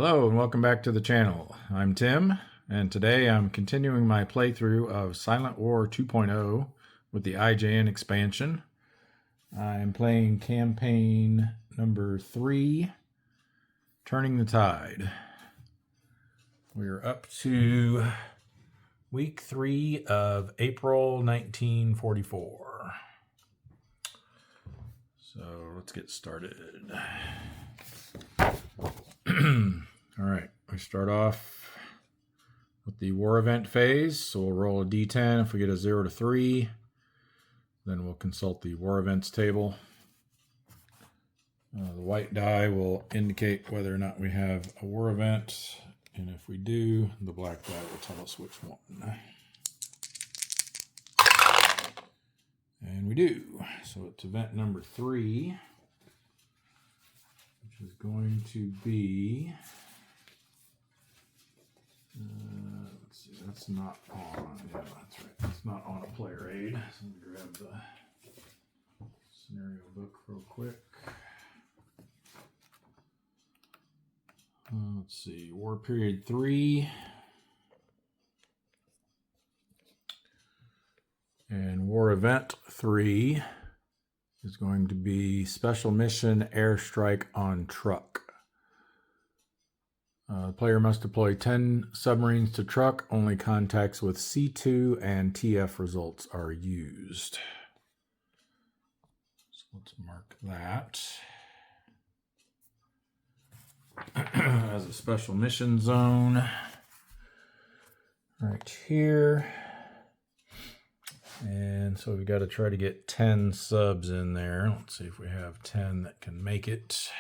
Hello and welcome back to the channel. I'm Tim, and today I'm continuing my playthrough of Silent War 2.0 with the IJN expansion. I'm playing campaign number 3, Turning the Tide. We're up to week 3 of April 1944. So let's get started. All right, we start off with the war event phase. So we'll roll a d10. If we get a 0 to 3, then we'll consult the war events table. The white die will indicate whether or not we have a war event. And if we do, the black die will tell us which one. And we do. So it's event number 3, which is going to be... let's see, that's not on, yeah, that's right, that's not on a player aid. So let me grab the scenario book real quick. Let's see, War Period 3. And War Event 3 is going to be Special Mission Airstrike on Truck. The player must deploy 10 submarines to truck. Only contacts with C2 and TF results are used. So let's mark that as a special mission zone right here. And so we've got to try to get 10 subs in there. Let's see if we have 10 that can make it.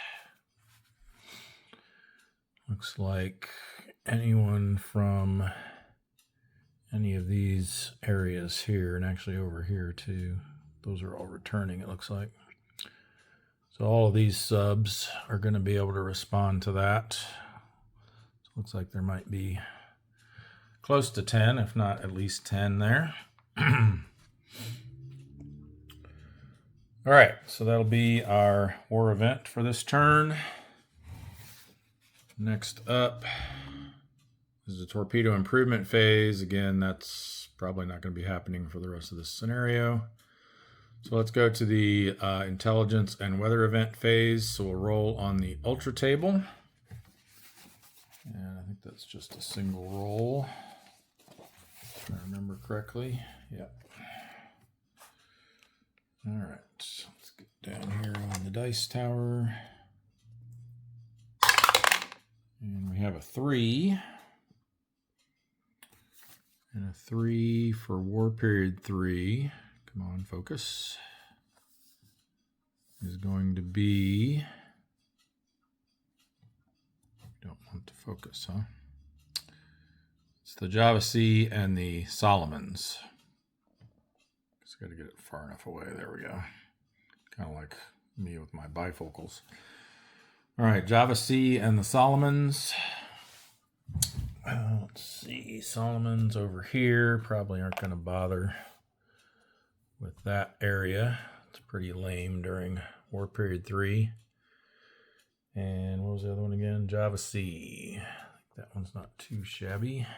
Looks like anyone from any of these areas here, and actually over here too, those are all returning, it looks like. So all of these subs are going to be able to respond to that. So it looks like there might be close to 10, if not at least 10 there. All right, so that'll be our war event for this turn. Next up is the torpedo improvement phase. Again, that's probably not going to be happening for the rest of this scenario. So let's go to the intelligence and weather event phase. So we'll roll on the ultra table. And I think that's just a single roll, if I remember correctly. Yep. All right, let's get down here on the dice tower. And we have a 3. And a 3 for War Period 3. Come on, focus. Is going to be... Don't want to focus, huh? It's the Java C and the Solomons. Just got to get it far enough away. There we go. Kind of like me with my bifocals. All right, Java C and the Solomons. Let's see, Solomons over here probably aren't going to bother with that area. It's pretty lame during War Period 3. And what was the other one again? Java C. I think that one's not too shabby.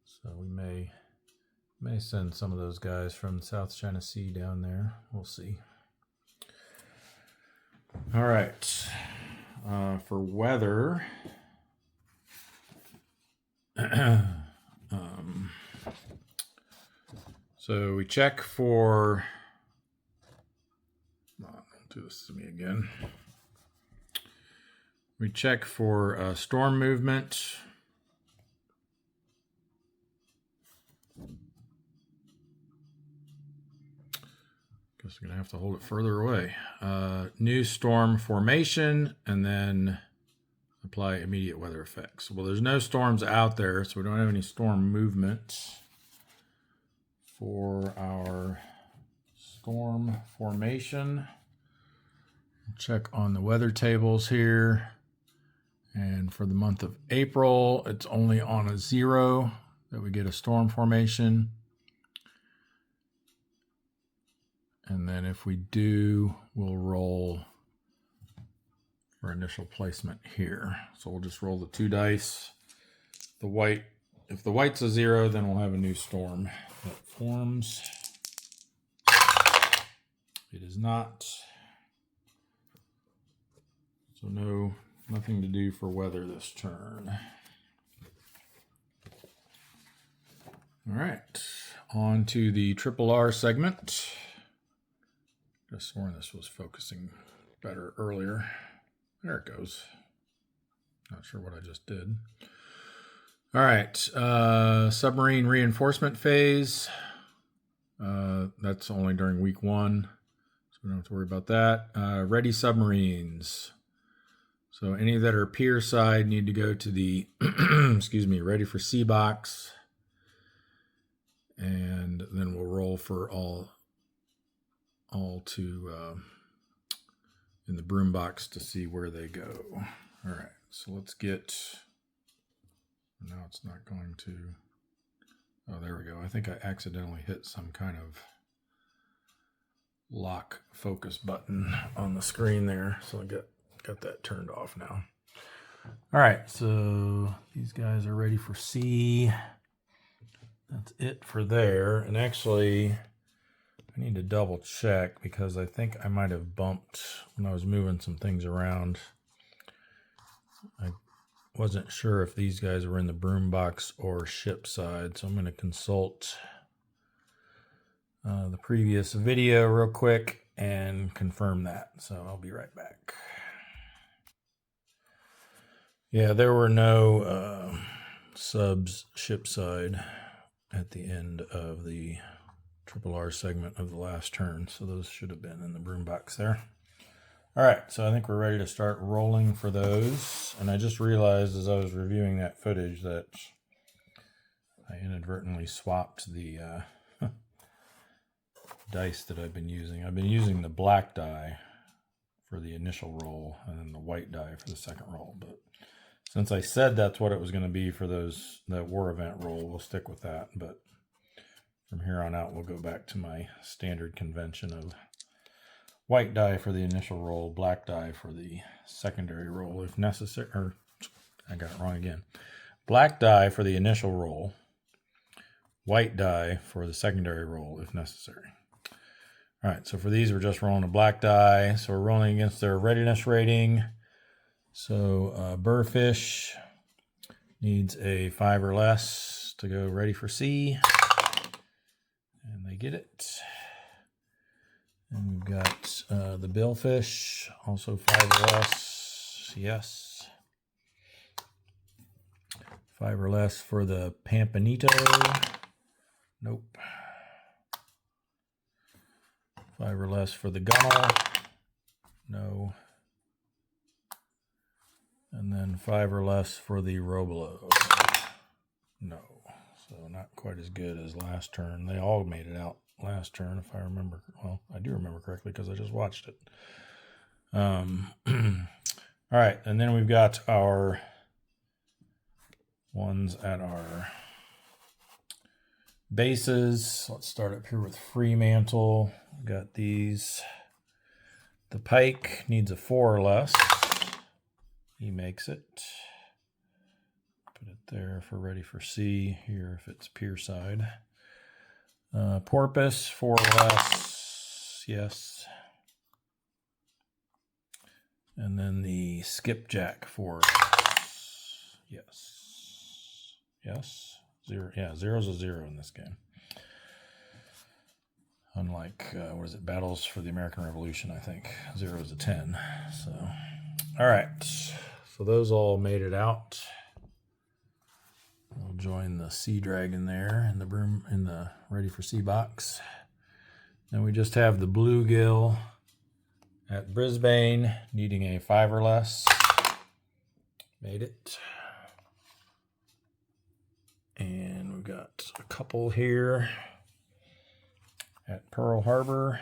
So we may send some of those guys from South China Sea down there. We'll see. All right. For weather, so we check for, don't do this to me again. We check for storm movement. Guess we're going to have to hold it further away. New storm formation, and then apply immediate weather effects. Well, there's no storms out there, so we don't have any storm movement for our storm formation. Check on the weather tables here. And for the month of April, it's only on a 0 that we get a storm formation. And then if we do, we'll roll for initial placement here. So we'll just roll the 2 dice. The white, if the white's a 0, then we'll have a new storm that forms. It is not. So nothing to do for weather this turn. All right, on to the triple R segment. Just sworn this was focusing better earlier. There it goes. Not sure what I just did. All right, submarine reinforcement phase. That's only during week 1, so we don't have to worry about that. Ready submarines. So any that are pier side need to go to the, excuse me, ready for sea box. And then we'll roll for all to in the broom box to see where they go. All right, so let's get, now it's not going to, oh, there we go. I think I accidentally hit some kind of lock focus button on the screen there. So I got that turned off now. All right, so these guys are ready for C. That's it for there. And actually, I need to double check because I think I might have bumped when I was moving some things around. I wasn't sure if these guys were in the broom box or ship side, so I'm going to consult the previous video real quick and confirm that. So I'll be right back. Yeah, there were no subs ship side at the end of the triple R segment of the last turn, so those should have been in the broom box there. All right, so I think we're ready to start rolling for those. And I just realized as I was reviewing that footage that I inadvertently swapped the dice that I've been using. I've been using the black die for the initial roll and then the white die for the second roll. But since I said that's what it was going to be for that war event roll, we'll stick with that. But from here on out, we'll go back to my standard convention of white die for the initial roll, black die for the secondary roll if necessary. Or I got it wrong again. Black die for the initial roll, white die for the secondary roll if necessary. All right, so for these, we're just rolling a black die. So we're rolling against their readiness rating. So Burrfish needs a 5 or less to go ready for sea. And they get it. And we've got the Billfish, also 5 or less. Yes. 5 or less for the Pampanito. Nope. 5 or less for the Gunnel. No. And then 5 or less for the Robolo. No. So not quite as good as last turn. They all made it out last turn, if I remember. Well, I do remember correctly because I just watched it. All right, and then we've got our ones at our bases. Let's start up here with Fremantle. We've got these. The Pike needs a 4 or less. He makes it. Put it there for ready for sea. Here if it's pier side. Porpoise, 4 or less. Yes. And then the Skipjack, 4. Yes. Yes. 0. Yeah, 0's a 0 in this game. Unlike, what is it, Battles for the American Revolution, I think. 0 is a 10. So, all right. So those all made it out. We'll join the Sea Dragon there in the broom, in the ready for sea box. Then we just have the Bluegill at Brisbane needing a 5 or less. Made it. And we've got a couple here at Pearl Harbor.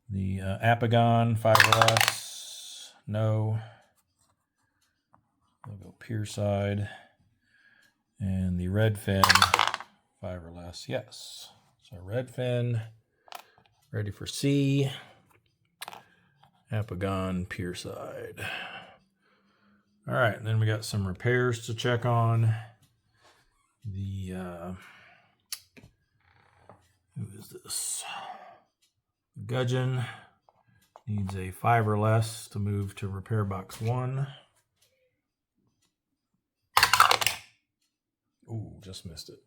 The Apagon, 5 or less. No. We'll go pier side. And the Redfin, 5 or less. Yes. So Redfin, ready for sea. Apagon pier side. All right, and then we got some repairs to check on. The who is this? Gudgeon needs a 5 or less to move to repair box 1. Ooh, just missed it.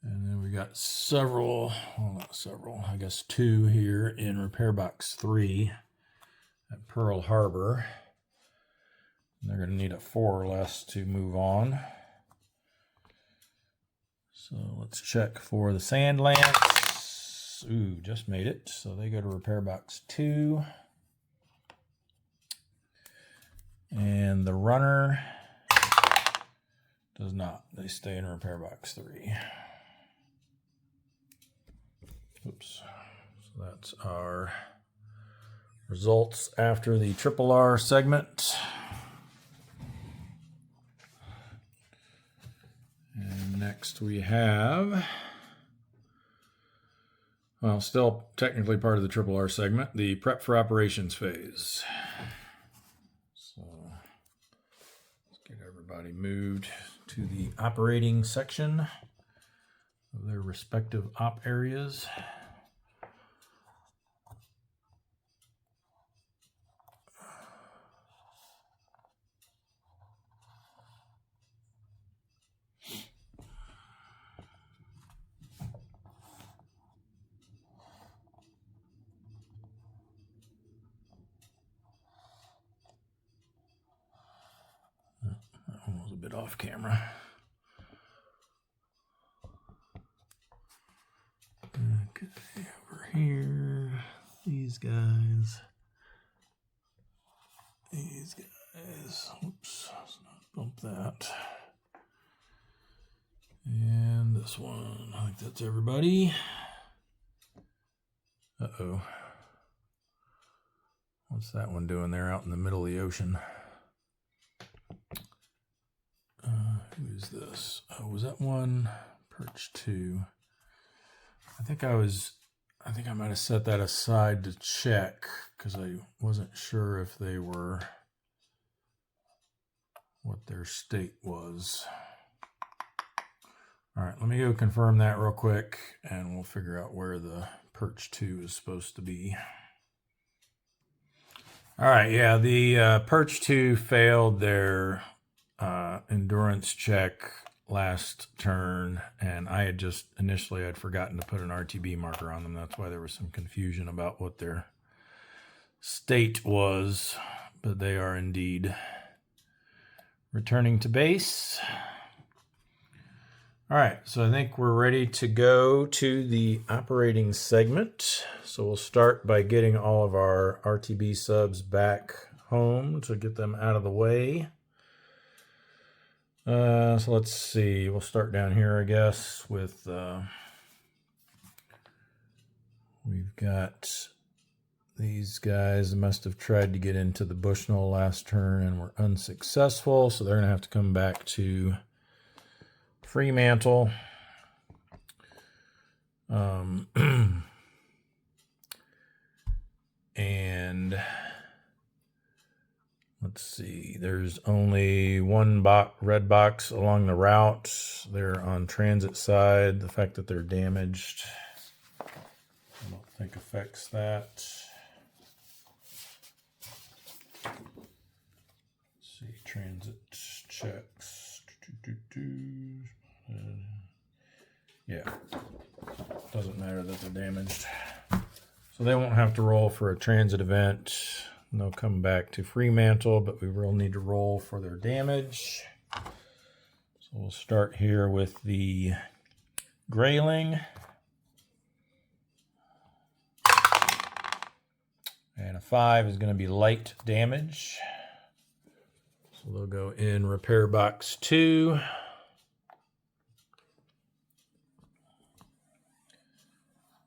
And then we got several, well, not several, I guess 2 here in repair box 3 at Pearl Harbor. And they're going to need a 4 or less to move on. So let's check for the sand lance. Ooh, just made it. So they go to repair box 2. And the runner does not. They stay in repair box 3. Oops. So that's our results after the RRR segment. And next we have, well, still technically part of the RRR segment, the prep for operations phase. So let's get everybody moved to the operating section of their respective op areas. That one was a bit off camera. Okay, over here, these guys, oops, let's not bump that. And this one, I think that's everybody. Uh-oh. What's that one doing there out in the middle of the ocean? Who is this? Oh, was that one? Perch 2. I think I might have set that aside to check because I wasn't sure if they were, what their state was. All right, let me go confirm that real quick and we'll figure out where the Perch 2 is supposed to be. All right, yeah, the Perch 2 failed their endurance check last turn, and I had just initially I'd forgotten to put an RTB marker on them. That's why there was some confusion about what their state was, but they are indeed returning to base. All right, so I think we're ready to go to the operating segment. So we'll start by getting all of our RTB subs back home to get them out of the way. So let's see, we'll start down here, I guess, with, we've got these guys that must have tried to get into the Bushnell last turn and were unsuccessful, so they're going to have to come back to Fremantle. And let's see, there's only one red box along the route. They're on transit side. The fact that they're damaged, I don't think affects that. Let's see, transit checks. Yeah, doesn't matter that they're damaged. So they won't have to roll for a transit event. They'll come back to Fremantle, but we will need to roll for their damage. So we'll start here with the Grayling. And a 5 is going to be light damage. So they'll go in repair box 2.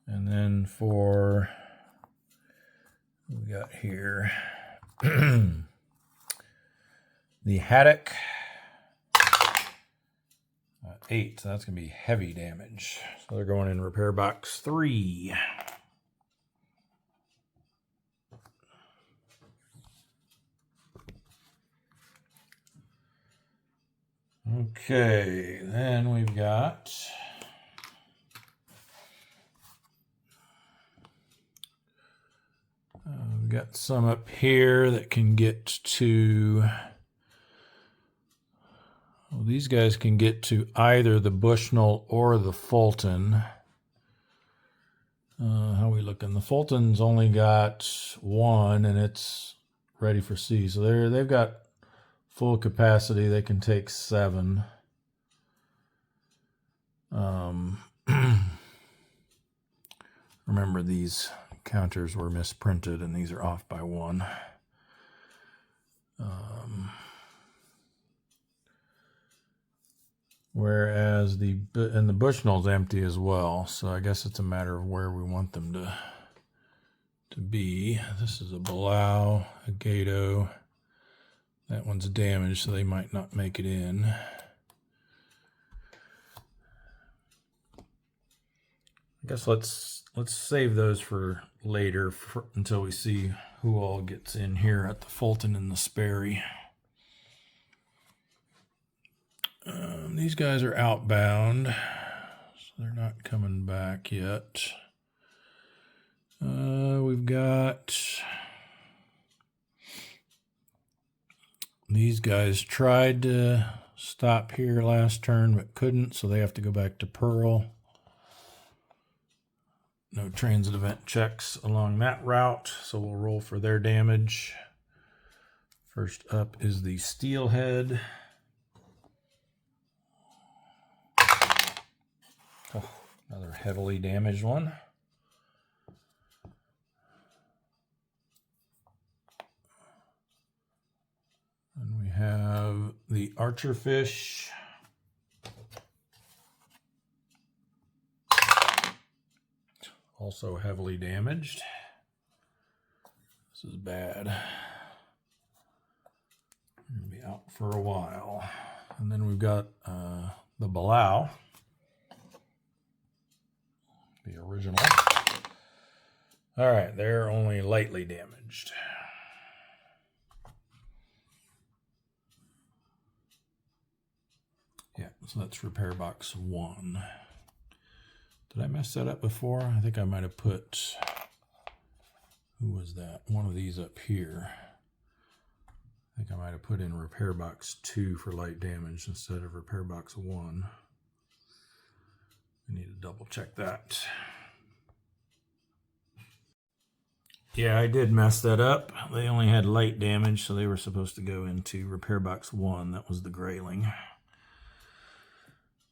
And then for, what we got here, the Haddock, 8, so that's going to be heavy damage. So they're going in repair box 3. Okay, then we've got some up here that can get to, well, these guys can get to either the Bushnell or the Fulton. How are we looking? The Fulton's only got one and it's ready for sea. So they've got full capacity. They can take 7. Remember, these counters were misprinted and these are off by 1. Whereas the Bushnell's empty as well, so I guess it's a matter of where we want them to be. This is a Below, a Gato. That one's damaged, so they might not make it in. I guess let's save those for later until we see who all gets in here at the Fulton and the Sperry. These guys are outbound, so they're not coming back yet. We've got these guys tried to stop here last turn but couldn't, so they have to go back to Pearl. No transit event checks along that route, so we'll roll for their damage. First up is the Steelhead. Oh, another heavily damaged one. And we have the Archerfish. Also heavily damaged. This is bad. Gonna be out for a while. And then we've got the Below, the original. All right, they're only lightly damaged. Yeah, so that's repair box 1. Did I mess that up before? I think I might have put, who was that? One of these up here. I think I might have put in repair box 2 for light damage instead of repair box 1. I need to double check that. Yeah, I did mess that up. They only had light damage, so they were supposed to go into repair box 1. That was the Grayling.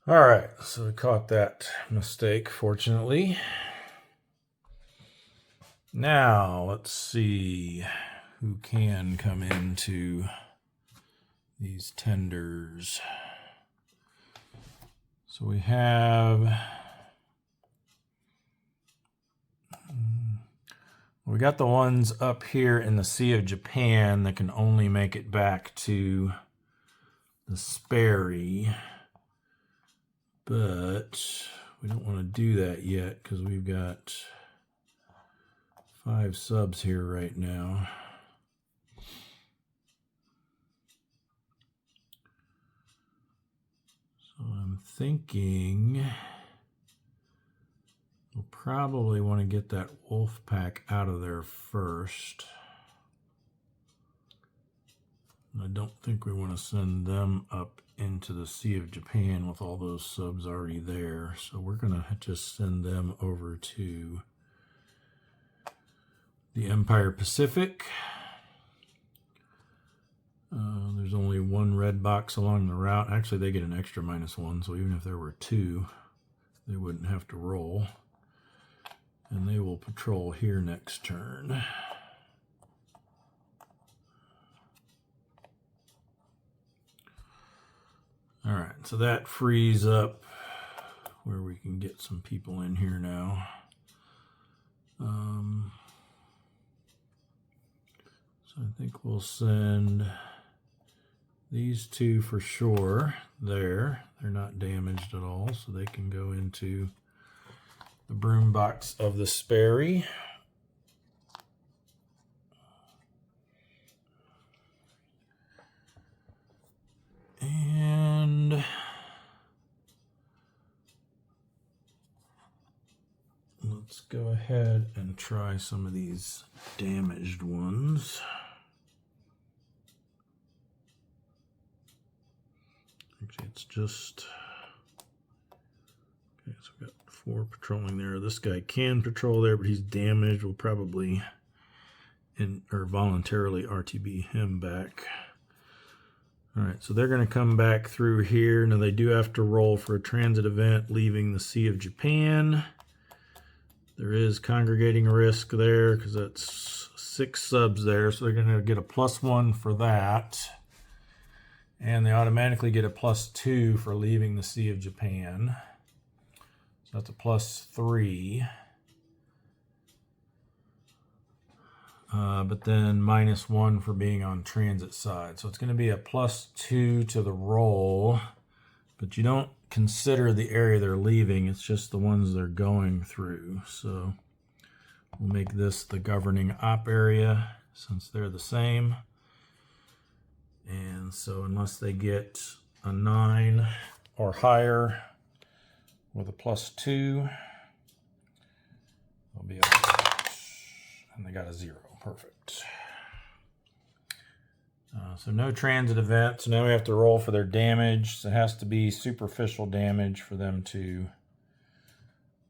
All right, so we caught that mistake, fortunately. Now, let's see who can come into these tenders. So we have, we got the ones up here in the Sea of Japan that can only make it back to the Sperry. But we don't want to do that yet because we've got 5 subs here right now. So I'm thinking we'll probably want to get that wolf pack out of there first. I don't think we want to send them up into the Sea of Japan with all those subs already there. So we're going to just send them over to the Empire Pacific. There's only 1 red box along the route. Actually, they get an extra -1, so even if there were 2, they wouldn't have to roll. And they will patrol here next turn. All right, so that frees up where we can get some people in here now. So I think we'll send these 2 for sure there. They're not damaged at all, so they can go into the broom box of the Sperry. And And let's go ahead and try some of these damaged ones. Actually, it's just... Okay, so we've got 4 patrolling there. This guy can patrol there, but he's damaged. We'll probably voluntarily RTB him back. All right, so they're going to come back through here. Now, they do have to roll for a transit event leaving the Sea of Japan. There is congregating risk there because that's 6 subs there, so they're going to get a +1 for that. And they automatically get a +2 for leaving the Sea of Japan. So that's a +3. But then -1 for being on transit side. So it's going to be a +2 to the roll, but you don't consider the area they're leaving. It's just the ones they're going through. So we'll make this the governing op area since they're the same. And so unless they get a 9 or higher with a +2, they'll be okay. And they got a 0. Perfect. So no transit event. So now we have to roll for their damage. So it has to be superficial damage for them to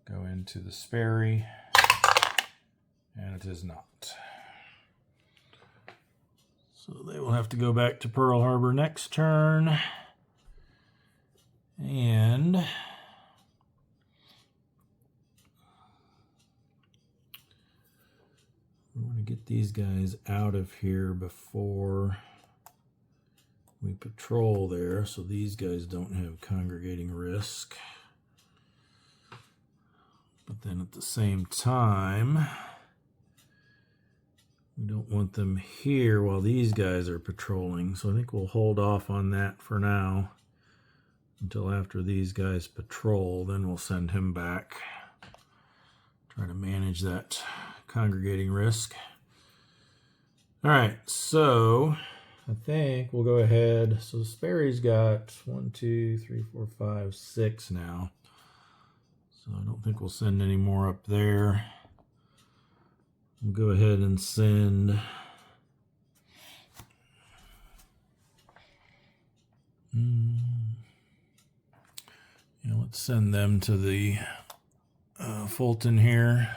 go into the Sperry. And it is not. So they will have to go back to Pearl Harbor next turn. And we want to get these guys out of here before we patrol there, so these guys don't have congregating risk. But then at the same time, we don't want them here while these guys are patrolling. So I think we'll hold off on that for now until after these guys patrol. Then we'll send him back. Try to manage that congregating risk. All right, so I think we'll go ahead. So Sperry's got 1, 2, 3, 4, 5, 6 now. So I don't think we'll send any more up there. We'll go ahead and send let's send them to the Fulton here.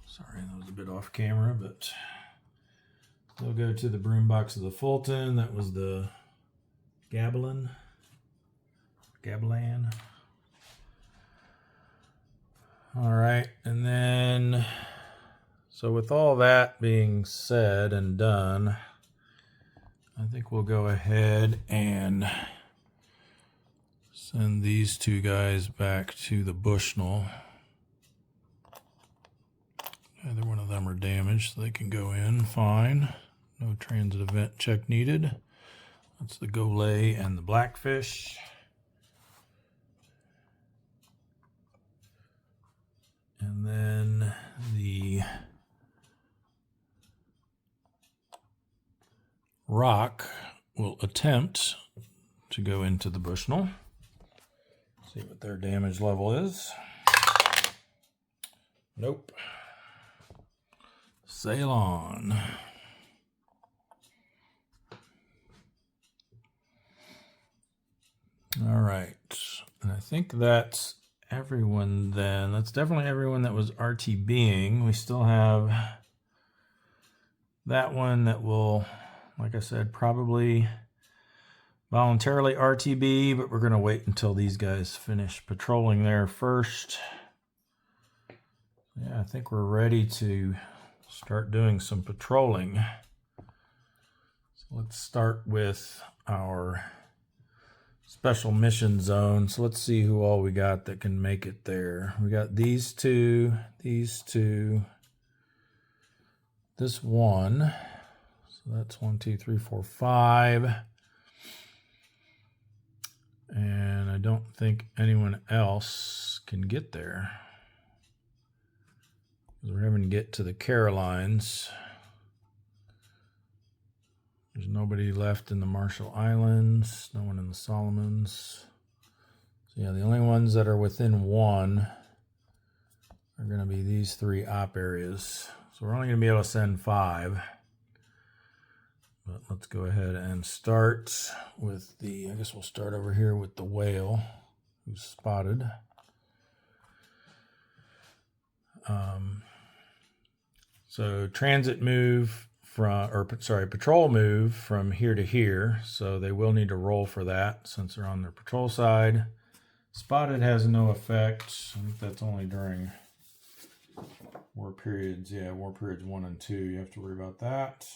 Sorry, that was a bit off camera, but they'll go to the broom box of the Fulton. That was the Gabilan. All right, and then, so with all that being said and done, I think we'll go ahead and send these 2 guys back to the Bushnell. Either one of them are damaged, so they can go in fine. No transit event check needed. That's the Golay and the Blackfish. And then the Rock will attempt to go into the Bushnell. See what their damage level is. Nope. Sail on. All right. And I think that's everyone then. That's definitely everyone that was RTBing. We still have that one that will, like I said, probably voluntarily RTB, but we're going to wait until these guys finish patrolling there first. Yeah, I think we're ready to start doing some patrolling. So let's start with our special mission zone. So let's see who all we got that can make it there. We got these 2, this one. So that's 1, 2, 3, 4, 5. And I don't think anyone else can get there. We're having to get to the Carolines. There's nobody left in the Marshall Islands, no one in the Solomons. So yeah, the only ones that are within 1 are going to be these 3 op areas. So we're only going to be able to send 5. But let's go ahead and start with I guess we'll start over here with the whale who's spotted. So transit move patrol move from here to here. So they will need to roll for that since they're on their patrol side. Spotted has no effect. I think that's only during war periods. Yeah, war periods 1 and 2. You have to worry about that.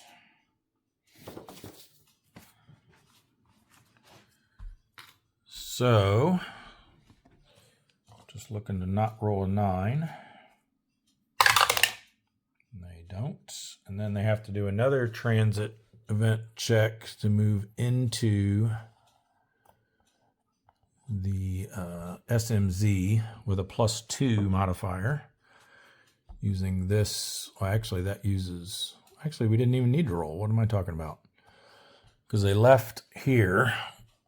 So, just looking to not roll a 9. They don't. And then they have to do another transit event check to move into the SMZ with a +2 modifier using this. Well, actually, we didn't even need to roll. What am I talking about? Because they left here,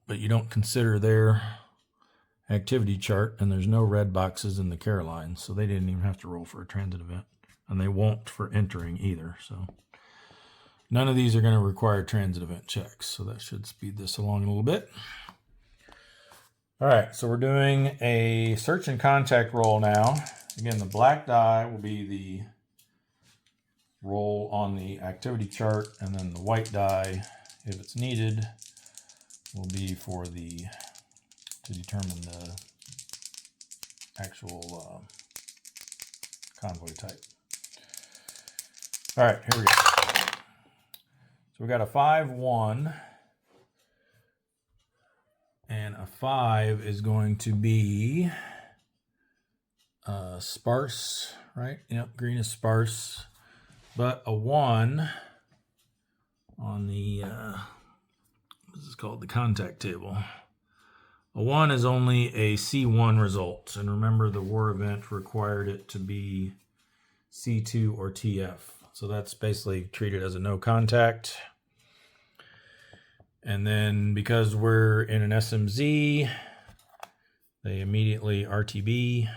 but you don't consider their activity chart, and there's no red boxes in the Carolines, so they didn't even have to roll for a transit event. And they won't for entering either. So none of these are going to require transit event checks. So that should speed this along a little bit. All right, so we're doing a search and contact roll now. Again, the black die will be the roll on the activity chart, and then the white die, if it's needed, will be for to determine the actual convoy type. All right, here we go. So we got a 5-1, and a 5 is going to be sparse, right? Yep, green is sparse, but a 1 on the this is called the contact table. A 1 is only a C1 result, and remember the war event required it to be C2 or TF. So that's basically treated as a no contact. And then because we're in an SMZ, they immediately RTB.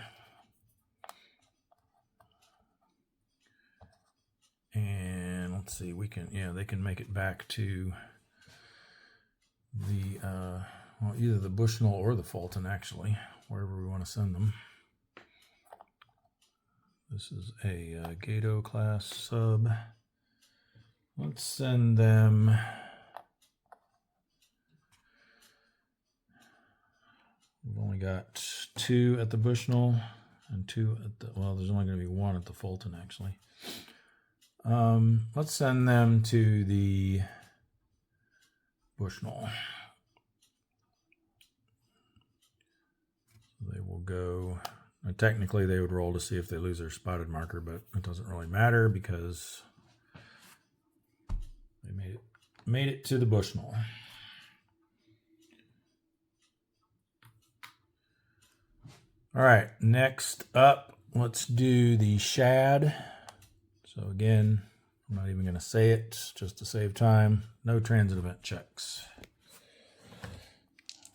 And let's see, they can make it back to the, either the Bushnell or the Fulton, actually, wherever we want to send them. This is a Gato class sub. Let's send them. We've only got 2 at the Bushnell and 2 at the, well, there's only going to be 1 at the Fulton, actually. Let's send them to the Bushnell. They will go. Technically, they would roll to see if they lose their spotted marker, but it doesn't really matter because they made it to the Bushnell. All right, next up, let's do the Shad. So again, I'm not even going to say it just to save time. No transit event checks.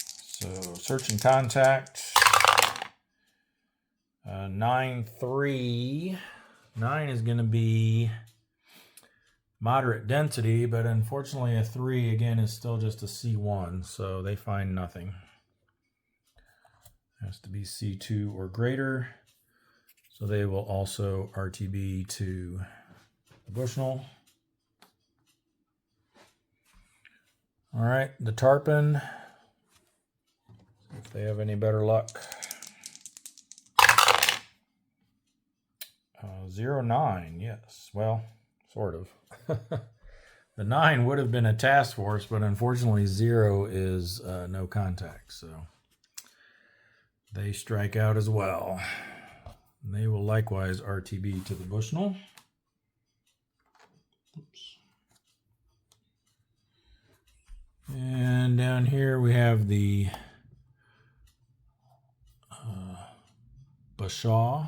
So search and contact. 9-3. 9 is going to be moderate density, but unfortunately a 3 again is still just a C1, so they find nothing. It has to be C2 or greater, so they will also RTB to the Bushnell. All right, the Tarpon, if they have any better luck. 09, yes. Well, sort of. The 9 would have been a task force, but unfortunately 0 is no contact, so they strike out as well. And they will likewise RTB to the Bushnell. Oops. And down here we have the Bashaw.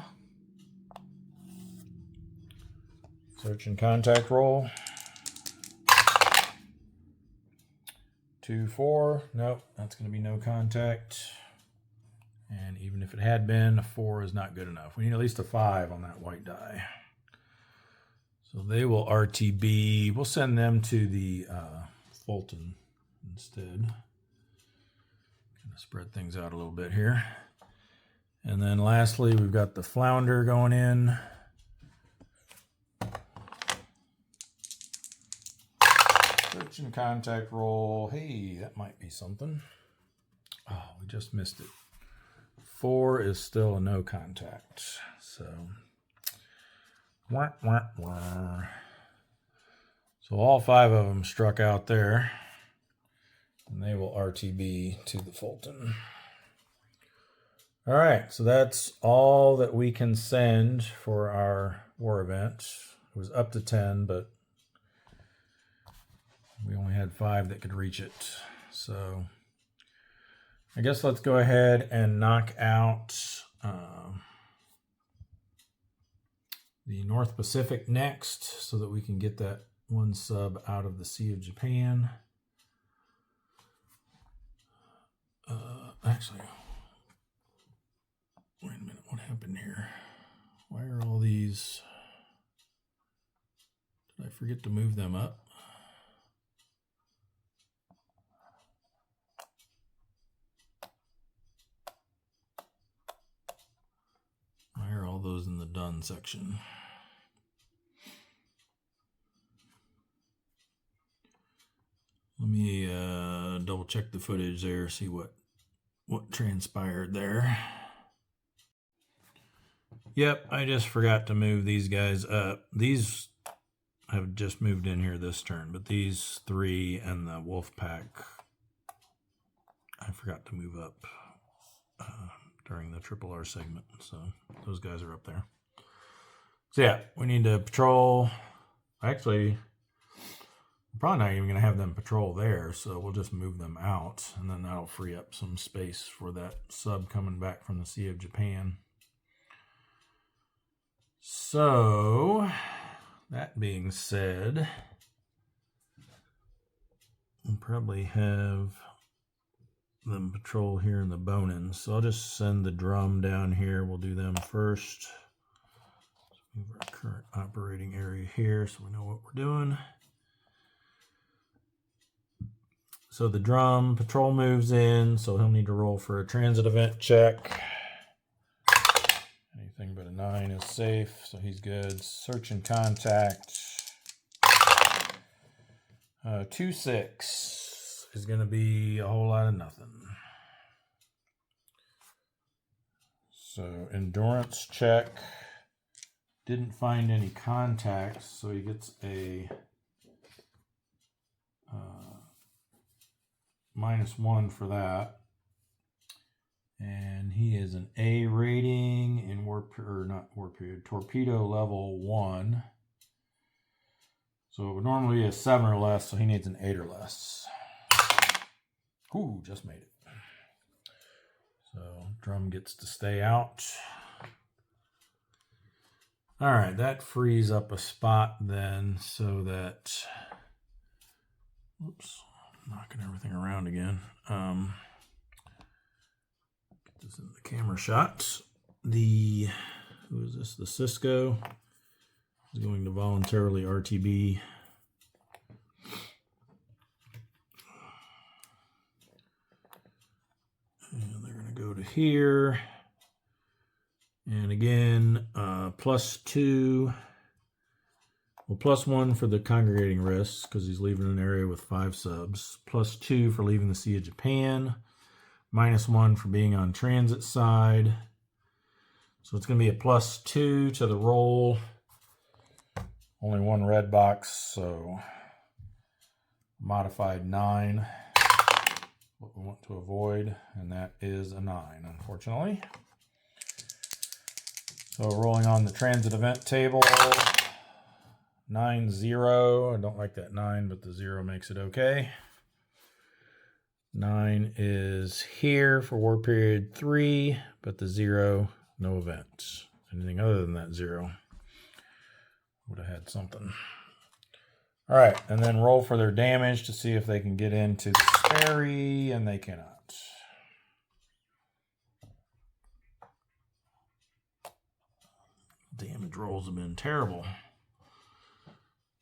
Search and contact roll. 2, 4. Nope, that's going to be no contact. And even if it had been, a 4 is not good enough. We need at least a 5 on that white die. So they will RTB. We'll send them to the Fulton instead. Kind of spread things out a little bit here. And then lastly, we've got the Flounder going in. Search and contact roll. Hey, that might be something. Oh, we just missed it. 4 is still a no contact. So, wah, wah, wah. So all 5 of them struck out there. And they will RTB to the Fulton. All right, so that's all that we can send for our war event. It was up to 10, but we only had 5 that could reach it. So I guess let's go ahead and knock out the North Pacific next so that we can get that 1 sub out of the Sea of Japan. Actually, wait a minute, what happened here? Why are all these... Did I forget to move them up? Why are all those in the done section? Let me double check the footage there, see what transpired there. Yep, I just forgot to move these guys up. These have just moved in here this turn, but these 3 and the wolf pack, I forgot to move up during the Triple R segment. So those guys are up there. So yeah, we need to patrol. Actually, I'm probably not even going to have them patrol there, so we'll just move them out, and then that'll free up some space for that sub coming back from the Sea of Japan. So, that being said, we'll probably have them patrol here in the Bonin. So I'll just send the drum down here. We'll do them first. Move our current operating area here so we know what we're doing. So the drum patrol moves in, so he'll need to roll for a transit event check. Anything but a 9 is safe, so he's good. Search and contact. 2-6 is going to be a whole lot of nothing. So endurance check. Didn't find any contacts, so he gets a -1 for that. And he is an A rating in torpedo level 1. So it would normally be a 7 or less, so he needs an 8 or less. Ooh, just made it. So drum gets to stay out. All right, that frees up a spot then so that, whoops, knocking everything around again. Get this in the camera shot. Who is this? The Cisco is going to voluntarily RTB. And they're going to go to here. And again, +2. Well, +1 for the congregating risks because he's leaving an area with 5 subs. +2 for leaving the Sea of Japan. -1 for being on transit side. So it's going to be a +2 to the roll. Only 1 red box, so modified 9. What we want to avoid, and that is a 9, unfortunately. So rolling on the transit event table, 9-0. I don't like that 9, but the 0 makes it okay. 9 is here for war period 3, but the 0, no events. Anything other than that 0 would have had something. All right, and then roll for their damage to see if they can get into the sperry, and they cannot. Damage rolls have been terrible.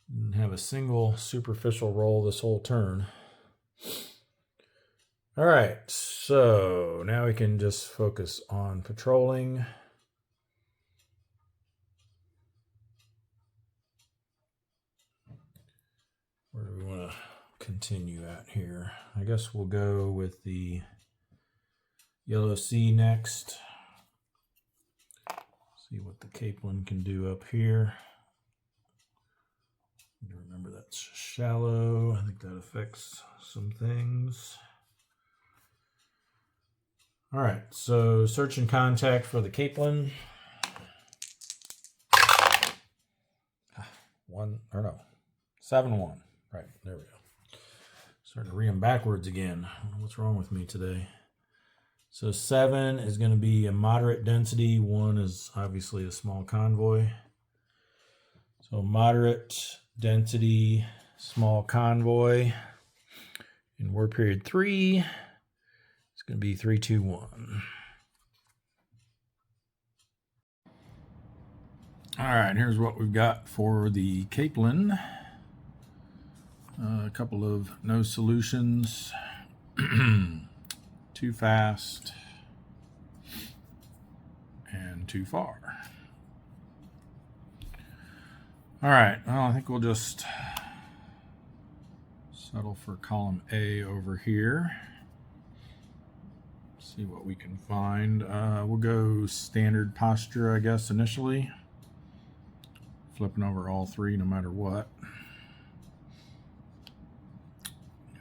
Didn't have a single superficial roll this whole turn. All right, so now we can just focus on patrolling. Where do we want to continue at here? I guess we'll go with the Yellow Sea next. See what the Capelin can do up here. Remember that's shallow. I think that affects some things. All right, so search and contact for the Capelin. 7-1. Right, there we go. Starting to read them backwards again. I don't know what's wrong with me today. So 7 is going to be a moderate density. 1 is obviously a small convoy. So moderate density, small convoy. In war period 3, it's going to be 3, 2, 1. All right, here's what we've got for the Capelin. A couple of no solutions. Too fast and too far. All right, well, I think we'll just settle for column A over here. See what we can find. We'll go standard posture, I guess, initially. Flipping over all 3 no matter what.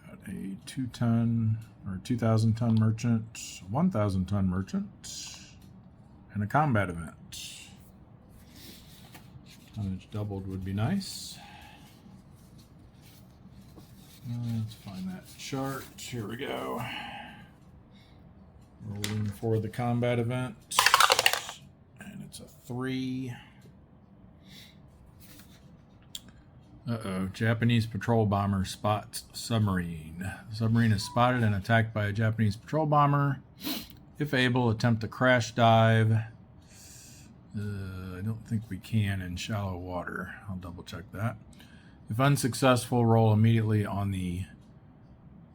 Got a 2-ton or 2,000-ton merchant, 1,000-ton merchant, and a combat event. Tonnage doubled would be nice. Let's find that chart. Here we go. Rolling for the combat event. And it's a 3. Uh-oh. Japanese patrol bomber spots submarine. The submarine is spotted and attacked by a Japanese patrol bomber. If able, attempt a crash dive. I don't think we can in shallow water. I'll double check that. If unsuccessful, roll immediately on the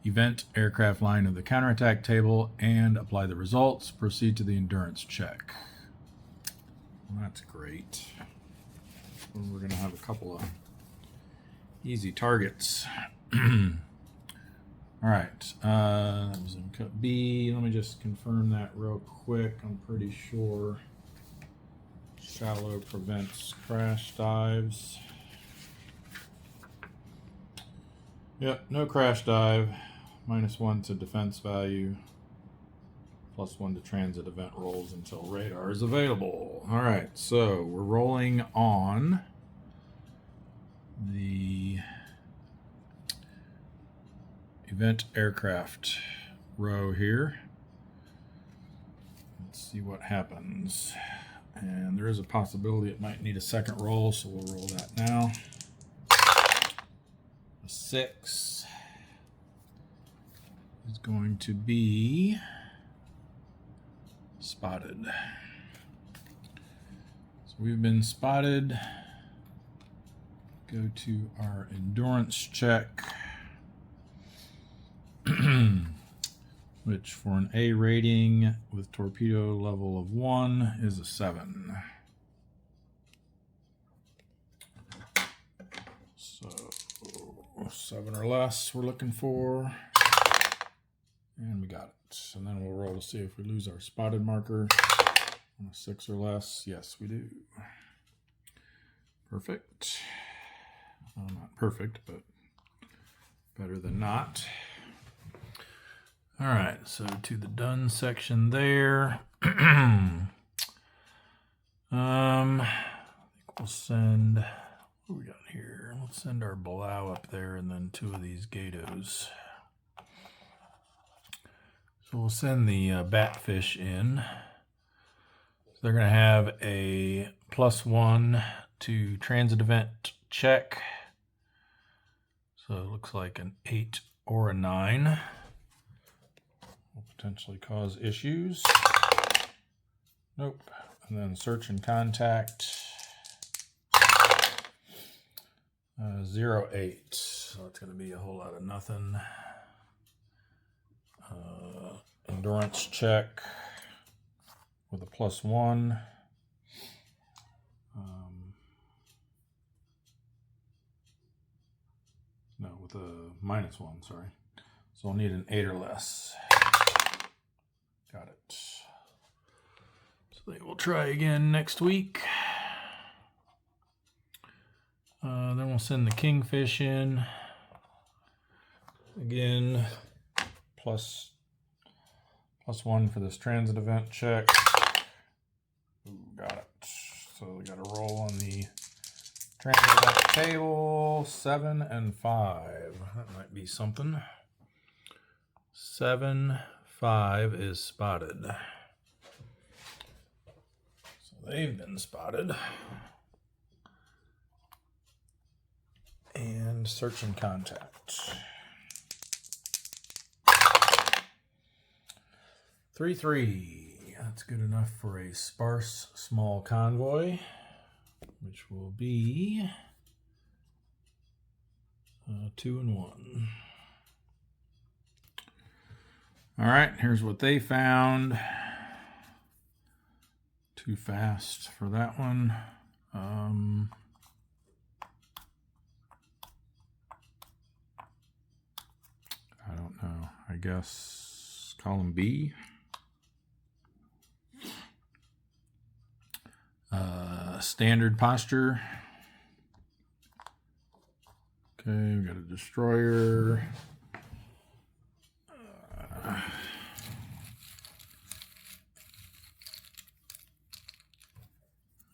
event aircraft line of the counterattack table and apply the results. Proceed to the endurance check. Well, that's great. We're going to have a couple of easy targets. All right. That was in cut B. Let me just confirm that real quick. I'm pretty sure shallow prevents crash dives. Yep, no crash dive. -1 to defense value. +1 to transit event rolls until radar is available. All right, so we're rolling on the event aircraft row here. Let's see what happens. And there is a possibility it might need a second roll, so we'll roll that now. A 6 is going to be spotted. So we've been spotted. Go to our endurance check, which for an A rating with torpedo level of 1 is a 7. So 7 or less we're looking for. And we got it. And then we'll roll to see if we lose our spotted marker. On a 6 or less. Yes, we do. Perfect. Well, not perfect, but better than not. All right, so to the done section there. I think we'll send, what do we got here? Let's send our Below up there and then 2 of these Gatos. So we'll send the Batfish in. So they're going to have a +1 to transit event check. So it looks like an 8 or a 9 will potentially cause issues. Nope. And then search and contact 0-8. So it's going to be a whole lot of nothing. Endurance check with a +1. No, with a -1, sorry. So I'll need an 8 or less. Got it. So they will try again next week. Then we'll send the kingfish in. Again, +1 for this transit event check. Ooh, got it. So we got to roll on the transit event table. 7 and 5. That might be something. 7, 5 is spotted. So they've been spotted. And search and contact. 3-3. That's good enough for a sparse small convoy, which will be 2 and 1. All right, here's what they found. Too fast for that one. I don't know. I guess column B. Standard posture. Okay, we got a destroyer.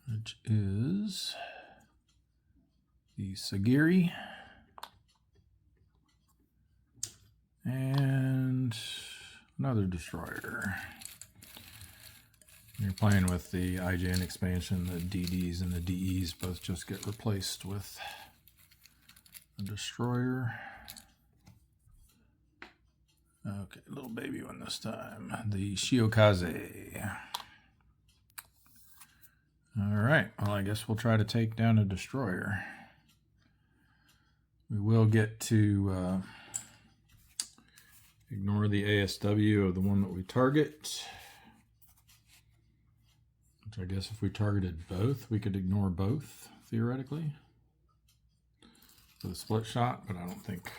Which is the Sagiri. And another destroyer. You're playing with the IJN expansion, the DDs and the DEs both just get replaced with a destroyer. Okay, little baby one this time. The Shiokaze. All right, well, I guess we'll try to take down a destroyer. We will get to ignore the ASW of the one that we target. Which I guess if we targeted both, we could ignore both, theoretically. For the split shot, but I don't think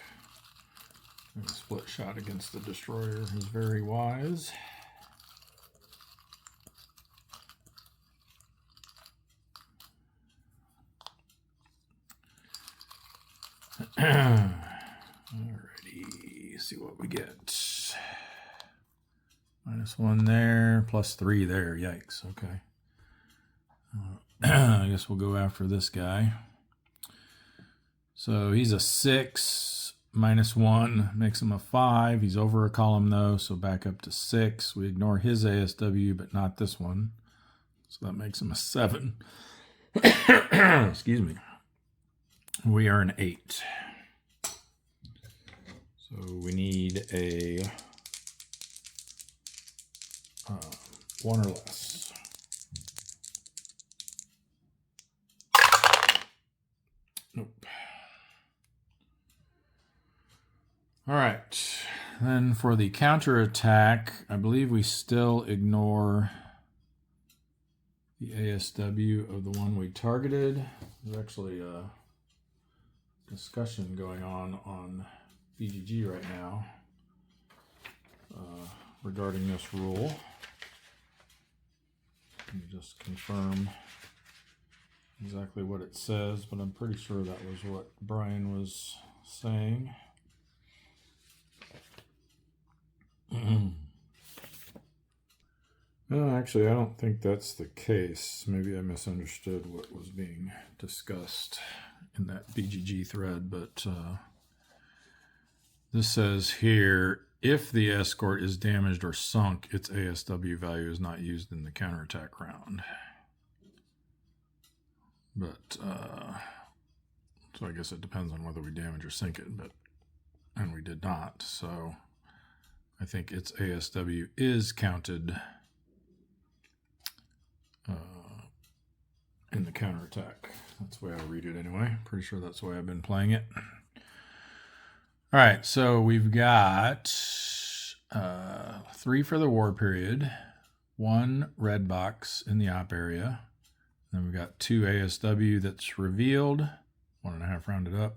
a split shot against the destroyer is very wise. Alrighty, see what we get. -1 there, +3 there. Yikes, okay. I guess we'll go after this guy. So he's a 6, -1 makes him a 5. He's over a column though, so back up to 6. We ignore his ASW, but not this one. So that makes him a 7. Excuse me. We are an 8. So we need a 1 or less. Nope. All right. Then for the counterattack, I believe we still ignore the ASW of the one we targeted. There's actually a discussion going on BGG right now regarding this rule. Let me just confirm exactly what it says, but I'm pretty sure that was what Brian was saying. No, actually, I don't think that's the case. Maybe I misunderstood what was being discussed in that BGG thread, but this says here, if the escort is damaged or sunk, its ASW value is not used in the counterattack round. But, so So I guess it depends on whether we damage or sink it, and we did not. So I think its ASW is counted in the counterattack. That's the way I read it anyway. Pretty sure that's the way I've been playing it. All right, so we've got 3 for the war period, 1 red box in the op area. Then we've got 2 ASW that's revealed, 1.5 rounded up.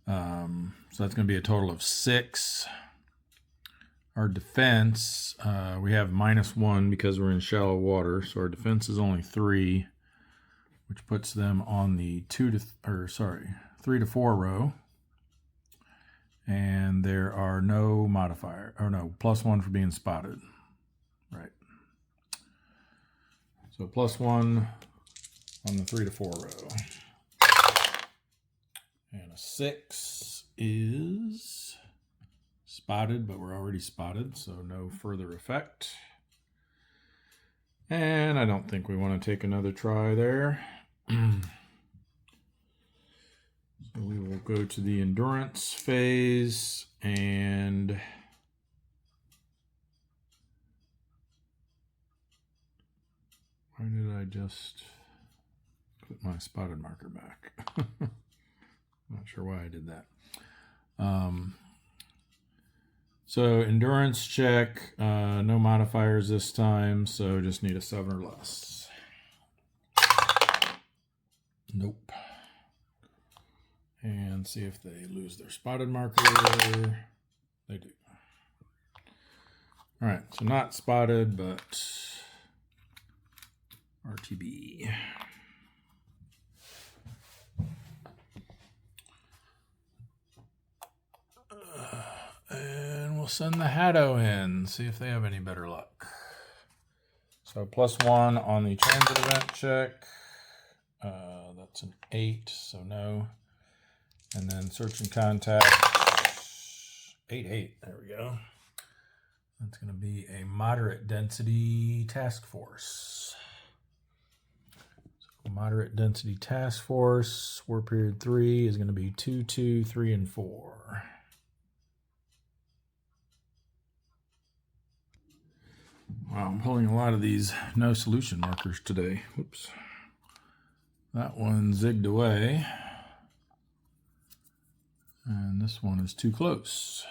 So that's going to be a total of 6. Our defense, we have -1 because we're in shallow water, so our defense is only 3, which puts them on the 3 to 4 row. And there are no modifier, or no, +1 for being spotted. Right. So +1 on the 3 to 4 row. And a 6 is spotted, but we're already spotted, so no further effect. And I don't think we want to take another try there. So we will go to the endurance phase, and why did I just put my spotted marker back? Not sure why I did that. So endurance check, no modifiers this time, so just need a 7 or less. Nope. And see if they lose their spotted marker. They do. All right, so not spotted, but RTB. And we'll send the Haddo in, see if they have any better luck. So +1 on the transit event check. That's an 8, so no. And then search and contact, 8-8, there we go. That's going to be a moderate density task force. So moderate density task force, war period 3 is going to be 2, 2, 3, and 4. Wow, I'm pulling a lot of these no solution markers today. Whoops. That one zigged away. And this one is too close.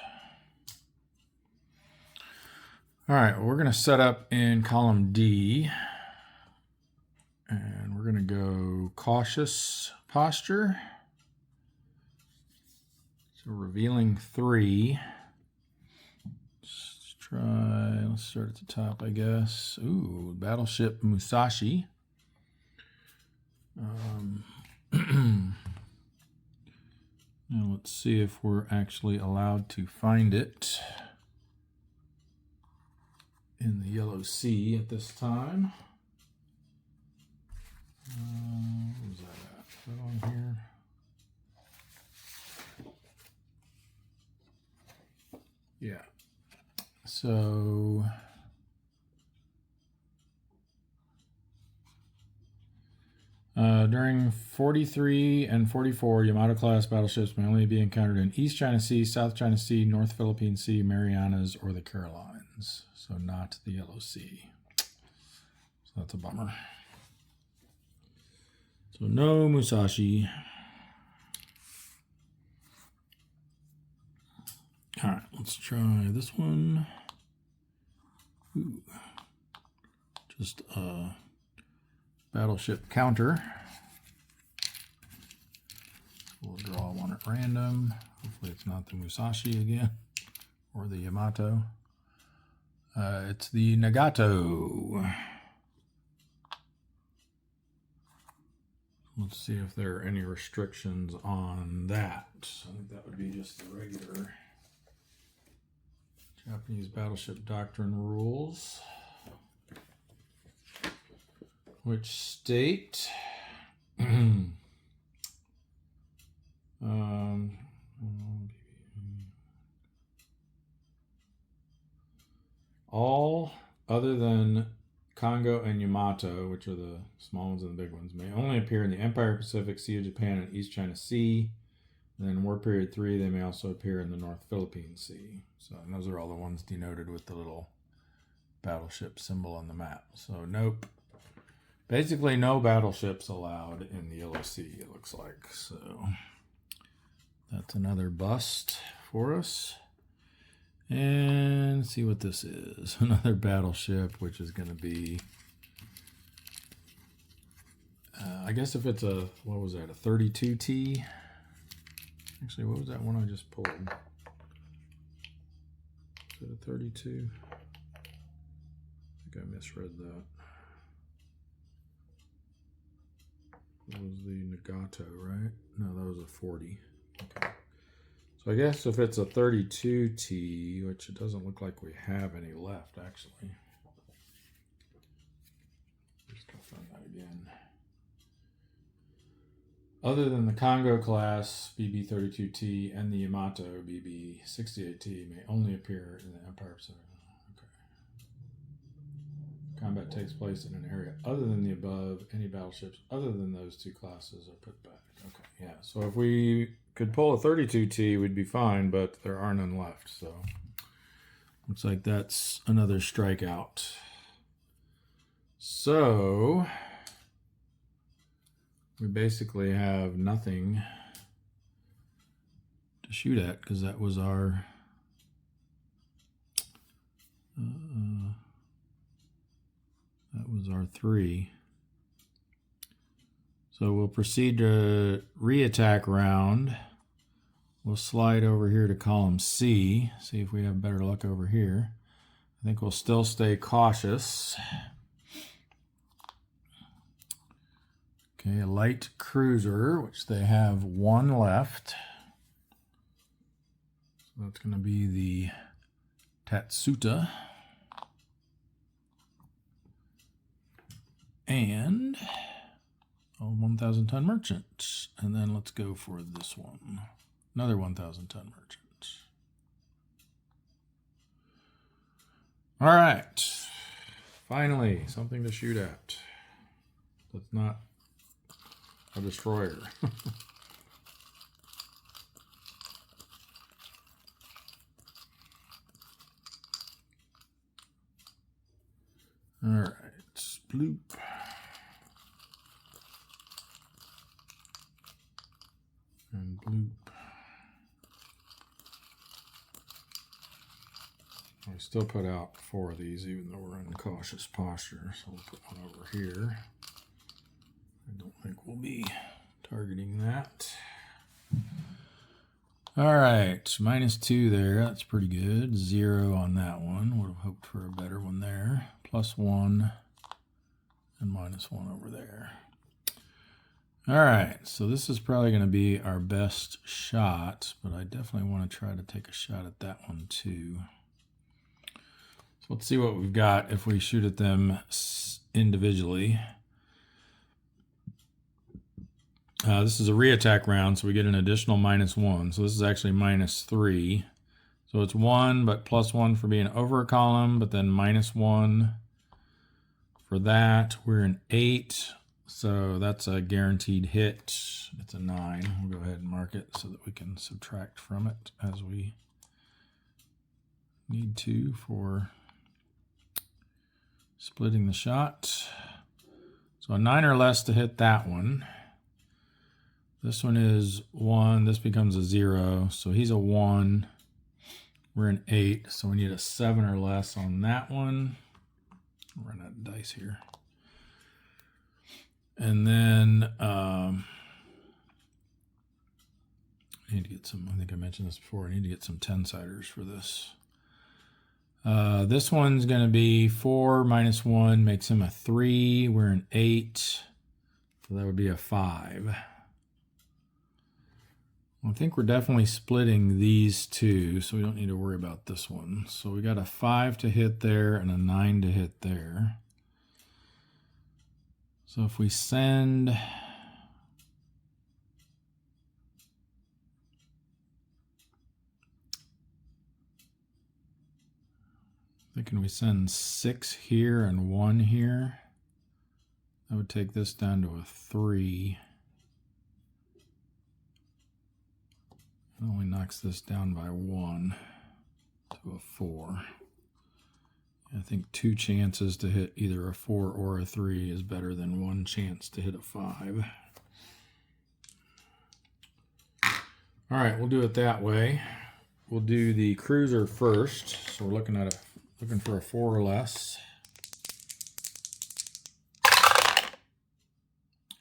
All right, well, we're going to set up in column D. And we're going to go cautious posture. So revealing 3. Let's start at the top, I guess. Ooh, Battleship Musashi. Now let's see if we're actually allowed to find it in the Yellow Sea at this time. What was that at? Is that on here? Yeah. So during 43 and 44, Yamato-class battleships may only be encountered in East China Sea, South China Sea, North Philippine Sea, Marianas, or the Carolines. So not the Yellow Sea. So that's a bummer. So no Musashi. All right, let's try this one. Ooh. Just a battleship counter. We'll draw one at random. Hopefully it's not the Musashi again, or the Yamato. It's the Nagato. Let's see if there are any restrictions on that. I think that would be just the regular Japanese battleship doctrine rules, which state all other than Congo, and Yamato, which are the small ones and the big ones, may only appear in the Empire, Pacific, Sea of Japan, and East China Sea. And then in War Period 3, they may also appear in the North Philippine Sea. So and those are all the ones denoted with the little battleship symbol on the map. So nope. Basically no battleships allowed in the Yellow Sea, it looks like. So that's another bust for us. And see what this is. Another battleship, which is going to be, I guess if it's a, what was that, a 32T? Actually, what was that one I just pulled? Is it a 32? I think I misread that. That was the Nagato, right? No, that was a 40. Okay. So I guess if it's a 32T, which it doesn't look like we have any left, actually. Just confirm that again. Other than the Congo class BB-32T and the Yamato BB-68T may only appear in the Empire Pacific. Okay. Combat takes place in an area other than the above. Any battleships other than those two classes are put back. Okay, yeah. So if we could pull a 32T, we'd be fine, but there are none left. So looks like that's another strikeout. So we basically have nothing to shoot at because that was our three. So we'll proceed to re-attack round. We'll slide over here to column C, see if we have better luck over here. I think we'll still stay cautious. Okay, a light cruiser, which they have one left. So that's going to be the Tatsuta. And a 1,000-ton merchant. And then let's go for this one. Another 1,000-ton merchant. All right. Finally, something to shoot at. That's not a destroyer. All right. Bloop. And bloop. We still put out 4 of these, even though we're in cautious posture. So we'll put one over here. I don't think we'll be targeting that. All right, -2 there. That's pretty good. 0 on that one. Would have hoped for a better one there. +1 and -1 over there. All right, so this is probably going to be our best shot, but I definitely want to try to take a shot at that one too. So let's see what we've got if we shoot at them individually. This is a re-attack round, so we get an additional -1. So this is actually -3. So it's 1, but +1 for being over a column, but then -1 for that. We're an 8. So that's a guaranteed hit. It's a 9. We'll go ahead and mark it so that we can subtract from it as we need to for splitting the shot. So a 9 or less to hit that one. This one is 1. This becomes a 0. So he's a 1. We're an 8. So we need a 7 or less on that one. Run out of dice here. And then I need to get some, I think I mentioned this before, I need to get some 10-siders for this. This one's going to be 4 -1 makes him a 3. We're an 8. So that would be a 5. I think we're definitely splitting these two, so we don't need to worry about this one. So we got a 5 to hit there and a 9 to hit there. So if we send Thinking we send 6 here and 1 here. That would take this down to a 3. It only knocks this down by 1 to a 4. I think 2 chances to hit either a 4 or a 3 is better than 1 chance to hit a 5. All right, we'll do it that way. We'll do the cruiser first. So we're looking for a 4 or less.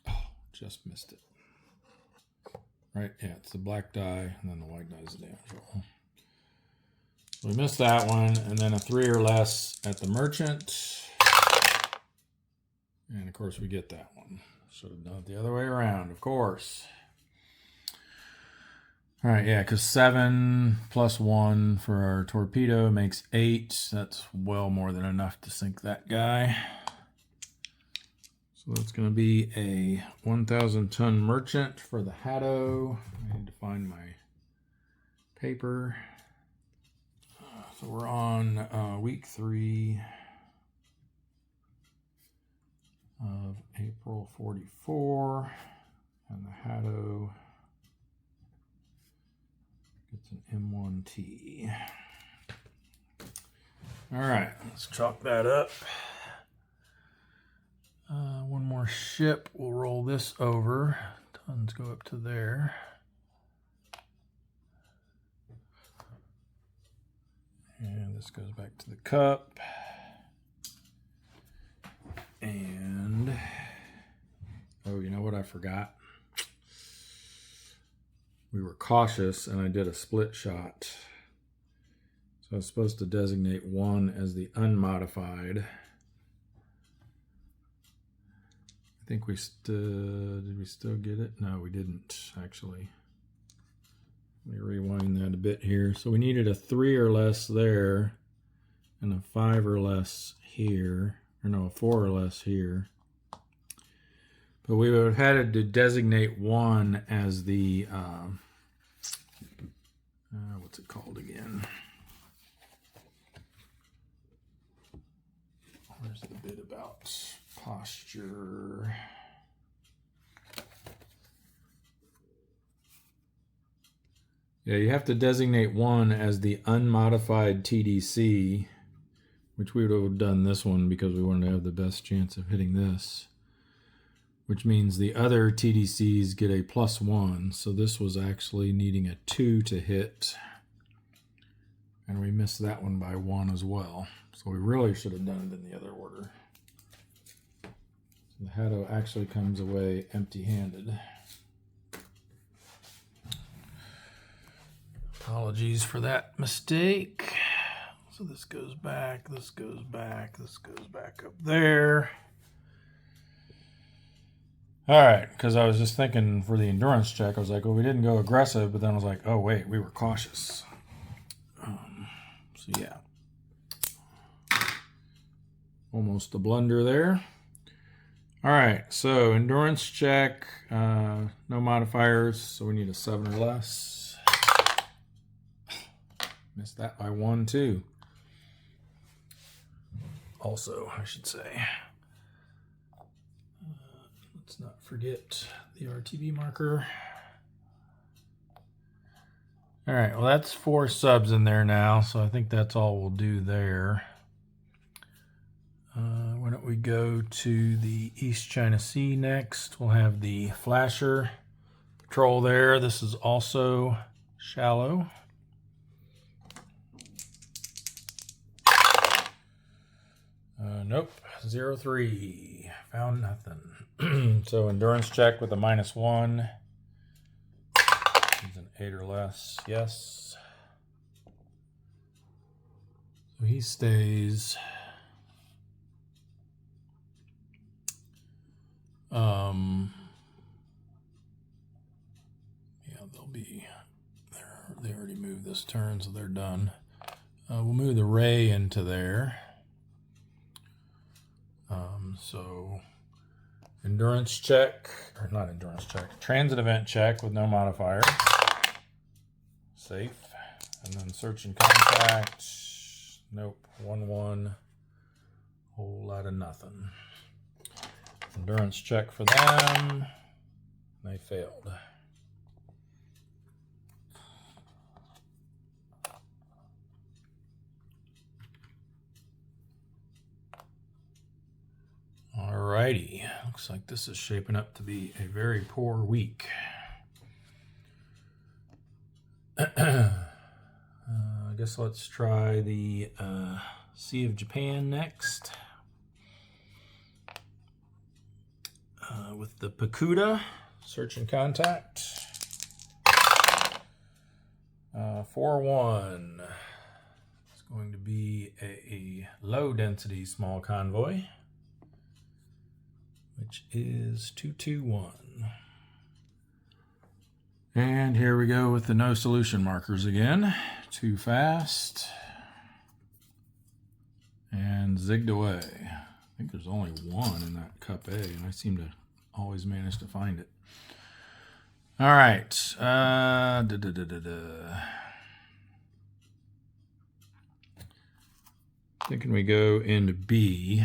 Oh, just missed it. Right, yeah, it's the black die, and then the white die is the damage roll. We missed that one, and then a 3 or less at the merchant. And of course we get that one. Should have done it the other way around, of course. All right, yeah, because 7 plus 1 for our torpedo makes 8. That's well more than enough to sink that guy. So that's going to be a 1,000-ton merchant for the Haddo. I need to find my paper. So we're on week 3 of April 44, and the Haddo gets an M1T. All right, let's chalk that up. One more ship. We'll roll this over. Tons go up to there. And this goes back to the cup. And, oh, you know what I forgot? We were cautious and I did a split shot. So I was supposed to designate 1 as the unmodified. I think we did we still get it? No, we didn't actually. Let me rewind that a bit here. So we needed a 3 or less there and a 5 or less here, or no, a 4 or less here. But we would have had to designate 1 as the, what's it called again? Where's the bit about posture? Yeah, you have to designate 1 as the unmodified TDC, which we would have done this one because we wanted to have the best chance of hitting this, which means the other TDCs get a +1. So this was actually needing a 2 to hit, and we missed that one by 1 as well. So we really should have done it in the other order. The Haddo actually comes away empty-handed. Apologies for that mistake. So this goes back, this goes back, this goes back up there. All right, because I was just thinking for the endurance check, I was like, well, we didn't go aggressive, but then I was like, oh, wait, we were cautious. So yeah. Almost a blunder there. All right, so endurance check, no modifiers, so we need a 7 or less. Missed that by 1 too. Also, I should say, let's not forget the RTB marker. All right, well, that's 4 subs in there now, so I think that's all we'll do there. Why don't we go to the East China Sea next? We'll have the flasher patrol there. This is also shallow. Nope, 0-3. Found nothing. So endurance check with a -1. Needs an 8 or less. Yes. So he stays. Yeah, they'll be there. They already moved this turn, so they're done. We'll move the ray into there. So endurance check, or not endurance check, transit event check with no modifier. Safe. And then search and contact. Nope. 1-1. Whole lot of nothing. Endurance check for them. They failed. Alrighty. Looks like this is shaping up to be a very poor week. I guess let's try the Sea of Japan next. With the Pakuda, search and contact. 4-1. It's going to be a low density small convoy, which is 2-2-1. And here we go with the no solution markers again. Too fast. And zigged away. I think there's only one in that cup A, and I seem to always manage to find it. All right. Thinking we go into B.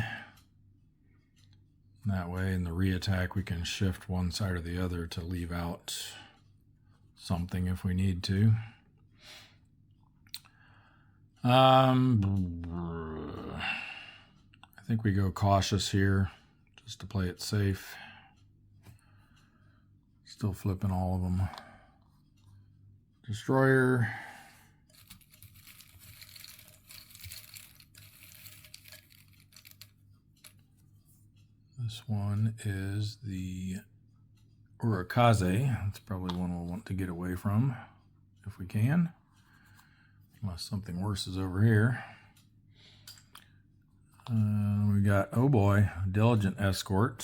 That way in the re-attack we can shift one side or the other to leave out something if we need to. I think we go cautious here just to play it safe. Still flipping all of them. Destroyer. This one is the Urakaze. That's probably one we'll want to get away from if we can. Unless something worse is over here. We got, oh boy, Diligent Escort.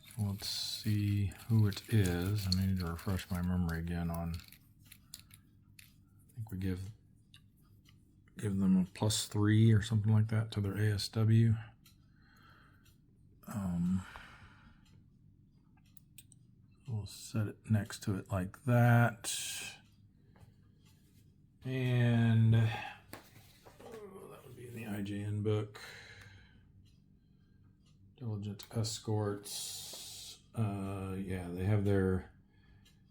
So let's see who it is. I need to refresh my memory again on. I think we give them a +3 or something like that to their ASW. We'll set it next to it like that. And that would be in the IJN book. Diligent Escorts. Yeah, they have their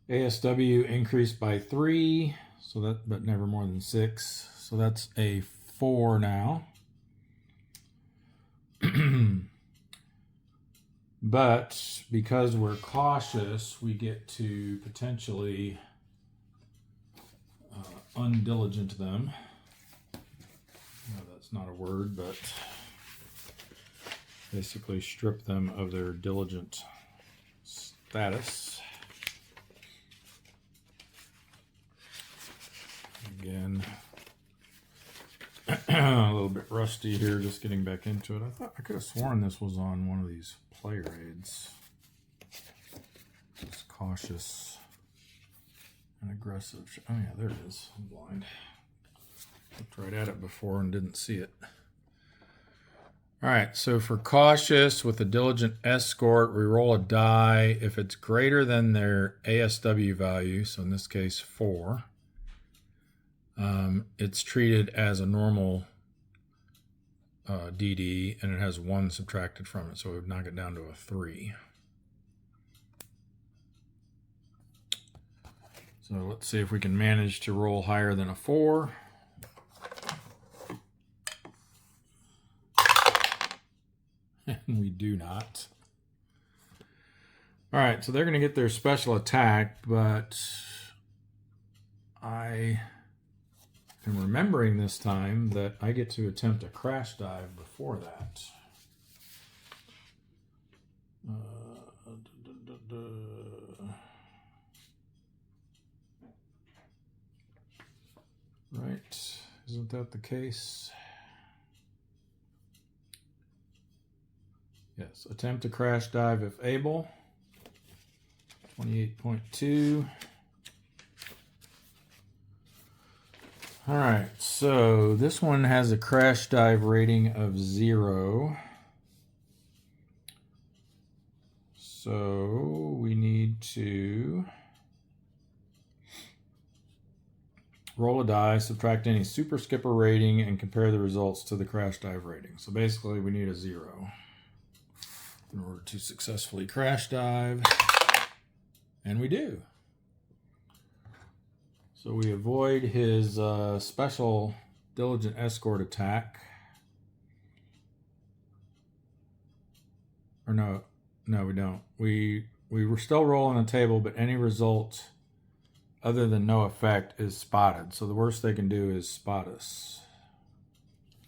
ASW increased by 3, so that, but never more than 6. So that's a 4 now. But because we're cautious, we get to potentially undiligent them. No, that's not a word, but basically strip them of their diligent status. Again, a little bit rusty here, just getting back into it. I thought I could have sworn this was on one of these player aids. Just cautious and aggressive. Oh yeah, there it is. I'm blind. Looked right at it before and didn't see it. All right, so for cautious with a Diligent Escort, we roll a die. If it's greater than their ASW value, so in this case 4, it's treated as a normal DD, and it has 1 subtracted from it, so it would knock it down to a 3. So let's see if we can manage to roll higher than a 4. And we do not. All right, so they're going to get their special attack, but I am remembering this time that I get to attempt a crash dive before that. Right, isn't that the case? Yes, attempt to crash dive if able. 28.2. All right, so this one has a crash dive rating of 0. So we need to roll a die, subtract any super skipper rating, and compare the results to the crash dive rating. So basically we need a 0 in order to successfully crash dive, and we do. So we avoid his special diligent escort attack. Or no, we don't. We were still rolling the table, but any result other than no effect is spotted. So the worst they can do is spot us.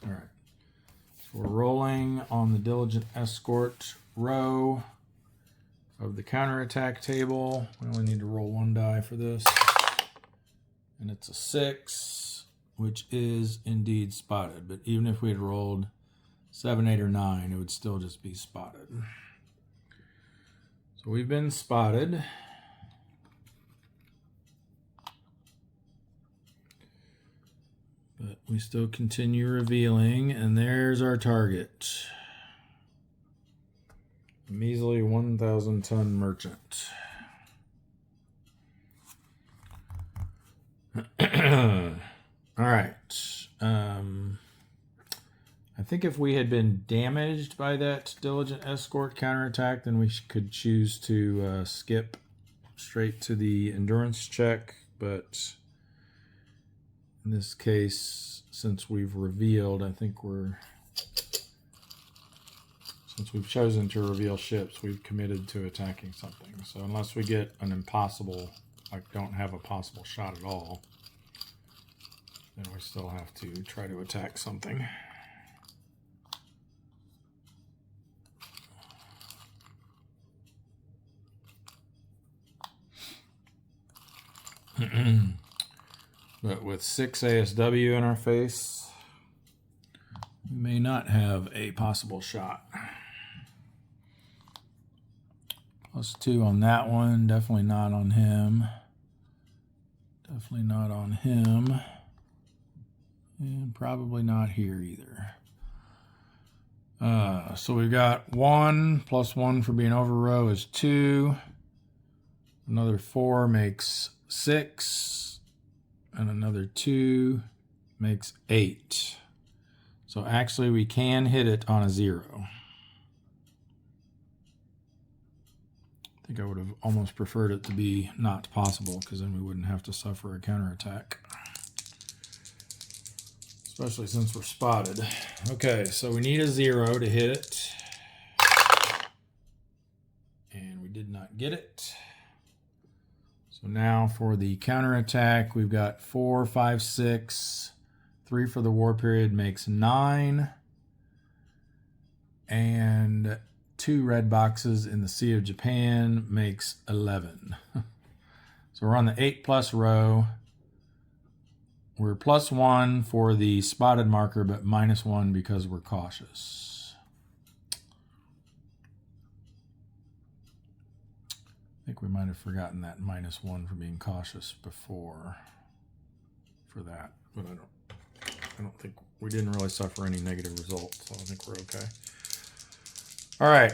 All right. So we're rolling on the diligent escort row of the counterattack table. We only need to roll 1 die for this. And it's a 6, which is indeed spotted. But even if we had rolled 7, 8, or 9, it would still just be spotted. So we've been spotted. But we still continue revealing, and there's our target. A measly 1,000-ton merchant. All right. I think if we had been damaged by that diligent escort counterattack, then we could choose to skip straight to the endurance check. But in this case, since we've revealed, I think since we've chosen to reveal ships, we've committed to attacking something. So unless we get an impossible, like don't have a possible shot at all, then we still have to try to attack something. But with 6 ASW in our face, we may not have a possible shot. +2 on that one, definitely not on him. Definitely not on him. And probably not here either. So we've got 1 + 1 for being over row is 2. Another 4 makes 6. And another 2 makes 8. So actually we can hit it on a 0. I think I would have almost preferred it to be not possible, because then we wouldn't have to suffer a counterattack. Especially since we're spotted. Okay, so we need a 0 to hit it. And we did not get it. So now for the counterattack, we've got 4, 5, 6. 3 for the war period makes 9. And 2 red boxes in the Sea of Japan makes 11. So we're on the 8+ row. We're +1 for the spotted marker, but -1 because we're cautious. I think we might have forgotten that -1 for being cautious before for that, but I don't think we didn't really suffer any negative results, so I think we're okay. All right,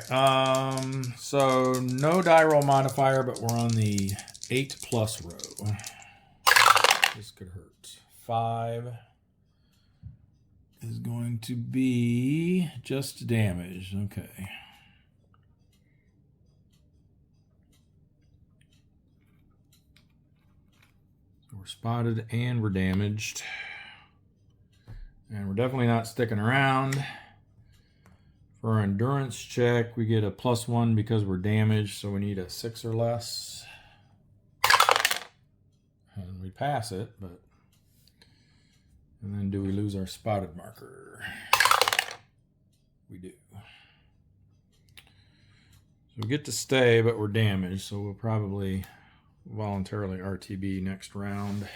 so no die roll modifier, but we're on the 8+ row. This could hurt. 5 is going to be just damage. Okay. So we're spotted and we're damaged. And we're definitely not sticking around. For our endurance check, we get a +1 because we're damaged, so we need a 6 or less. And we pass it, but... And then do we lose our spotted marker? We do. So we get to stay, but we're damaged, so we'll probably voluntarily RTB next round.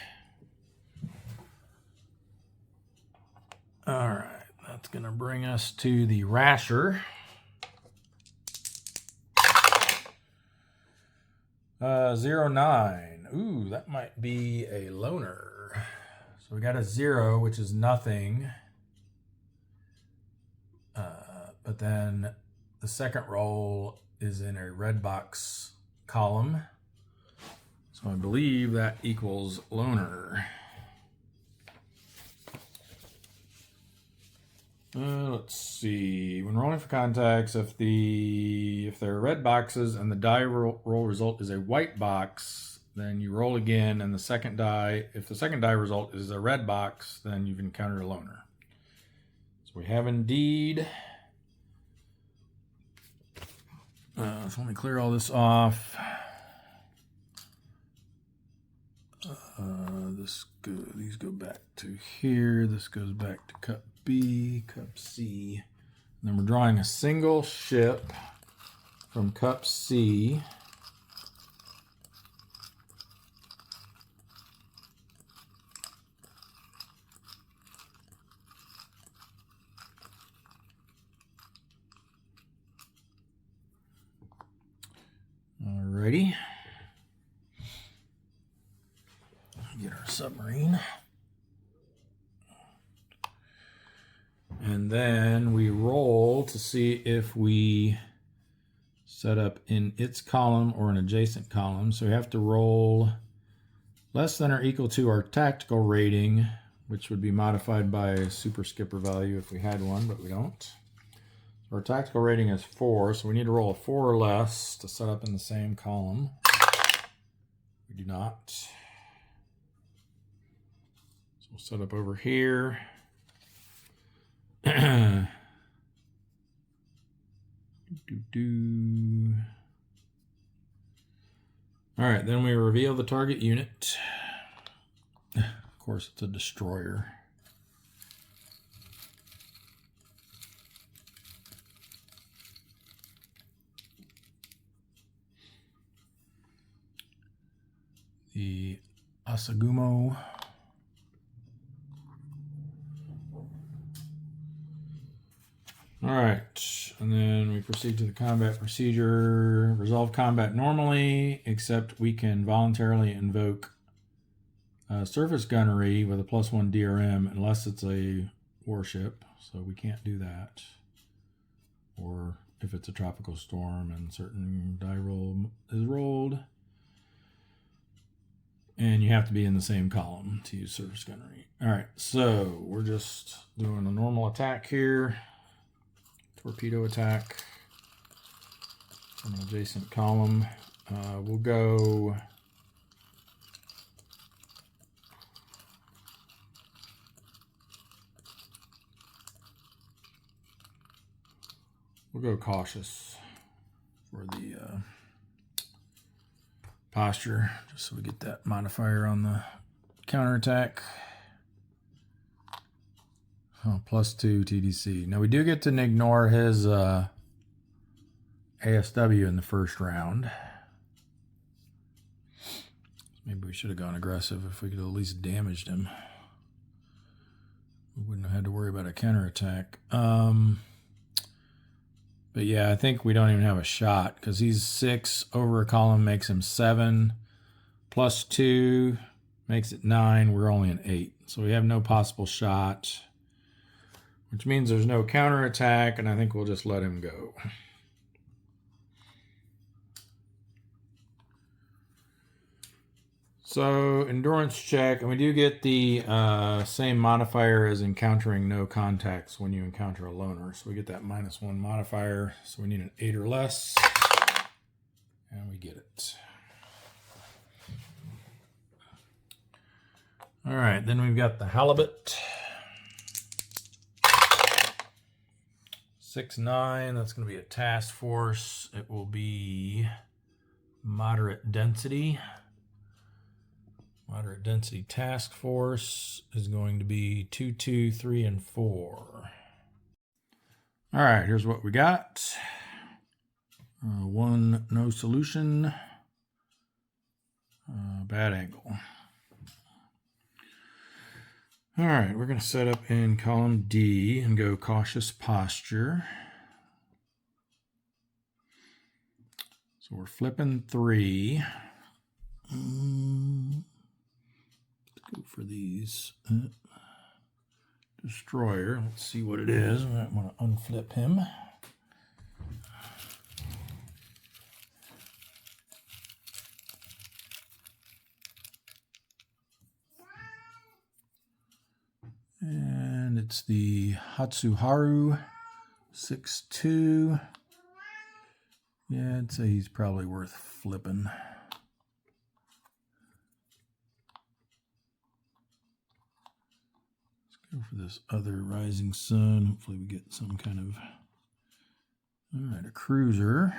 All right, that's going to bring us to the Rasher. 09. Ooh, that might be a loner. So we got a 0, which is nothing. But then the second roll is in a red box column. So I believe that equals loner. Let's see. When rolling for contacts, if there are red boxes and the die roll result is a white box, then you roll again, and the second die, if the second die result is a red box, then you've encountered a loner. So we have indeed. So let me clear all this off. These go back to here. This goes back to cup B, cup C. And then we're drawing a single ship from cup C. Alrighty. Get our submarine. And then we roll to see if we set up in its column or an adjacent column. So we have to roll less than or equal to our tactical rating, which would be modified by a super skipper value if we had one, but we don't. Our tactical rating is 4, so we need to roll a 4 or less to set up in the same column. We do not. So we'll set up over here. All right, then we reveal the target unit. Of course, it's a destroyer. The Asagumo. All right, and then we proceed to the combat procedure. Resolve combat normally, except we can voluntarily invoke surface gunnery with a +1 DRM unless it's a warship, so we can't do that. Or if it's a tropical storm and certain die roll is rolled. And you have to be in the same column to use surface gunnery. All right, so we're just doing a normal attack here. Torpedo attack from an adjacent column. We'll go cautious for the posture, just so we get that modifier on the counterattack. Oh, +2 TDC. Now we do get to ignore his ASW in the first round. Maybe we should have gone aggressive if we could have at least damaged him. We wouldn't have had to worry about a counterattack. But yeah, I think we don't even have a shot because he's 6 over a column makes him 7. +2 makes it 9. We're only an 8. So we have no possible shot, which means there's no counterattack, and I think we'll just let him go. So endurance check, and we do get the same modifier as encountering no contacts when you encounter a loner. So we get that -1 modifier. So we need an 8 or less, and we get it. All right, then we've got the halibut. 6-9, that's going to be a task force. It will be moderate density. Moderate density task force is going to be 2, 2, 3, and 4. All right, here's what we got. 1, no solution. Bad angle. All right, we're going to set up in column D and go cautious posture. So we're flipping 3. Let's go for these. Destroyer. Let's see what it is. I might want to unflip him. And it's the Hatsuharu 6'2". Yeah, I'd say he's probably worth flipping. Let's go for this other Rising Sun. Hopefully we get some kind of... All right, a cruiser.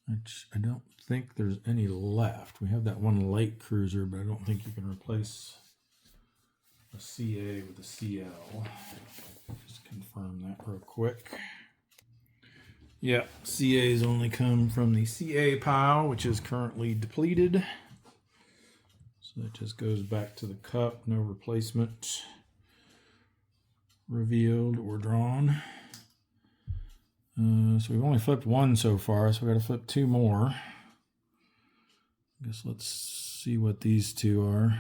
Which I don't think there's any left. We have that one light cruiser, but I don't think you can replace a CA with a CL. Just confirm that real quick. Yeah, CAs only come from the CA pile, which is currently depleted. So it just goes back to the cup. No replacement revealed or drawn. So we've only flipped one so far, so we got to flip two more. I guess let's see what these two are.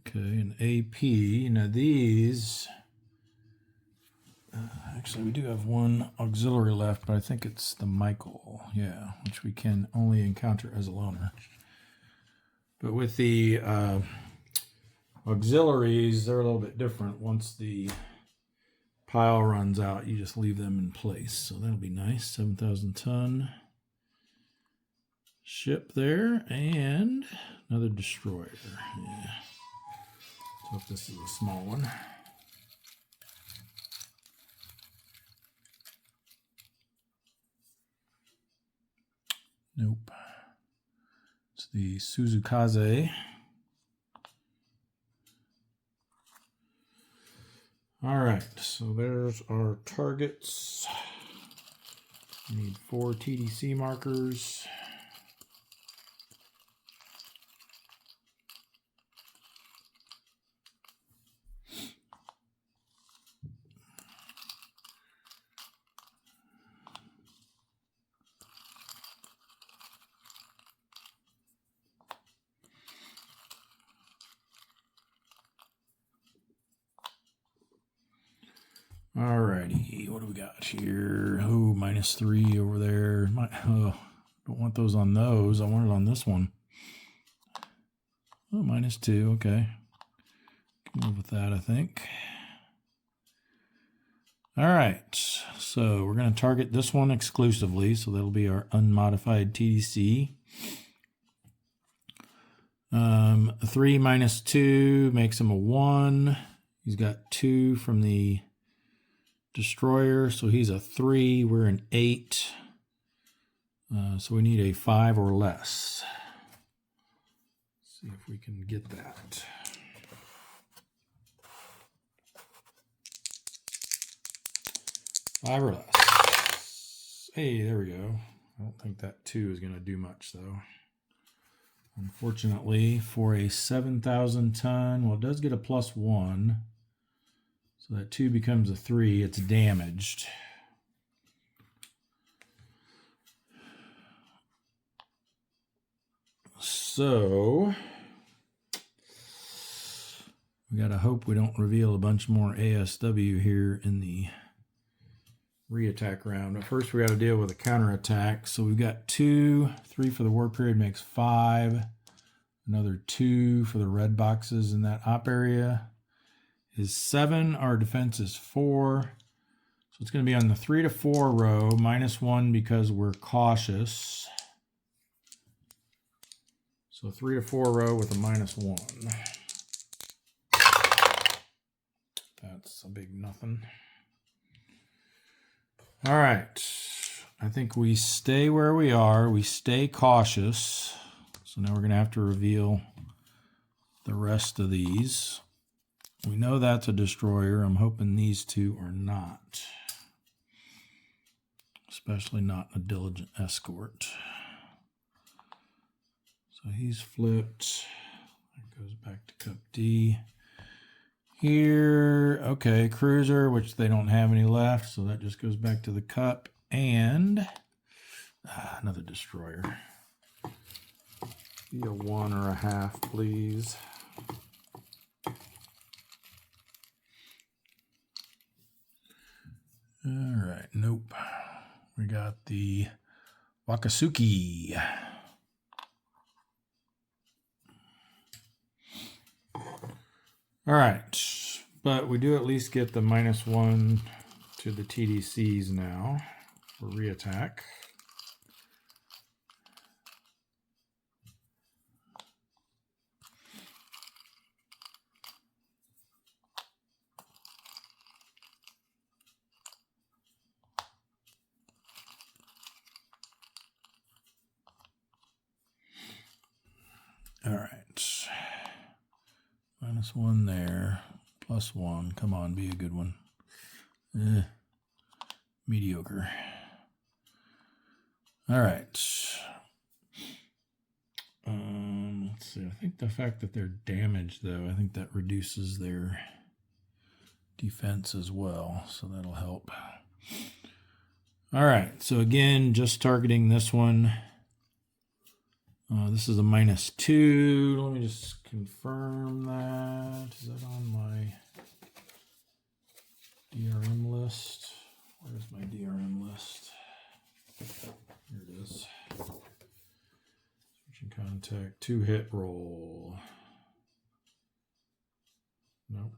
Okay, an AP. Now these, actually we do have one auxiliary left, but I think it's the Michael, yeah, which we can only encounter as a loner. But with the auxiliaries, they're a little bit different. Once the pile runs out, you just leave them in place. So that'll be nice. 7,000 ton ship there, and another destroyer. Yeah. So if this is a small one. Nope. It's the Suzukaze. All right, so there's our targets. We need 4 TDC markers. Alrighty, what do we got here? Oh, -3 over there. Don't want those on those. I want it on this one. Oh, -2, okay. Can live with that, I think. Alright, so we're going to target this one exclusively, so that'll be our unmodified TDC. 3 -2 makes him a 1. He's got 2 from the destroyer, so he's a 3. We're an 8. So we need a 5 or less. Let's see if we can get that. Five or less. Hey, there we go. I don't think that 2 is going to do much, though. Unfortunately, for a 7,000 ton, well, it does get a +1. So that 2 becomes a 3. It's damaged. So we got to hope we don't reveal a bunch more ASW here in the re-attack round. But first we got to deal with a counterattack. So we've got 2, 3 for the war period makes 5. Another 2 for the red boxes in that op area is 7. Our defense is 4. So it's going to be on the 3 to 4 row, -1 because we're cautious. So 3 to 4 row with a -1. That's a big nothing. All right. I think we stay where we are. We stay cautious. So now we're going to have to reveal the rest of these. We know that's a destroyer. I'm hoping these two are not. Especially not a diligent escort. So he's flipped. That goes back to cup D. Here, okay, cruiser, which they don't have any left, so that just goes back to the cup. And another destroyer. Be a 1 or a half, please. All right, nope. We got the Wakasuki. All right, but we do at least get the -1 to the TDCs now for reattack. All right, -1 there, +1. Come on, be a good one. Mediocre. All right. Let's see. I think the fact that they're damaged, though, I think that reduces their defense as well, so that'll help. All right. So again, just targeting this one. This is a -2. Let me just confirm that. Is that on my DRM list? Where's my DRM list? Here it is. Searching contact, 2-hit roll. Nope.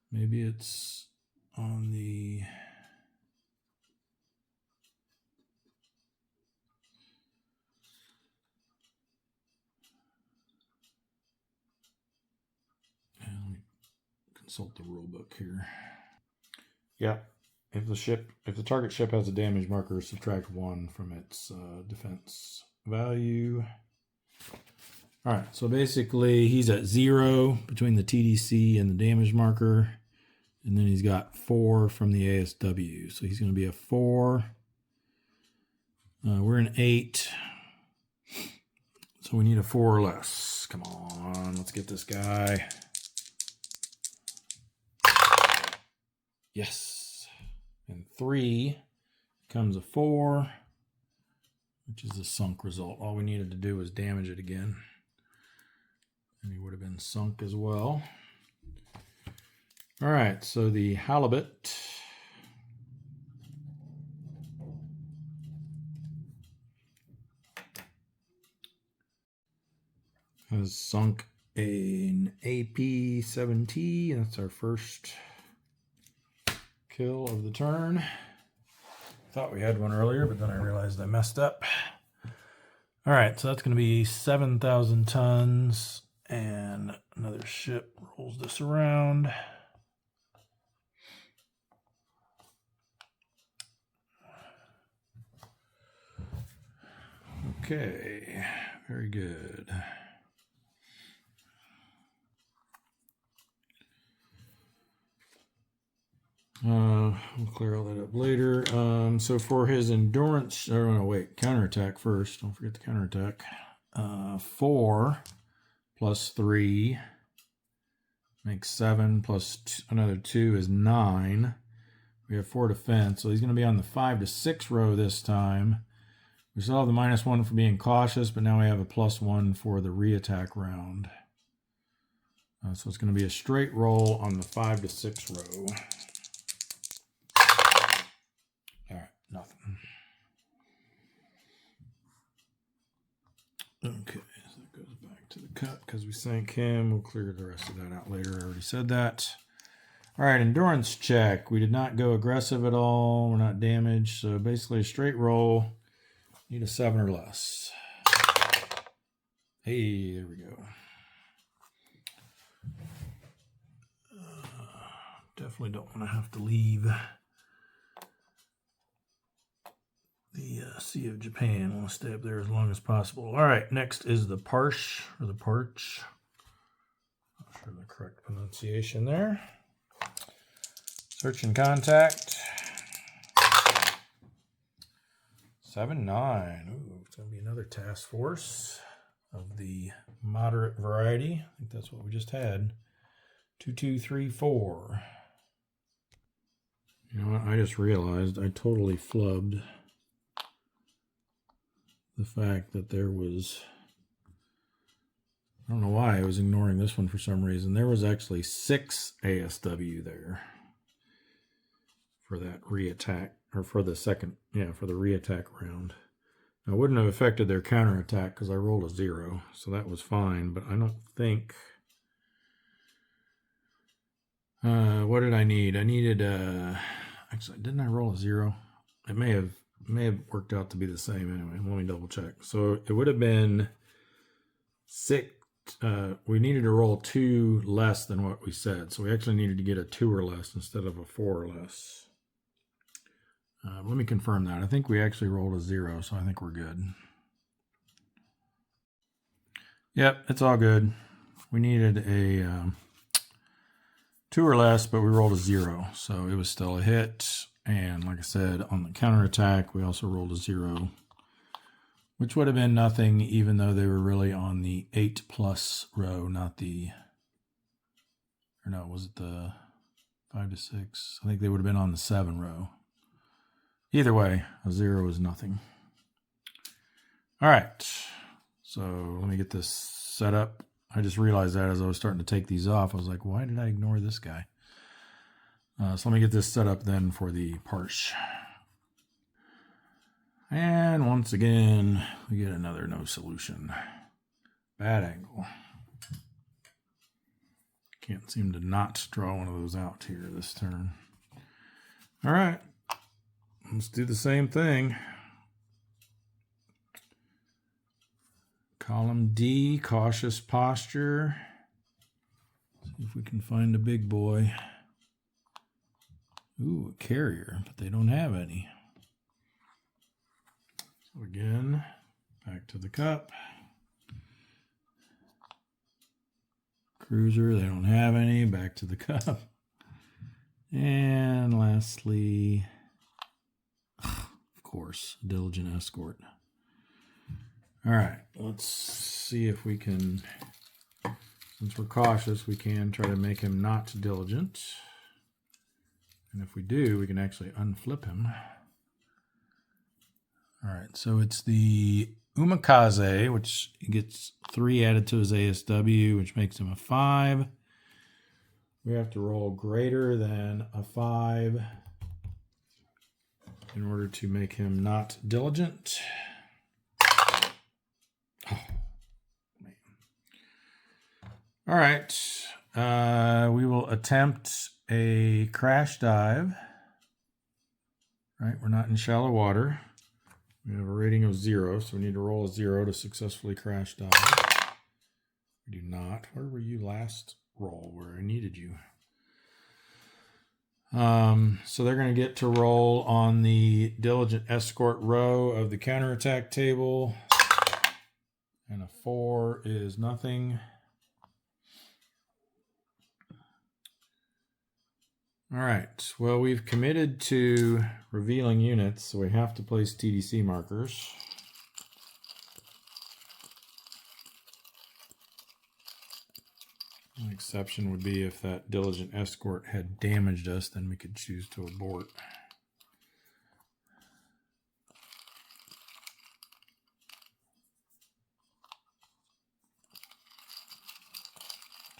Maybe it's on the... Let me consult the rule book here. Yeah, if the target ship has a damage marker, subtract 1 from its defense value. All right, so basically he's at 0 between the TDC and the damage marker, and then he's got 4 from the ASW, so he's going to be a 4. We're an 8, so we need a 4 or less. Come on, let's get this guy. Yes, and 3 becomes a 4, which is a sunk result. All we needed to do was damage it again, and he would have been sunk as well. All right, so the halibut has sunk an AP-7T. That's our first kill of the turn. Thought we had one earlier, but then I realized I messed up. All right, so that's going to be 7,000 tons, and another ship rolls this around. Okay, very good. We'll clear all that up later. So for his endurance, oh no, wait, counterattack first. Don't forget the counterattack. 4 plus 3 makes 7, plus another 2 is 9. We have 4 defense, so he's going to be on the 5 to 6 row this time. We still have the -1 for being cautious, but now we have a +1 for the reattack round. So it's going to be a straight roll on the 5 to 6 row. All right, nothing. Okay, so that goes back to the cut because we sank him. We'll clear the rest of that out later. I already said that. All right, endurance check. We did not go aggressive at all. We're not damaged. So basically a straight roll. Need a 7 or less. Hey, there we go. Definitely don't want to have to leave the Sea of Japan. I want to stay up there as long as possible. All right, next is the Parch, or the Parch. Not sure the correct pronunciation there. Search and contact. 7-9. Ooh, it's going to be another task force of the moderate variety. I think that's what we just had. 2, 2, 3, 4. You know what? I just realized I totally flubbed the fact that there was... I don't know why I was ignoring this one for some reason. There was actually 6 ASW there for that reattack or for the second, for the re-attack round. Now, it wouldn't have affected their counterattack because I rolled a 0, so that was fine, but I don't think... what did I need? I needed, actually, didn't I roll a 0? It may have worked out to be the same anyway. Let me double check. So it would have been 6. We needed to roll 2 less than what we said. So we actually needed to get a 2 or less instead of a 4 or less. Let me confirm that. I think we actually rolled a 0, so I think we're good. Yep, it's all good. We needed a 2 or less, but we rolled a 0, so it was still a hit. And like I said, on the counterattack, we also rolled a 0, which would have been nothing, even though they were really on the 8+ row, not the, or no, was it the 5 to 6? I think they would have been on the 7 row. Either way, a 0 is nothing. All right, so let me get this set up. I just realized that as I was starting to take these off, I was like, why did I ignore this guy? So let me get this set up then for the parse. And once again, we get another no solution. Bad angle. Can't seem to not draw one of those out here this turn. All right, let's do the same thing. Column D, cautious posture. See if we can find a big boy. Ooh, a carrier, but they don't have any. So again, back to the cup. Cruiser, they don't have any. Back to the cup. And lastly, of course, diligent escort. All right, let's see if we can, since we're cautious, we can try to make him not diligent. And if we do, we can actually unflip him. All right, so it's the Umikaze, which gets 3 added to his ASW, which makes him a 5. We have to roll greater than a 5 in order to make him not diligent. Oh, man. All right, we will attempt a crash dive. Right, we're not in shallow water. We have a rating of 0, so we need to roll a 0 to successfully crash dive. We do not. Where were you last roll where I needed you? So they're going to get to roll on the diligent escort row of the counterattack table. And a 4 is nothing. All right, well, we've committed to revealing units, so we have to place TDC markers. An exception would be if that diligent escort had damaged us, then we could choose to abort.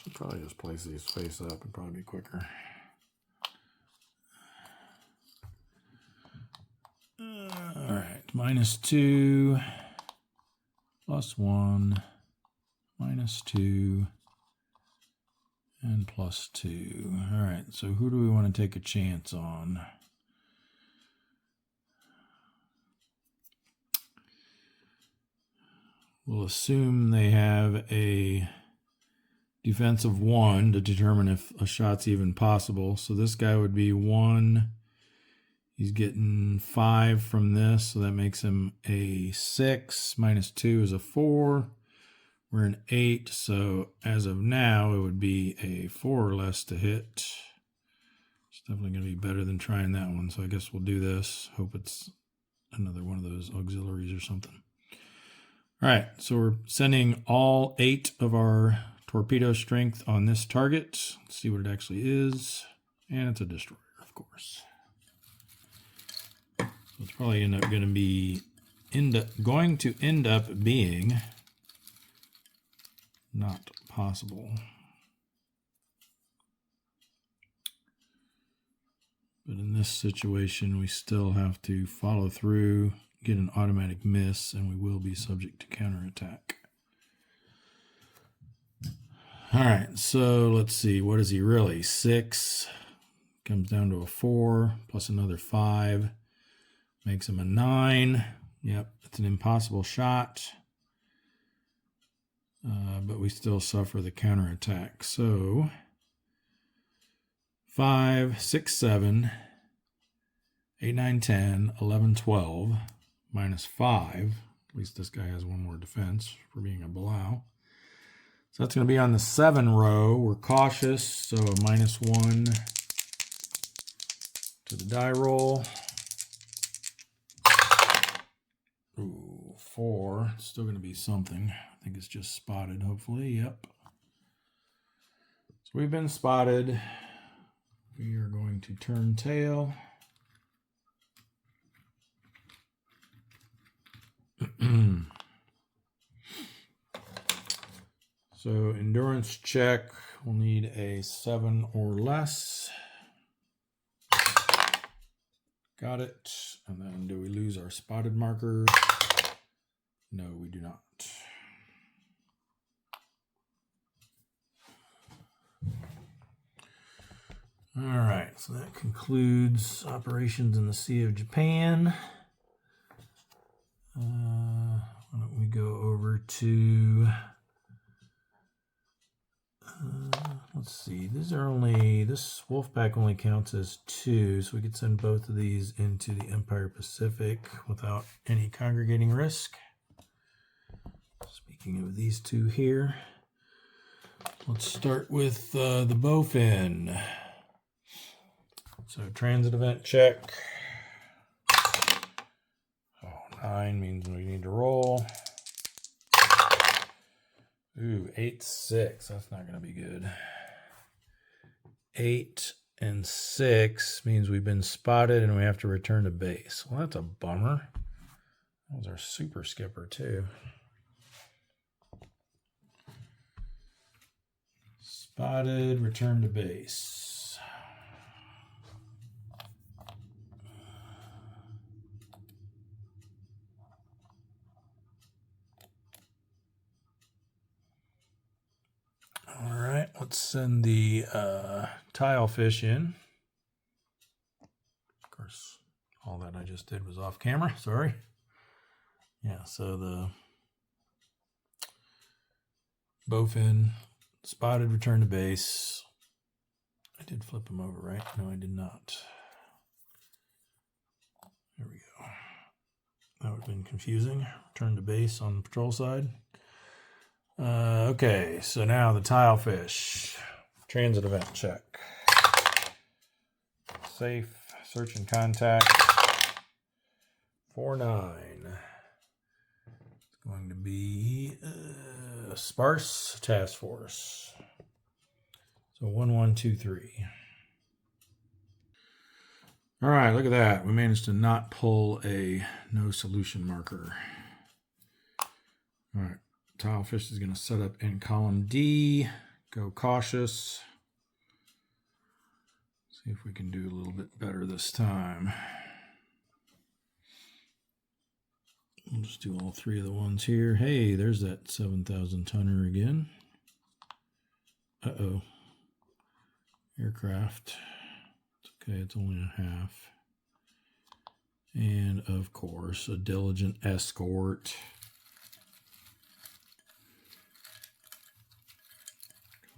Should probably just place these face up, it'd probably be quicker. All right, -2, +1, -2, and +2. All right, so who do we want to take a chance on? We'll assume they have a defensive 1 to determine if a shot's even possible. So this guy would be 1. He's getting 5 from this, so that makes him a 6. -2 is a 4. We're an 8, so as of now, it would be a 4 or less to hit. It's definitely going to be better than trying that one, so I guess we'll do this. Hope it's another one of those auxiliaries or something. All right, so we're sending all 8 of our torpedo strength on this target. Let's see what it actually is. And it's a destroyer, of course. So it's probably going to end up being not possible. But in this situation, we still have to follow through, get an automatic miss, and we will be subject to counterattack. All right, so let's see. What is he really? 6 comes down to a 4 plus another 5 makes him a 9. Yep, it's an impossible shot. But we still suffer the counterattack. So 5, 6, 7, 8, 9, 10, 11, 12, minus 5. At least this guy has one more defense for being a Balau. So that's going to be on the 7 row. We're cautious, so a minus 1 to the die roll. Ooh, 4. It's still going to be something. I think it's just spotted, hopefully. Yep. So we've been spotted. We are going to turn tail. So endurance check, we'll need a 7 or less. Got it. And then do we lose our spotted marker? No, we do not. All right, so that concludes operations in the Sea of Japan. Why don't we go over to, let's see, this wolf pack only counts as 2, so we could send both of these into the Empire Pacific without any congregating risk. Speaking of these 2 here, let's start with the bowfin. So transit event check. 9 means we need to roll. Ooh, 8, 6. That's not going to be good. 8 and 6 means we've been spotted and we have to return to base. Well, that's a bummer. That was our super skipper, too. Spotted, return to base. All right, let's send the tile fish in. Of course, all that I just did was off camera, sorry. Yeah, so the bowfin, spotted, return to base. I did flip him over, right? No, I did not. There we go. That would have been confusing. Return to base on the patrol side. Okay, so now the tile fish. Transit event check. Safe, search and contact. 4-9. It's going to be sparse task force. So 1-1-2-3. All right, look at that. We managed to not pull a no solution marker. All right. Tile fish is going to set up in column D. Go cautious. See if we can do a little bit better this time. We'll just do all 3 of the ones here. Hey, there's that 7,000 tonner again. Uh-oh. Aircraft. It's okay, it's only a half. And of course, a diligent escort.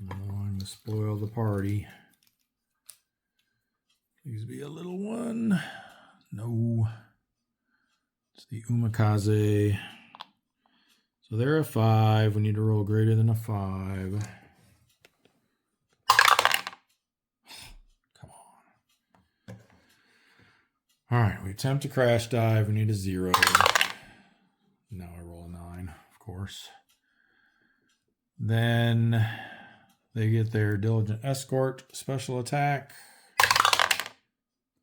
Coming along to spoil the party. Please be a little one. No. It's the Umakaze. So they're a 5. We need to roll greater than a 5. Come on. All right, we attempt to crash dive. We need a 0. Now I roll a 9, of course. Then they get their diligent escort special attack.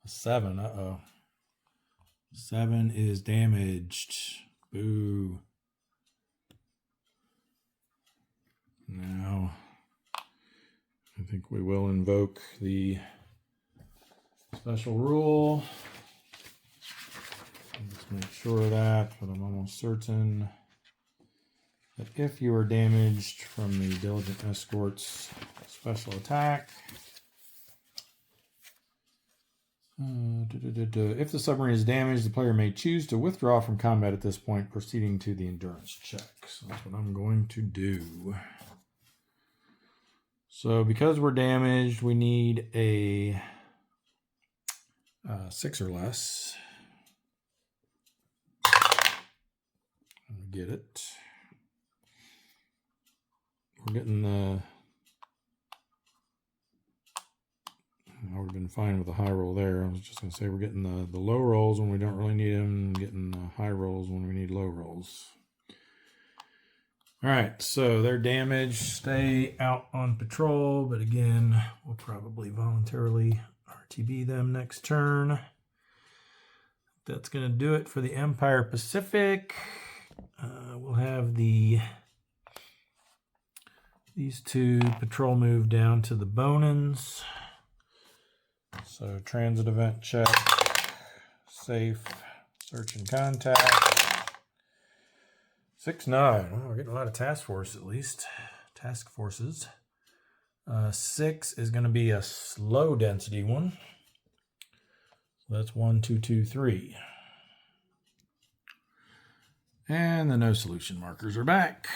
A 7. Uh-oh. 7 is damaged. Boo. Now, I think we will invoke the Special rule. Just make sure of that, but I'm almost certain that if you are damaged from the Diligent Escort's special attack, if the submarine is damaged, the player may choose to withdraw from combat at this point, proceeding to the endurance check. So that's what I'm going to do. So because we're damaged, we need a 6 or less. Get it. We're getting the... I would have been fine with a high roll there. I was just going to say we're getting the low rolls when we don't really need them, getting the high rolls when we need low rolls. All right, so they're damaged. Stay out on patrol, but again, we'll probably voluntarily RTB them next turn. That's going to do it for the Empire Pacific. We'll have these two patrol move down to the Bonans. So transit event check, safe, search and contact. 6-9. Well, we're getting a lot of task force at least. Task forces. 6 is going to be a slow density one. So that's 1, 2, 2, 3. And the no solution markers are back.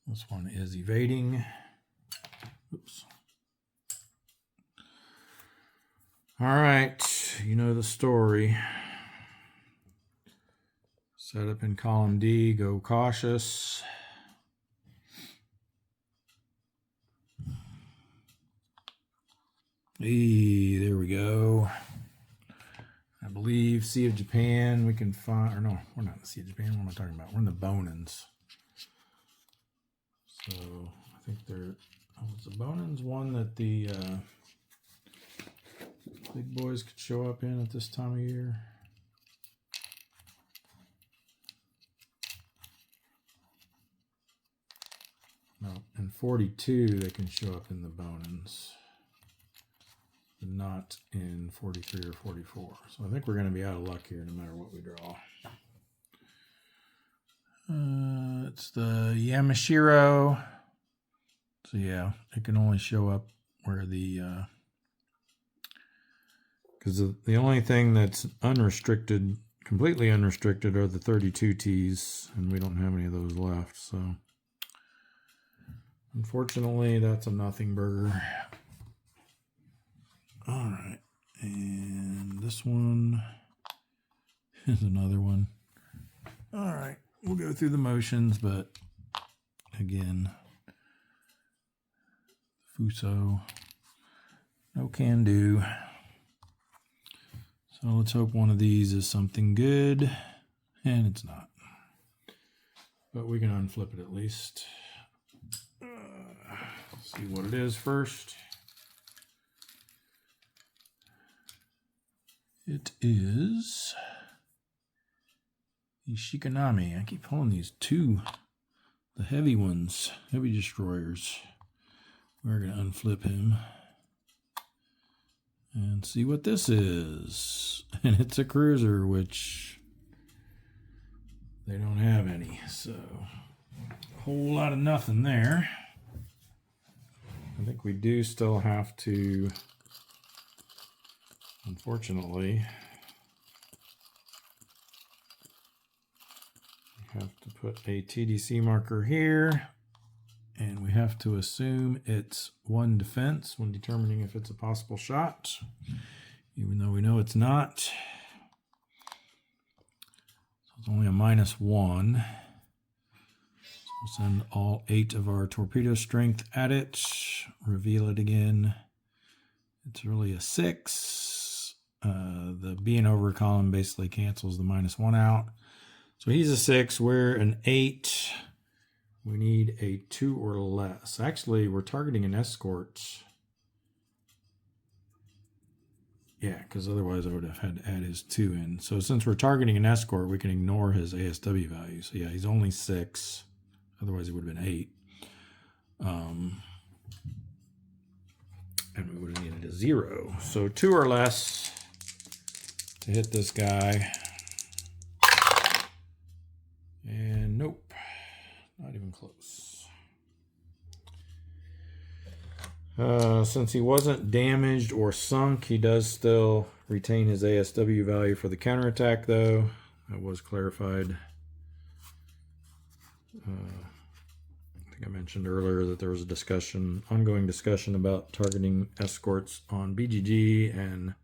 This one is evading. Oops. All right, you know the story. Set up in column D, go cautious. There we go. I believe Sea of Japan we can find, or no, we're not in the Sea of Japan. What am I talking about? We're in the Bonans. So I think they're, was the Bonans one that the big boys could show up in at this time of year? No, in 42 they can show up in the Bonans, but not in 43 or 44. So I think we're going to be out of luck here no matter what we draw. It's the Yamashiro. So yeah, it can only show up where the because the only thing that's unrestricted, completely unrestricted, are the 32 Ts, and we don't have any of those left. So unfortunately, that's a nothing burger. All right, and this one is another one. All right, we'll go through the motions, but again, Fuso, no can do. So let's hope one of these is something good, and it's not. But we can unflip it at least. See what it is first. It is the Shikanami. I keep pulling these two, the heavy ones, heavy destroyers. We're going to unflip him and see what this is. And it's a cruiser, which they don't have any. So a whole lot of nothing there. I think we do still have to, unfortunately, we have to put a TDC marker here, and we have to assume it's 1 defense when determining if it's a possible shot, even though we know it's not. So it's only a -1. We'll send all 8 of our torpedo strength at it, reveal it again. It's really a 6. The being over column basically cancels the -1 out. So he's a 6, we're an 8. We need a 2 or less. Actually, we're targeting an escort. Yeah, because otherwise I would have had to add his 2 in. So since we're targeting an escort, we can ignore his ASW value. So yeah, he's only 6. Otherwise, it would have been 8. And we would have needed a 0. So 2 or less to hit this guy. And nope, not even close. Since he wasn't damaged or sunk, he does still retain his ASW value for the counterattack, though. That was clarified. I think I mentioned earlier that there was a ongoing discussion about targeting escorts on BGG, and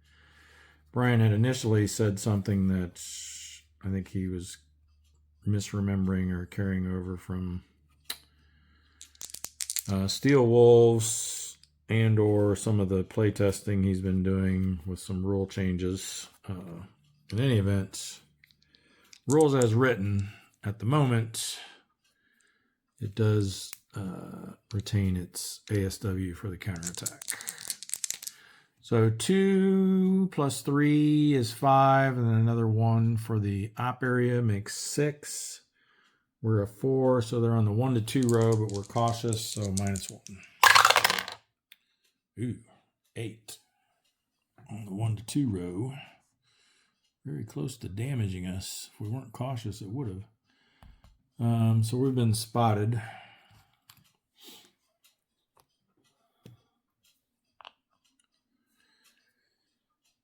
Brian had initially said something that I think he was misremembering or carrying over from Steel Wolves and or some of the playtesting he's been doing with some rule changes. In any event, rules as written at the moment, it does retain its ASW for the counterattack. So 2 plus 3 is 5, and then another 1 for the op area makes 6. We're a 4, so they're on the 1 to 2 row, but we're cautious, so -1. Ooh, 8 on the 1 to 2 row. Very close to damaging us. If we weren't cautious, it would have. So we've been spotted.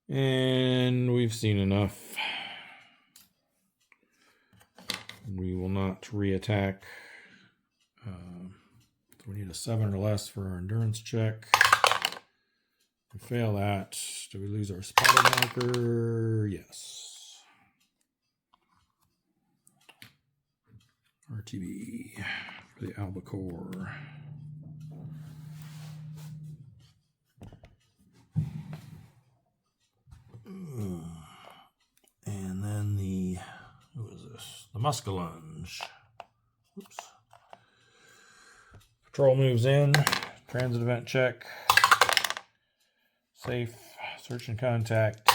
And we've seen enough. We will not reattack. So we need a 7 or less for our endurance check. If we fail that, do we lose our spotted marker? Yes. RTB for the albacore. And then who is this? The Muskellunge. Oops. Patrol moves in. Transit event check. Safe. Search and contact.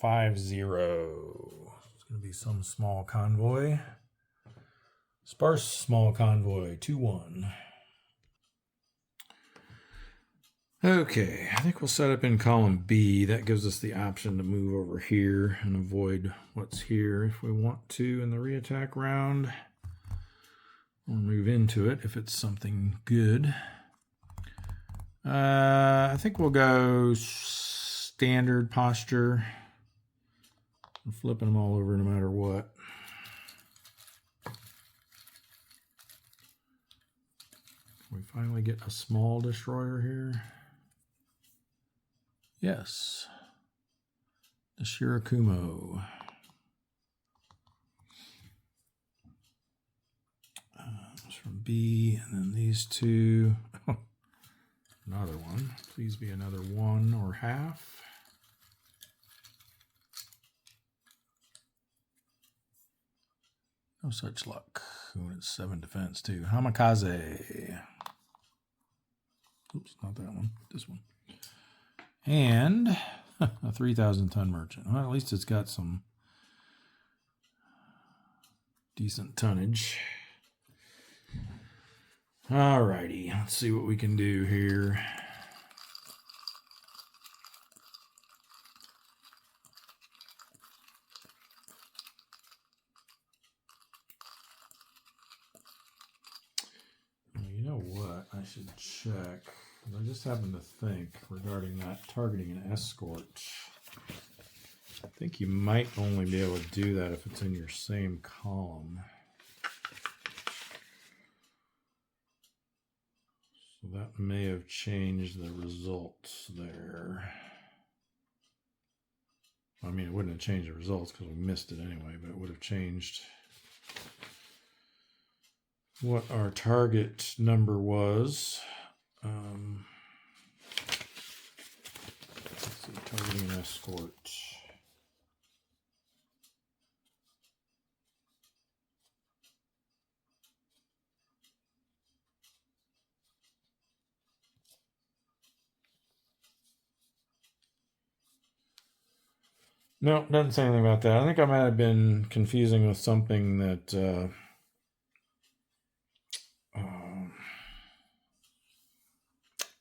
5-0. It's going to be some small convoy. Sparse small convoy. 2-1. Okay, I think we'll set up in column B. That gives us the option to move over here and avoid what's here if we want to in the reattack round. We'll move into it if it's something good. I think we'll go standard posture. I'm flipping them all over no matter what. Can we finally get a small destroyer here? Yes, the Shirakumo. It's from B, and then these two. Oh, another one. Please be another 1 or half. No such luck. Ooh, it's 7 defense too. Hamikaze. Oops, not that one. This one. And a 3,000-ton merchant. Well, at least it's got some decent tonnage. Alrighty, let's see what we can do here. Well, you know what? I should check. I just happened to think regarding that targeting an escort. I think you might only be able to do that if it's in your same column. So that may have changed the results there. I mean, it wouldn't have changed the results because we missed it anyway, but it would have changed what our target number was. Let's see, targeting an escort. No, doesn't say anything about that. I think I might have been confusing with something that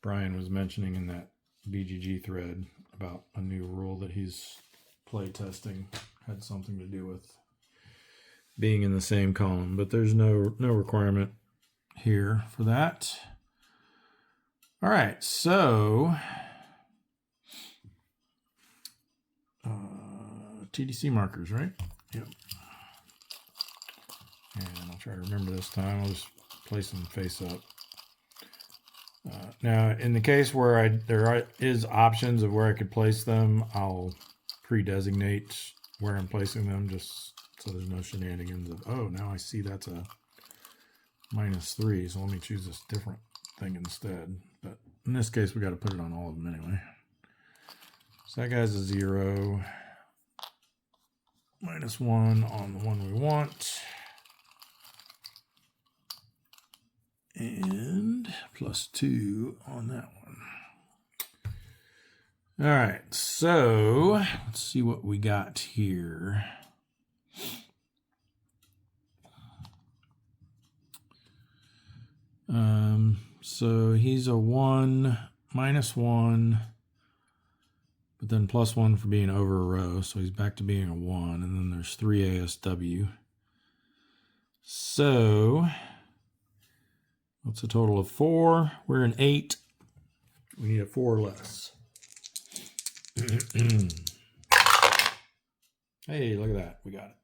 Brian was mentioning in that BGG thread about a new rule that he's play testing had something to do with being in the same column, but there's no requirement here for that. All right, so TDC markers, right? Yep. And I'll try to remember this time. I'll just place them face up. Now, in the case where there is options of where I could place them, I'll pre-designate where I'm placing them, just so there's no shenanigans of, oh, now I see that's a -3, so let me choose this different thing instead. But in this case, we got to put it on all of them anyway. So that guy's a 0. -1 on the one we want. And +2 on that one. All right, so let's see what we got here. So he's a 1, -1, but then +1 for being over a row. So he's back to being a 1, and then there's 3 ASW. So what's a total of 4? We're an 8. We need a 4 or less. Hey, look at that. We got it.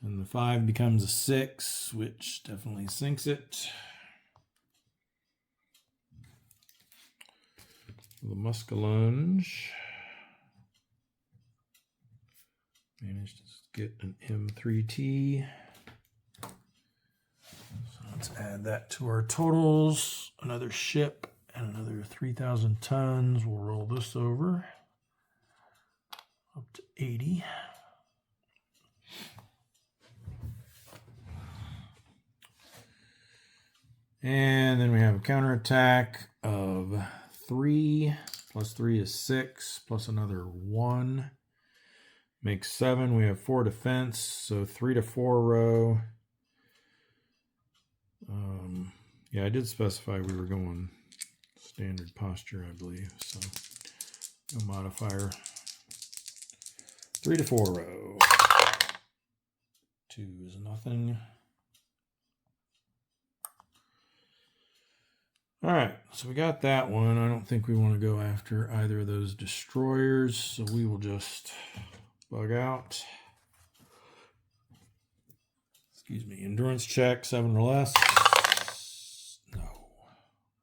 And the 5 becomes a 6, which definitely sinks it. The Muskalunge. Managed to get an M3T. So let's add that to our totals. Another ship and another 3,000 tons. We'll roll this over up to 80. And then we have a counterattack of 3. +3 is 6, plus another 1. Makes 7. We have 4 defense, so 3 to 4 row. Yeah, I did specify we were going standard posture, I believe. So no modifier. 3 to 4 row. 2 is nothing. All right, so we got that one. I don't think we want to go after either of those destroyers, so we will just bug out. Excuse me, endurance check, 7 or less. No,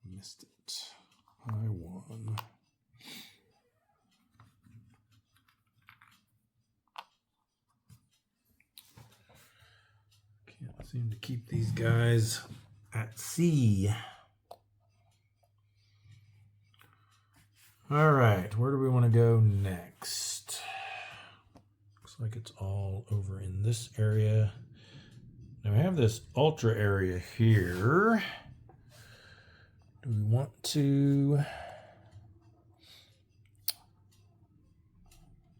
missed it. I won. Can't seem to keep these guys at sea. All right, where do we want to go next? Looks like it's all over in this area. Now we have this ultra area here. Do we want to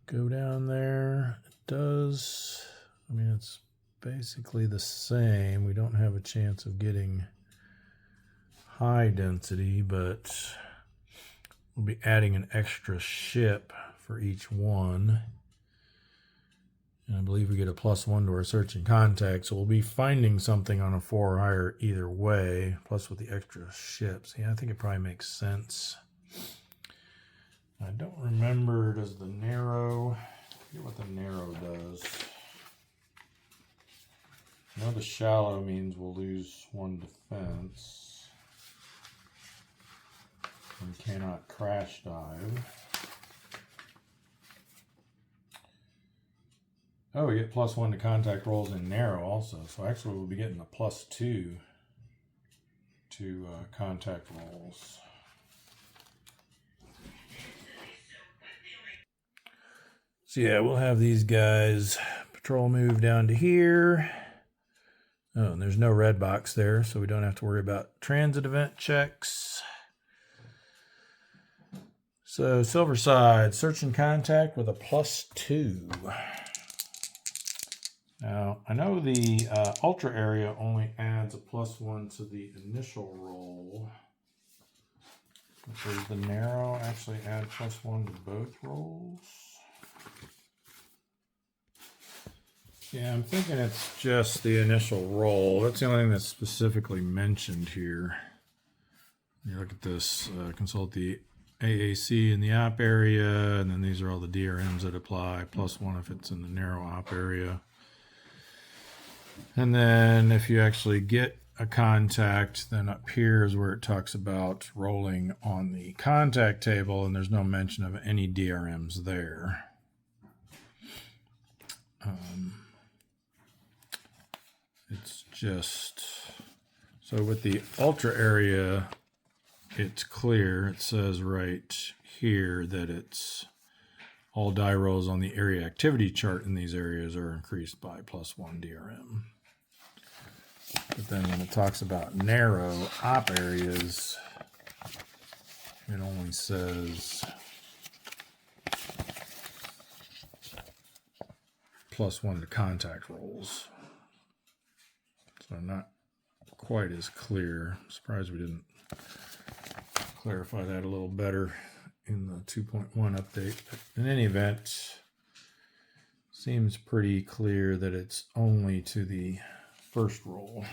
go down there? It does. I mean, it's basically the same. We don't have a chance of getting high density, but we'll be adding an extra ship for each one. And I believe we get a +1 to our search and contact. So we'll be finding something on a 4 or higher either way, plus with the extra ships. Yeah, I think it probably makes sense. I don't remember, does the narrow, I forget what the narrow does. I know the shallow means we'll lose 1 defense. And cannot crash dive. Oh, we get +1 to contact rolls in narrow also. So actually we'll be getting a +2 to contact rolls. So yeah, we'll have these guys patrol move down to here. Oh, and there's no red box there, so we don't have to worry about transit event checks. So silver side, search and contact with a +2. Now, I know the ultra area only adds a +1 to the initial roll. There's the narrow. Actually add +1 to both rolls. Yeah, I'm thinking it's just the initial roll. That's the only thing that's specifically mentioned here. You look at this, consult the AAC in the op area, and then these are all the DRMs that apply, +1 if it's in the narrow op area. And then if you actually get a contact, then up here is where it talks about rolling on the contact table, and there's no mention of any DRMs there. It's just, so with the ultra area, it's clear. It says right here that it's all die rolls on the area activity chart in these areas are increased by +1 DRM. But then when it talks about narrow op areas, it only says +1 to contact rolls. So not quite as clear. I'm surprised we didn't clarify that a little better in the 2.1 update. But in any event, seems pretty clear that it's only to the first roll.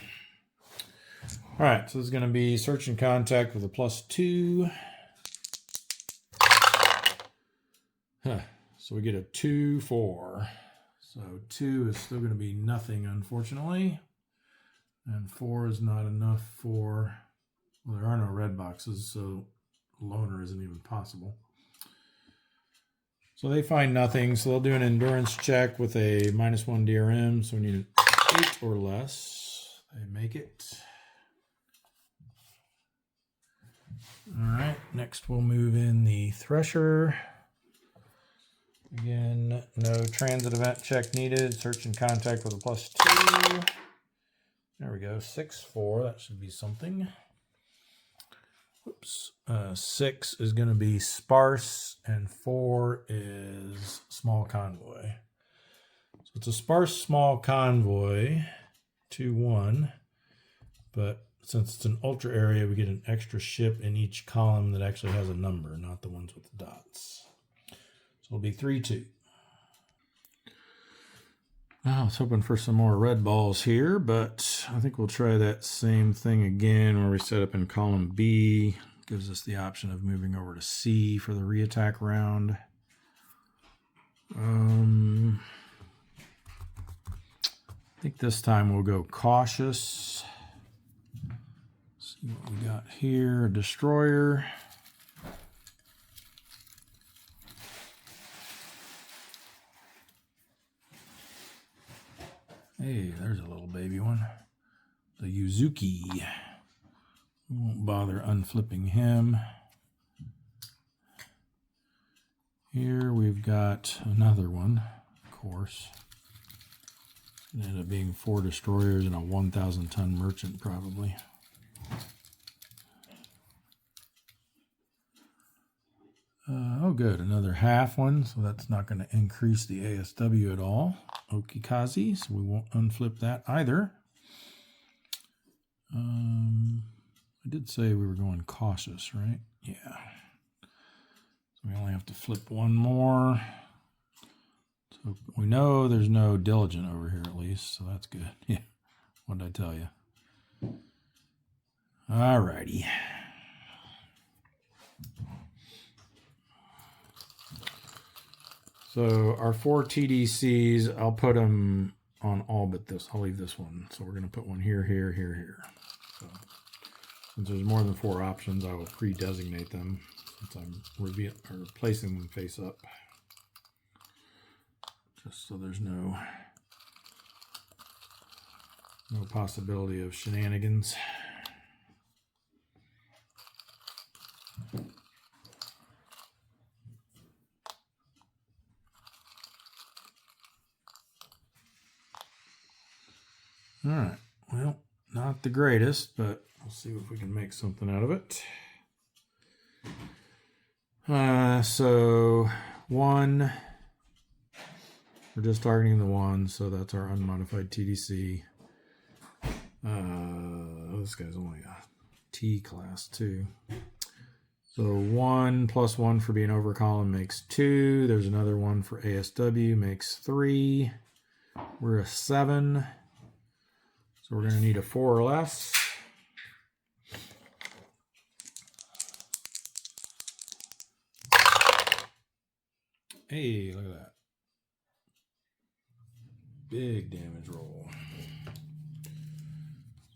All right, so this is going to be search and contact with a +2. So we get a 2, 4. So 2 is still going to be nothing, unfortunately. And 4 is not enough for, well, there are no red boxes, so loner isn't even possible. So they find nothing, so they'll do an endurance check with a -1 DRM, so we need an 8 or less. They make it. All right, next we'll move in the Thresher. Again, no transit event check needed. Search and contact with a +2. There we go, 6, 4, that should be something. Oops, 6 is going to be sparse, and 4 is small convoy. So it's a sparse small convoy, 2-1, but since it's an ultra area, we get an extra ship in each column that actually has a number, not the ones with the dots. So it'll be 3-2. I was hoping for some more red balls here, but I think we'll try that same thing again where we set up in column B. Gives us the option of moving over to C for the reattack round. I think this time we'll go cautious. See what we got here. A destroyer. Hey, there's a little baby one. The Yuzuki. We won't bother unflipping him. Here we've got another one, of course. It ended up being 4 destroyers and a 1,000-ton merchant, probably. Oh, good. Another half one, so that's not going to increase the ASW at all. Okikaze, so we won't unflip that either. I did say we were going cautious, right? Yeah. So we only have to flip one more. So we know there's no diligent over here at least, so that's good. Yeah. What did I tell you? All righty. So our 4 TDCs, I'll put them on all but this. I'll leave this one. So we're going to put one here, here, here, here. So since there's more than 4 options, I will pre-designate them since I'm placing them face up. Just so there's no possibility of shenanigans. All right, well, not the greatest, but we'll see if we can make something out of it. So 1, we're just targeting the 1, so that's our unmodified TDC. This guy's only a T class too. So 1 plus 1 for being over column makes 2. There's another one for ASW, makes 3. We're a 7. So we're going to need a 4 or less. Hey, look at that. Big damage roll.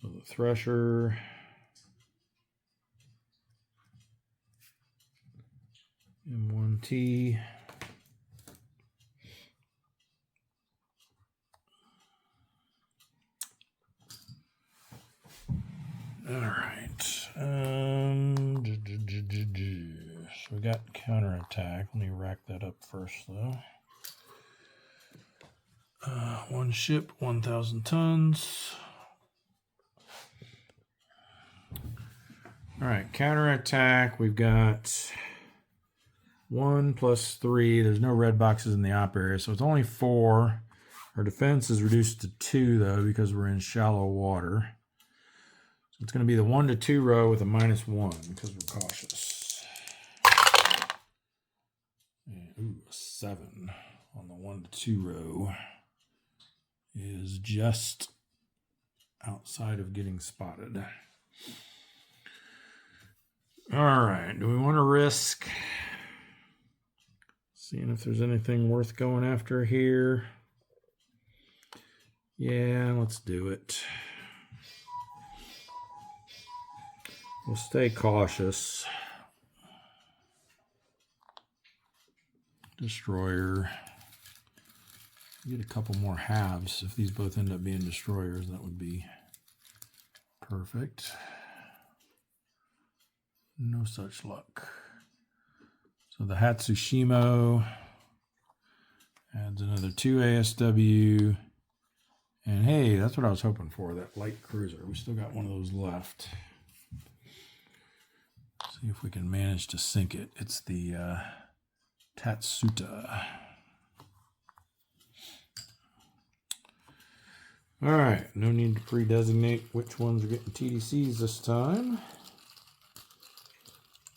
So the Thresher. M1T. All right. So we got counterattack. Let me rack that up first, though. 1 ship, 1,000 tons. All right, counterattack. We've got 1 plus 3. There's no red boxes in the op area, so it's only 4. Our defense is reduced to 2, though, because we're in shallow water. So it's going to be the 1 to 2 row with a -1 because we're cautious. And, ooh, a 7 on the 1 to 2 row is just outside of getting spotted. All right, do we want to risk seeing if there's anything worth going after here? Yeah, let's do it. We'll stay cautious. Destroyer. Get a couple more halves. If these both end up being destroyers, that would be perfect. No such luck. So the Hatsushimo adds another 2 ASW. And hey, that's what I was hoping for, that light cruiser. We still got one of those left. See if we can manage to sink it. It's the Tatsuta. All right, no need to pre-designate which ones are getting TDCs this time.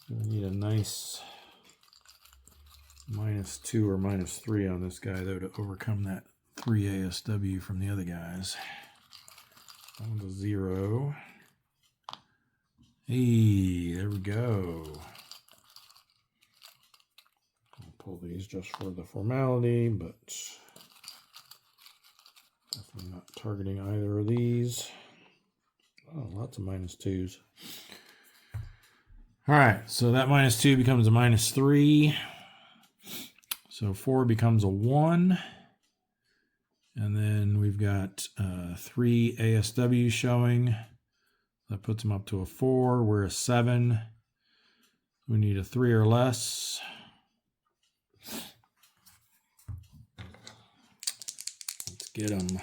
We need a nice -2 or -3 on this guy, though, to overcome that 3 ASW from the other guys. Down to 0. Hey, there we go. I'll pull these just for the formality, but definitely not targeting either of these. Oh, lots of -2s. All right, so that -2 becomes a -3. So 4 becomes a 1. And then we've got 3 ASW showing. That puts them up to a 4. We're a 7. We need a 3 or less. Let's get them.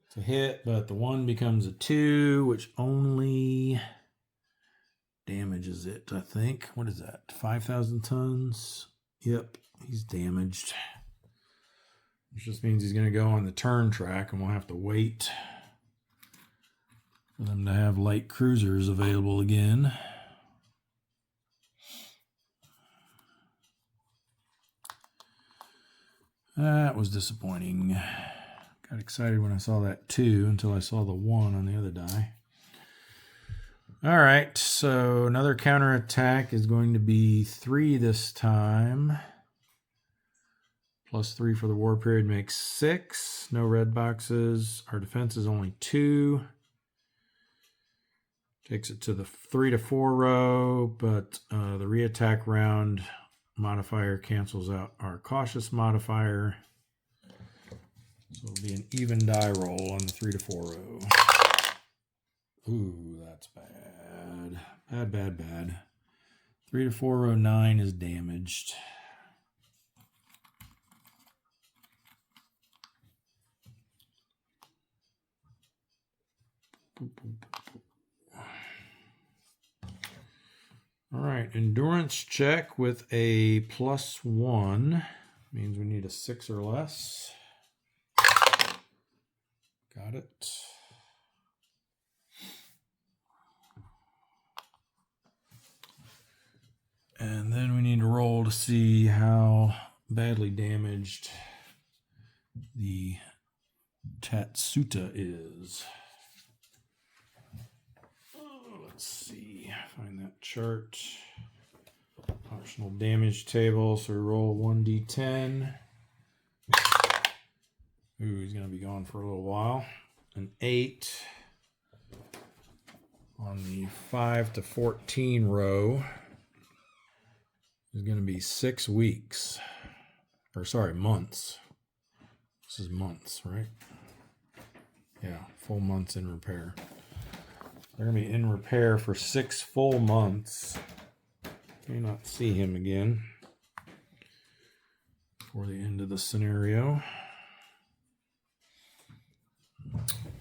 It's a hit, but the 1 becomes a 2, which only damages it, I think. What is that? 5,000 tons? Yep, he's damaged. Which just means he's going to go on the turn track, and we'll have to wait for them to have light cruisers available again. That was disappointing. Got excited when I saw that 2 until I saw the 1 on the other die. All right, so another counterattack is going to be 3 this time. +3 for the war period makes 6. No red boxes. Our defense is only 2. Takes it to the 3 to 4 row, but the reattack round modifier cancels out our cautious modifier. So it'll be an even die roll on the 3 to 4 row. Ooh, that's bad. Bad, bad, bad. 3 to 4 row 9 is damaged. All right, endurance check with a +1 means we need a 6 or less. Got it. And then we need to roll to see how badly damaged the Tatsuta is. Let's see, find that chart. Optional damage table, so we roll 1d10. Ooh, he's going to be gone for a little while. An 8 on the 5 to 14 row is going to be 6 weeks. Or sorry, months. This is months, right? Yeah, full months in repair. They're going to be in repair for 6 full months. May not see him again before the end of the scenario.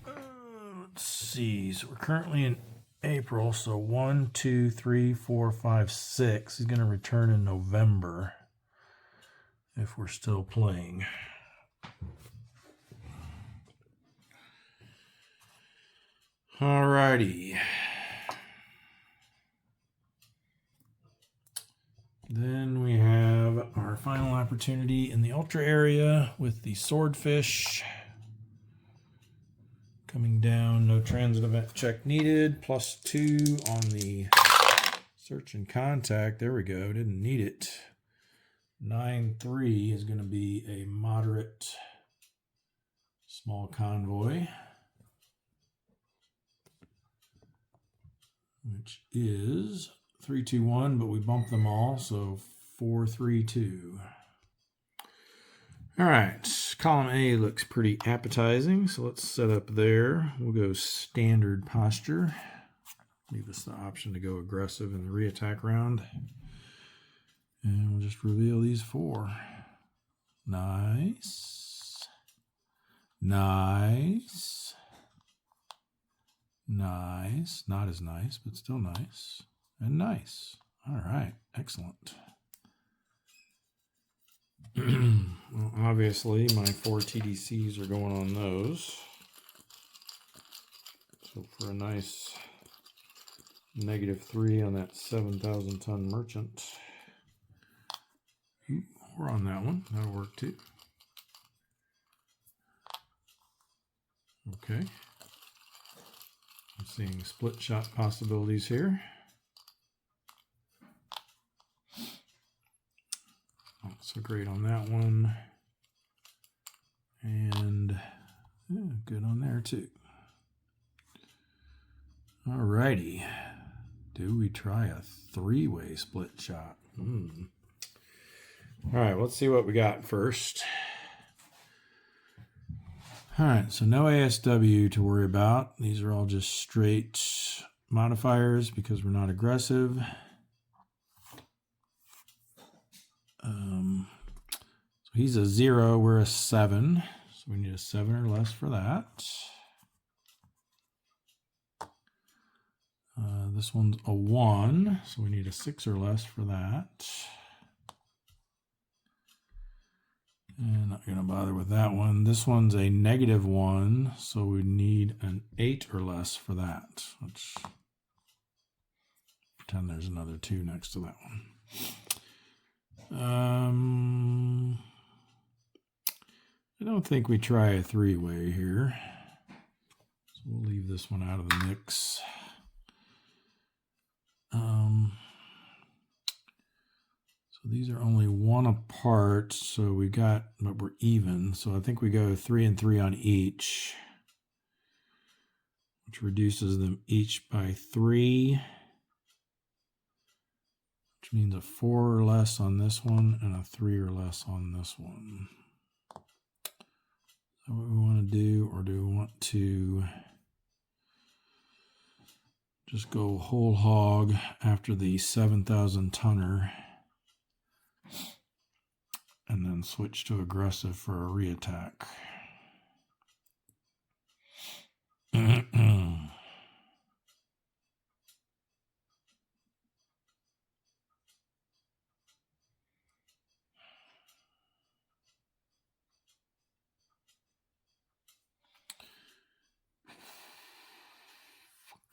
Let's see. So we're currently in April. So 1, 2, 3, 4, 5, 6. He's going to return in November if we're still playing. Alrighty. Then we have our final opportunity in the Ultra area with the Swordfish. Coming down, no transit event check needed. +2 on the search and contact. There we go, didn't need it. 9-3 is going to be a moderate small convoy, which is 3-2-1, but we bumped them all, so 4-3-2. All right, column A looks pretty appetizing, so let's set up there. We'll go standard posture. Leave us the option to go aggressive in the reattack round. And we'll just reveal these 4. Nice. Nice. Nice. Not as nice, but still nice. And nice. All right. Excellent. Well, obviously, my 4 TDCs are going on those. So for a nice -3 on that 7,000 ton merchant. We're on that one. That'll work too. Okay. I'm seeing split shot possibilities here. Not so great on that one. And good on there too. Alrighty. Do we try a 3-way split shot? Alright, let's see what we got first. Alright, so no ASW to worry about. These are all just straight modifiers because we're not aggressive. So he's a 0, we're a 7. So we need a 7 or less for that. This one's a 1, so we need a 6 or less for that. And not going to bother with that one. This one's a -1, so we need an 8 or less for that. Let's pretend there's another 2 next to that one. I don't think we try a 3-way here. So we'll leave this one out of the mix. So these are only 1 apart, so we got, but we're even. So I think we go 3 and 3 on each, which reduces them each by 3, which means a 4 or less on this one and a 3 or less on this one. Is that what we want to do, or do we want to just go whole hog after the 7,000 tonner and then switch to aggressive for a reattack?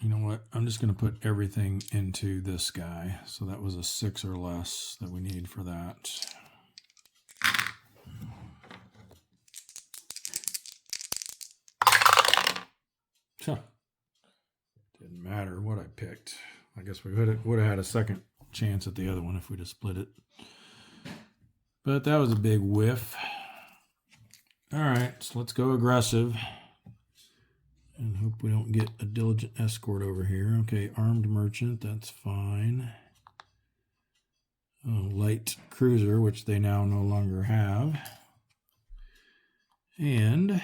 You know what? I'm just going to put everything into this guy. So that was a 6 or less that we need for that. Huh. Didn't matter what I picked. I guess we would have had a second chance at the other one if we'd have split it. But that was a big whiff. All right, so let's go aggressive. And hope we don't get a diligent escort over here. Okay, armed merchant, that's fine. Oh, light cruiser, which they now no longer have. And a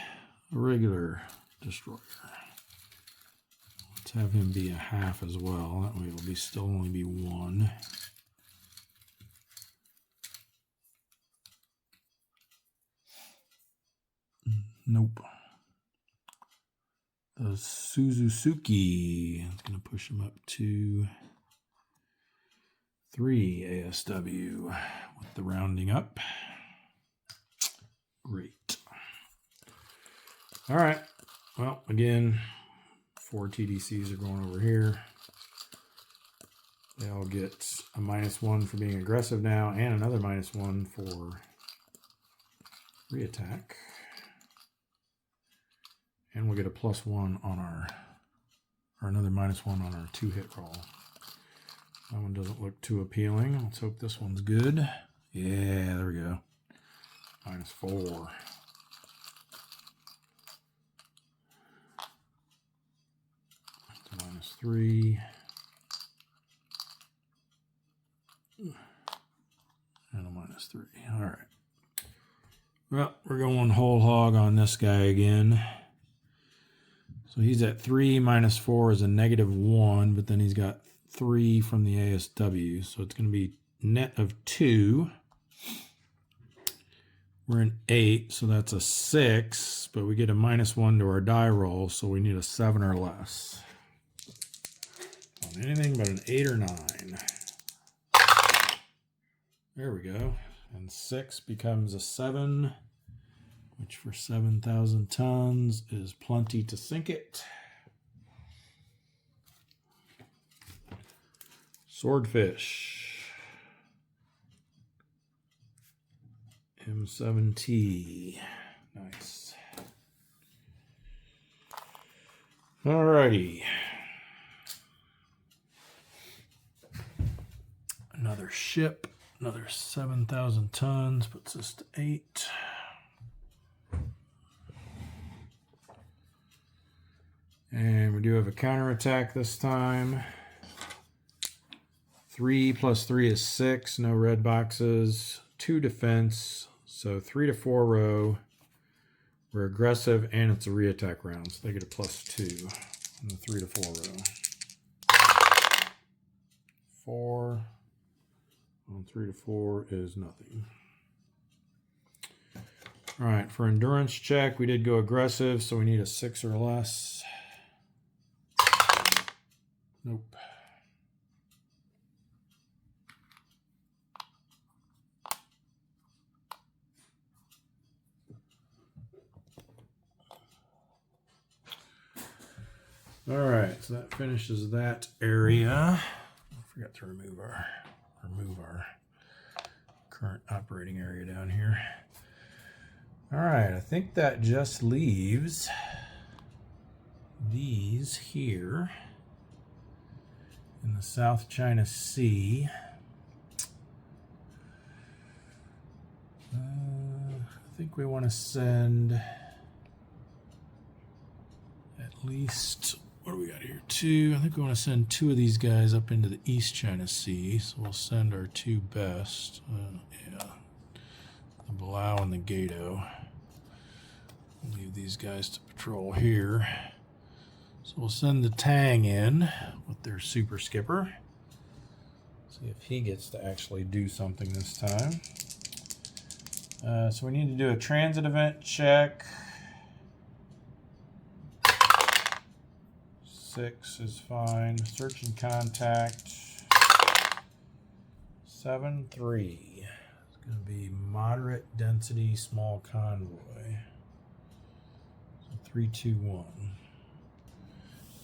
regular destroyer. Let's have him be a half as well. That way it'll still only be 1. Nope. The Suzuki. It's going to push him up to 3 ASW with the rounding up. Great. All right. Well, again, 4 TDCs are going over here. They all get a -1 for being aggressive now, and another -1 for reattack. And we'll get a +1 on or another -1 on our 2-hit roll. That one doesn't look too appealing. Let's hope this one's good. Yeah, there we go. -4. -3. And a -3. All right. Well, we're going whole hog on this guy again. So he's at 3 -4 is a -1, but then he's got 3 from the ASW. So it's going to be net of 2. We're in 8, so that's a 6, but we get a -1 to our die roll, so we need a 7 or less. On anything but an 8 or 9. There we go. And 6 becomes a 7, which for 7,000 tons is plenty to sink it. Swordfish. M7T. Nice. Alrighty. Another ship. Another 7,000 tons. Puts us to 8. And we do have a counterattack this time. 3 + 3 is 6. No red boxes. 2 defense. So 3 to 4 row. We're aggressive and it's a reattack round. So they get a +2 on the 3 to 4 row. 4 on 3 to 4 is nothing. All right, for endurance check, we did go aggressive, so we need a 6 or less. Nope. All right, so that finishes that area. I forgot to remove our current operating area down here. All right, I think that just leaves these here in the South China Sea. I think we want to send at least, what do we got here? 2. I think we want to send 2 of these guys up into the East China Sea. So we'll send our 2 best. Yeah, the Belau and the Gato. We'll leave these guys to patrol here. So we'll send the Tang in with their super skipper. See if he gets to actually do something this time. So we need to do a transit event check. 6 is fine. Search and contact. 7-3. It's going to be moderate density small convoy. So 3-2-1.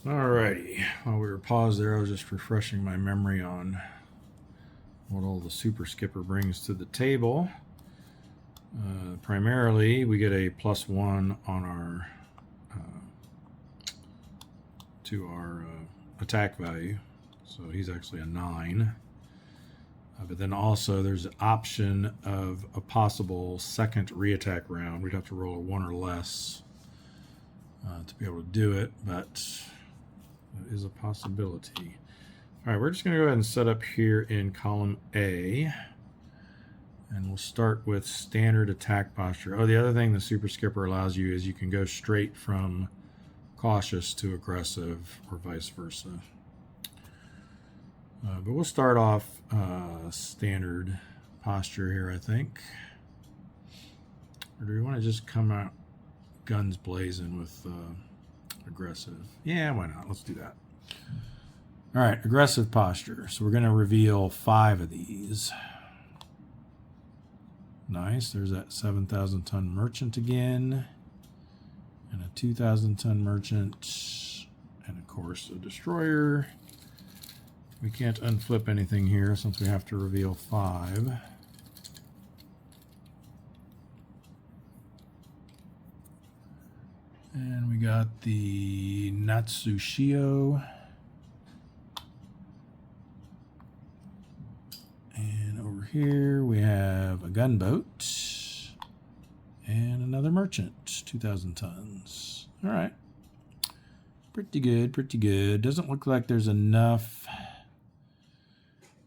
Alrighty, while we were paused there, I was just refreshing my memory on what all the Super Skipper brings to the table. Primarily, we get a +1 on our to our attack value, so he's actually a 9. But then also there's an option of a possible second re-attack round. We'd have to roll a 1 or less to be able to do it, but that is a possibility. All right, we're just going to go ahead and set up here in column A, and we'll start with standard attack posture. Oh, the other thing the Super Skipper allows you is you can go straight from cautious to aggressive or vice versa. But we'll start off standard posture here, I think. Or do we want to just come out guns blazing with aggressive? Yeah, why not? Let's do that. All right, aggressive posture. So we're going to reveal 5 of these. Nice. There's that 7,000-ton merchant again. And a 2,000-ton merchant. And, of course, a destroyer. We can't unflip anything here since we have to reveal 5. And we got the Natsushio. And over here we have a gunboat. And another merchant, 2,000 tons. All right. Pretty good, pretty good. Doesn't look like there's enough.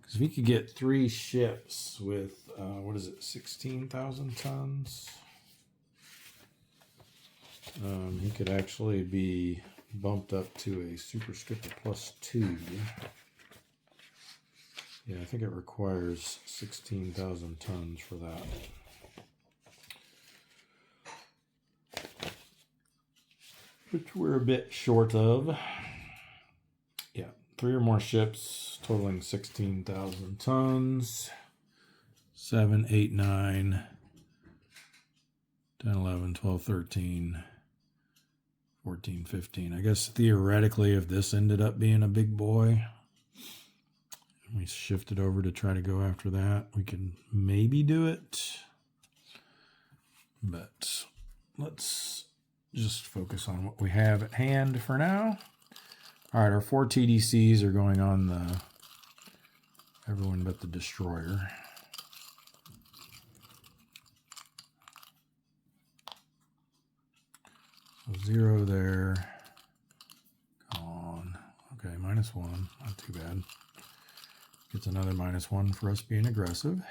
Because if we could get 3 ships with, what is it, 16,000 tons? He could actually be bumped up to a Super Skipper +2. Yeah, I think it requires 16,000 tons for that. Which we're a bit short of. Yeah, 3 or more ships totaling 16,000 tons. 7, 8, 9, 10, 11, 12, 13, 14, 15. I guess theoretically, if this ended up being a big boy, we shifted over to try to go after that, we can maybe do it. But let's just focus on what we have at hand for now. All right, our 4 TDCs are going on the everyone but the destroyer. So 0 there. Gone. Okay, -1. Not too bad. Gets another -1 for us being aggressive.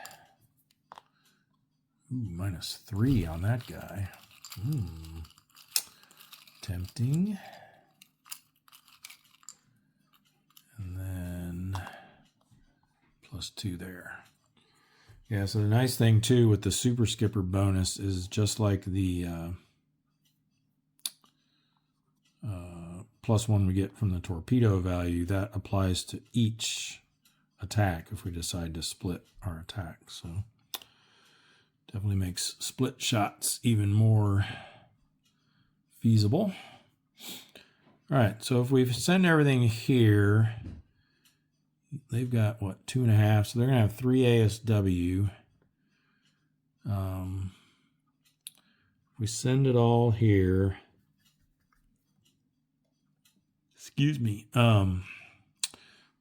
Ooh, -3 on that guy. Tempting. And then +2 there. Yeah, so the nice thing too with the Super Skipper bonus is just like the +1 we get from the torpedo value, that applies to each attack if we decide to split our attack. So definitely makes split shots even more feasible. All right, so if we send everything here, they've got, what, 2.5, so they're going to have 3 ASW. We send it all here. Excuse me.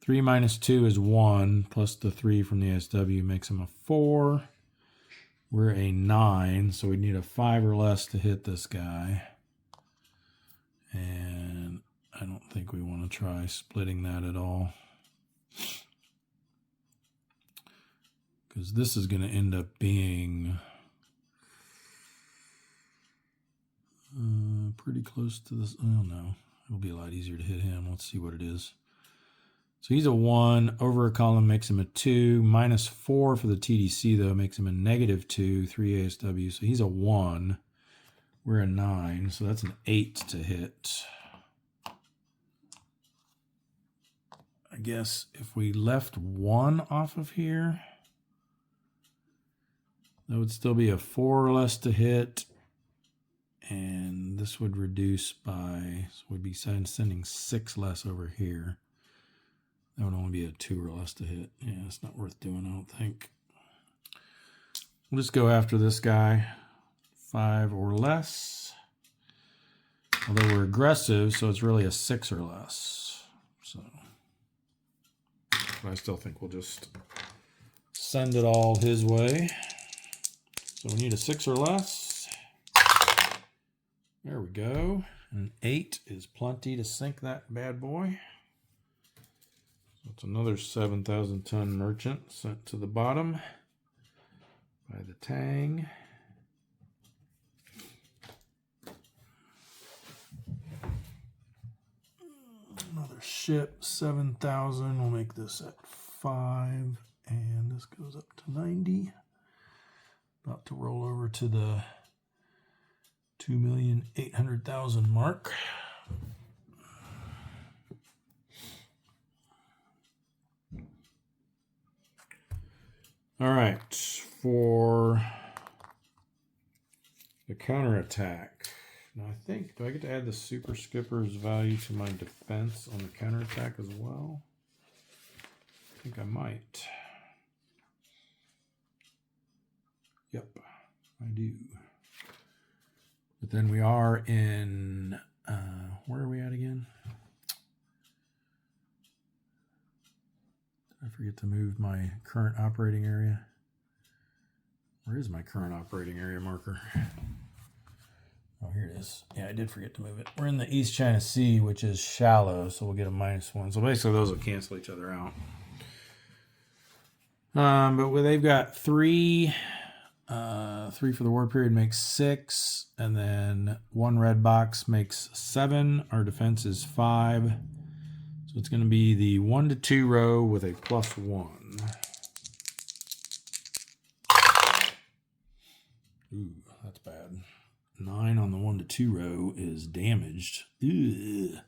3 minus 2 is 1, plus the 3 from the ASW makes them a 4. We're a 9, so we need a 5 or less to hit this guy. And I don't think we want to try splitting that at all. Because this is going to end up being pretty close to this. Oh, no. It'll be a lot easier to hit him. Let's see what it is. So he's a 1. Over a column makes him a 2. -4 for the TDC, though, makes him a -2. 3 ASW. So he's a 1. We're a 9. So that's an 8 to hit. I guess if we left 1 off of here, that would still be a 4 or less to hit. and this would reduce by, so we'd be sending 6 less over here. That would only be a 2 or less to hit. Yeah, it's not worth doing, I don't think. We'll just go after this guy, 5 or less. Although we're aggressive, so it's really a 6 or less. So, but I still think we'll just send it all his way. So we need a 6 or less. There we go. An 8 is plenty to sink that bad boy. So it's another 7,000 ton merchant sent to the bottom by the Tang. Another ship, 7,000. We'll make this at 5, and this goes up to 90. About to roll over to the 2,800,000 mark. All right, for the counterattack. Now I think, do I get to add the super skipper's value to my defense on the counterattack as well? I think I might. Yep, I do. But then we are in, where are we at again? Did I forget to move my current operating area? Where is my current operating area marker? Oh, here it is. Yeah, I did forget to move it. We're in the East China Sea, which is shallow, so we'll get a -1. So basically those will cancel each other out. But they've got 3. 3 for the war period makes 6, and then 1 red box makes 7. Our defense is 5. So it's going to be the 1 to 2 row with a +1. Ooh, that's bad. 9 on the 1 to 2 row is damaged. Ugh.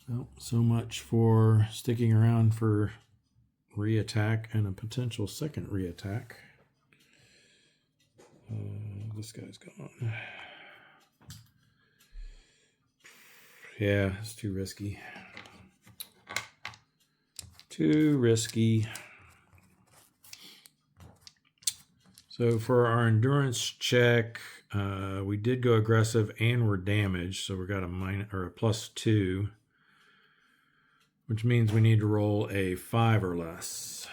Well, so much for sticking around for re-attack and a potential second re-attack. This guy's gone. Yeah, it's too risky. Too risky. So for our endurance check, we did go aggressive and we're damaged, so we got a +2, which means we need to roll a 5 or less.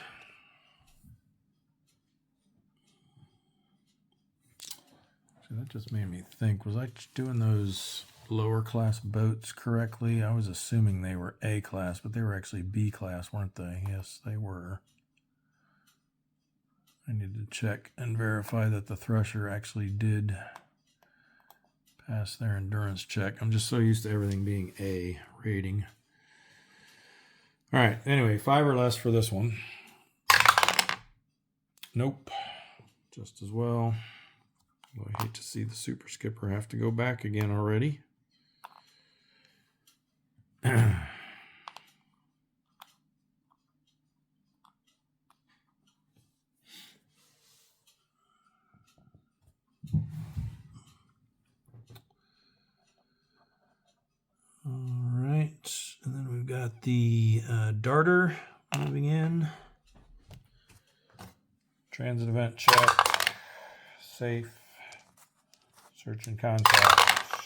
So that just made me think, was I doing those lower class boats correctly? I was assuming they were A class, but they were actually B class, weren't they? Yes, they were. I need to check and verify that the Thresher actually did pass their endurance check. I'm just so used to everything being A rating. All right, anyway, 5 or less for this one. Nope, just as well. Well, I hate to see the super skipper have to go back again already. All right, and then we've got the darter moving in. Transit event check, safe, search and contact.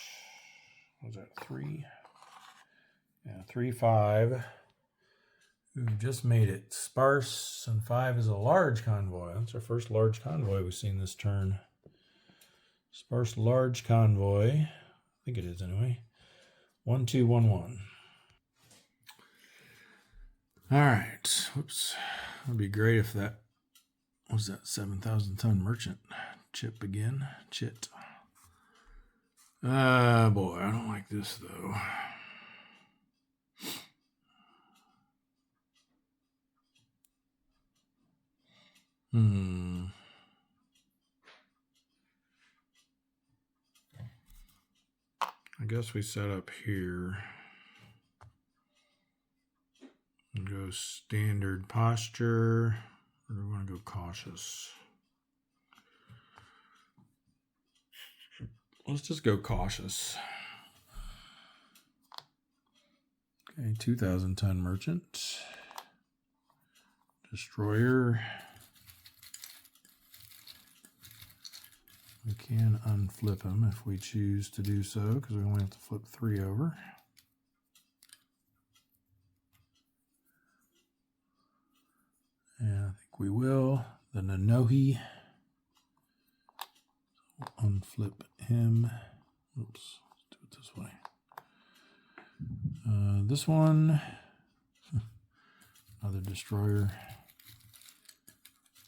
What was that, 3? Yeah, 3, 5. We've just made it sparse, and 5 is a large convoy. That's our first large convoy we've seen this turn. Sparse large convoy. I think it is anyway. 1, 2, 1, 1. All right. Whoops. That'd be great if that was that 7,000 ton merchant chip again. Chit. Boy, I don't like this though. I guess we set up here and go standard posture, or do we want to go cautious? Let's just go cautious. Okay, 2,000 ton merchant. Destroyer. We can unflip him if we choose to do so, because we only have to flip 3 over. And I think we will. The Nanohi. We'll unflip him. Oops, let's do it this way. This one, another destroyer.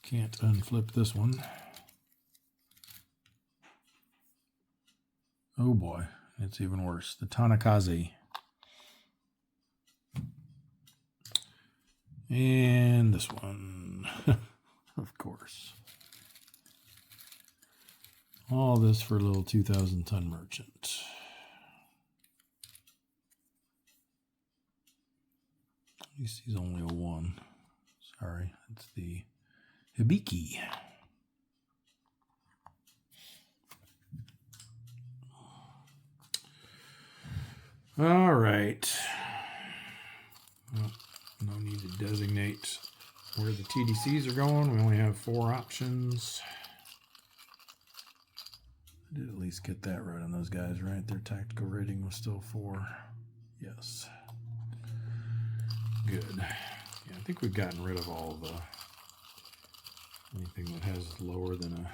Can't unflip this one. Oh boy, it's even worse. The Tanakaze. And this one, of course. All this for a little 2,000 ton merchant. At least he's only a 1. Sorry, it's the Hibiki. All right. Well, no need to designate where the TDCs are going. We only have 4 options. I did at least get that right on those guys, right? Their tactical rating was still 4. Yes. Good. Yeah, I think we've gotten rid of all the anything that has lower than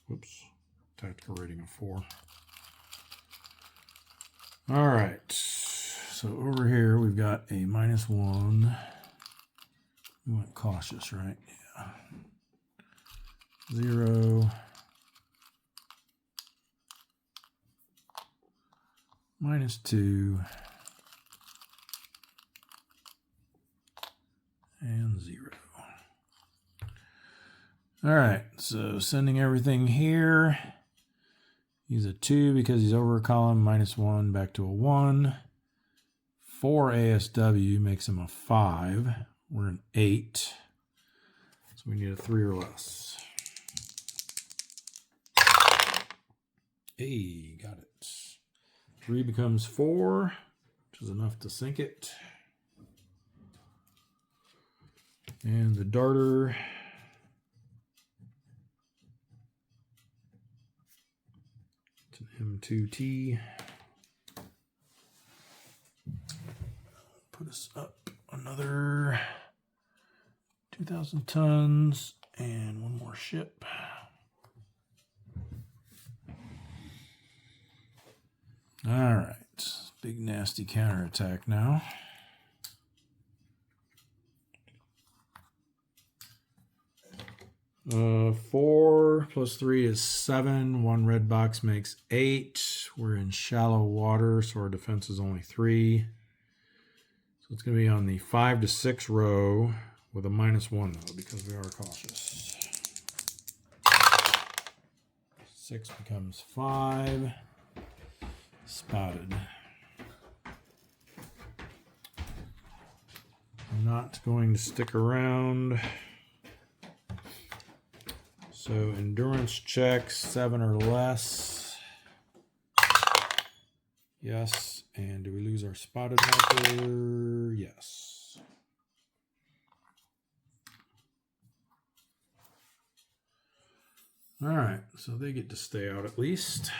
a tactical rating of 4. All right, so over here we've got a -1. We went cautious, right? Yeah. 0. -2. And 0. All right, so sending everything here. He's a 2 because he's over a column, -1 back to a 1. 4 ASW makes him a 5. We're an 8. So we need a 3 or less. Hey, got it. 3 becomes 4, which is enough to sink it. And the darter. It's an M2T. Put us up another 2,000 tons and 1 more ship. All right, big nasty counterattack now. Uh, 4 plus 3 is 7. 1 red box makes 8. We're in shallow water, so our defense is only 3. So it's going to be on the 5 to 6 row with a -1 though, because we are cautious. 6 becomes 5. Spotted. I'm not going to stick around. So endurance checks 7 or less. Yes. And do we lose our spotted marker? Yes. All right. So they get to stay out at least.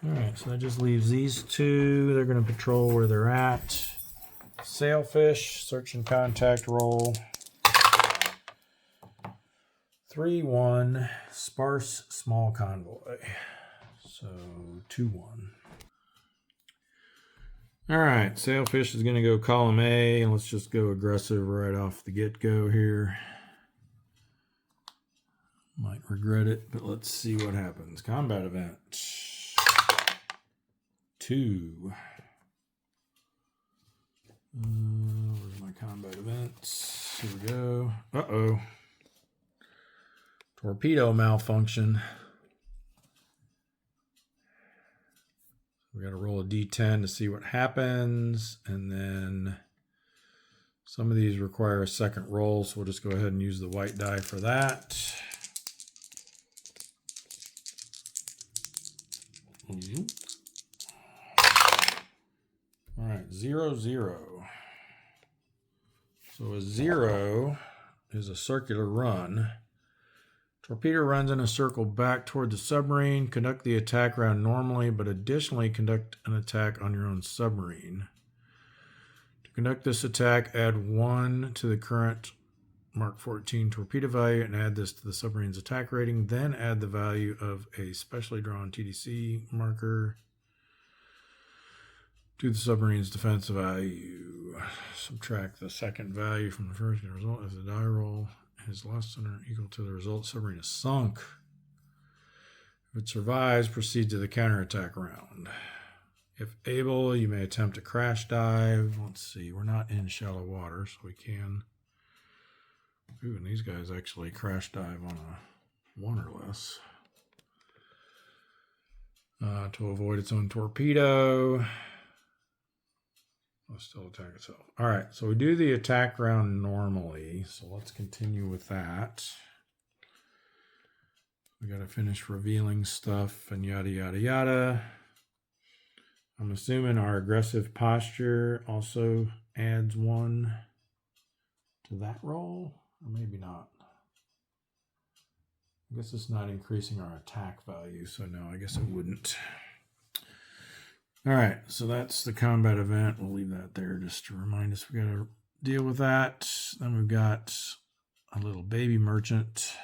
All right. So that just leaves these 2. They're going to patrol where they're at. Sailfish, search and contact roll. 3-1, sparse small convoy. So 2-1. All right, Sailfish is going to go column A, and let's just go aggressive right off the get-go here. Might regret it, but let's see what happens. Combat event. 2. Where's my combat events? Here we go. Uh-oh. Torpedo malfunction. We got to roll a d10 to see what happens, and then some of these require a second roll, so we'll just go ahead and use the white die for that. All right, 0, 0. So a 0 is a circular run. Torpedo runs in a circle back toward the submarine. Conduct the attack round normally, but additionally conduct an attack on your own submarine. To conduct this attack, add 1 to the current Mark 14 torpedo value and add this to the submarine's attack rating. Then add the value of a specially drawn TDC marker to the submarine's defense value. Subtract the second value from the first result if the die roll is less than or equal to the result. Submarine is sunk. If it survives, proceed to the counterattack round. If able, you may attempt a crash dive. Let's see, we're not in shallow water, so we can. Ooh, and these guys actually crash dive on a 1 or less. To avoid its own torpedo. It'll still attack itself. All right, so we do the attack round normally. So let's continue with that. We got to finish revealing stuff and yada, yada, yada. I'm assuming our aggressive posture also adds 1 to that roll, or maybe not. I guess it's not increasing our attack value, so no, I guess it wouldn't. All right, so that's the combat event. We'll leave that there just to remind us we got to deal with that. Then we've got a little baby merchant.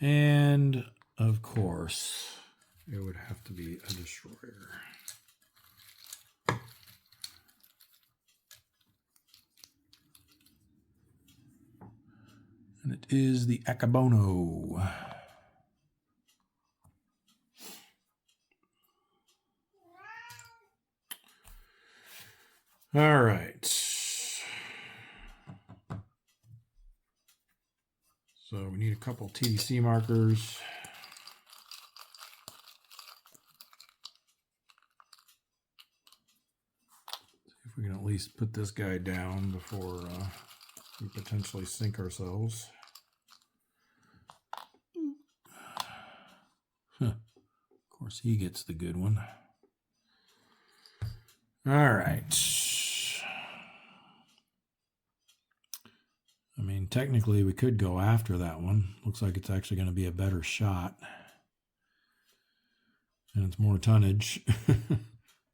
And, of course, it would have to be a destroyer. And it is the Akabono. All right. So we need a couple TDC markers. See if we can at least put this guy down before we potentially sink ourselves. Of course, he gets the good one. All right. I mean, technically, we could go after that one. Looks like it's actually going to be a better shot. And it's more tonnage.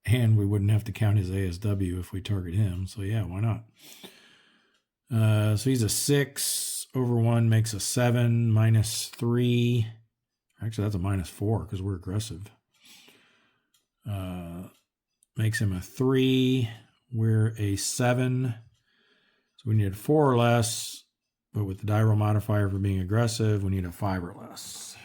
And we wouldn't have to count his ASW if we target him. So, yeah, why not? So he's a 6. Over 1 makes a 7. -3. Actually, that's a -4 because we're aggressive. Makes him a 3. We're a 7. So we need a 4 or less. But with the die roll modifier for being aggressive, we need a 5 or less.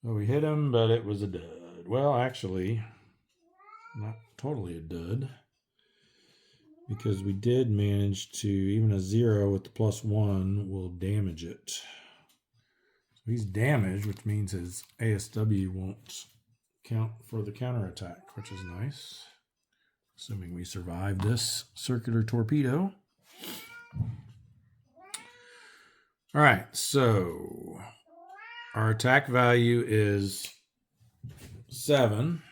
Well, we hit him, but it was a dud. Well, actually, not totally a dud. Because we did manage to, even a 0 with the +1 will damage it. So he's damaged, which means his ASW won't count for the counterattack, which is nice. Assuming we survive this circular torpedo. All right, so our attack value is 7.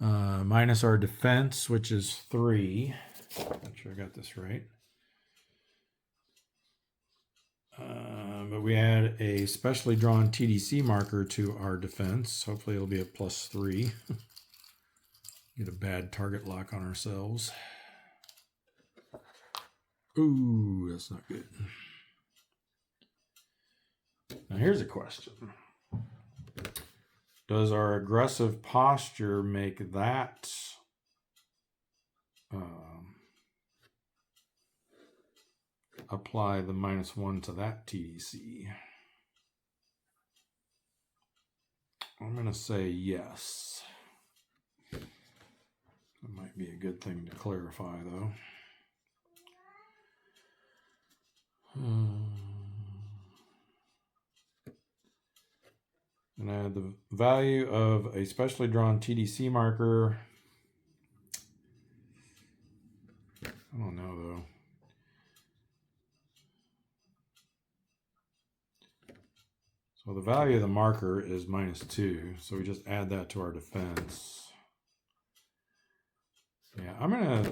Minus our defense, which is 3. Make sure I got this right. But we add a specially drawn TDC marker to our defense. Hopefully it'll be a +3. Get a bad target lock on ourselves. Ooh, that's not good. Now here's a question. Does our aggressive posture make that apply the -1 to that TDC? I'm going to say yes. That might be a good thing to clarify, though. And add the value of a specially drawn TDC marker. I don't know though. So the value of the marker is -2. So we just add that to our defense. Yeah, I'm gonna,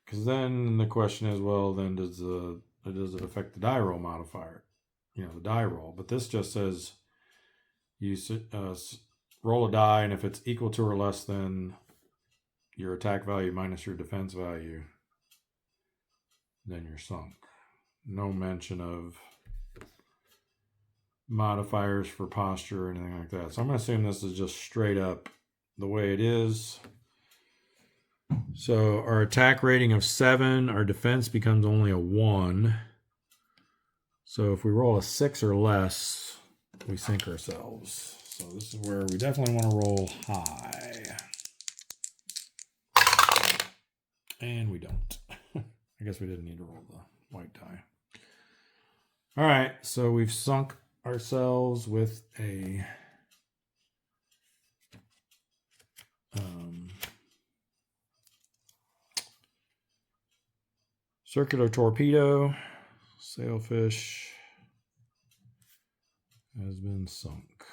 because then the question is, well, then does it affect the die roll modifier? You know, the die roll. But this just says you roll a die, and if it's equal to or less than your attack value minus your defense value, then you're sunk. No mention of modifiers for posture or anything like that. So I'm going to assume this is just straight up the way it is. So our attack rating of 7, our defense becomes only a 1. So if we roll a 6 or less, we sink ourselves. So this is where we definitely want to roll high. And we don't. I guess we didn't need to roll the white die. All right, so we've sunk ourselves with a circular torpedo. Sailfish has been sunk.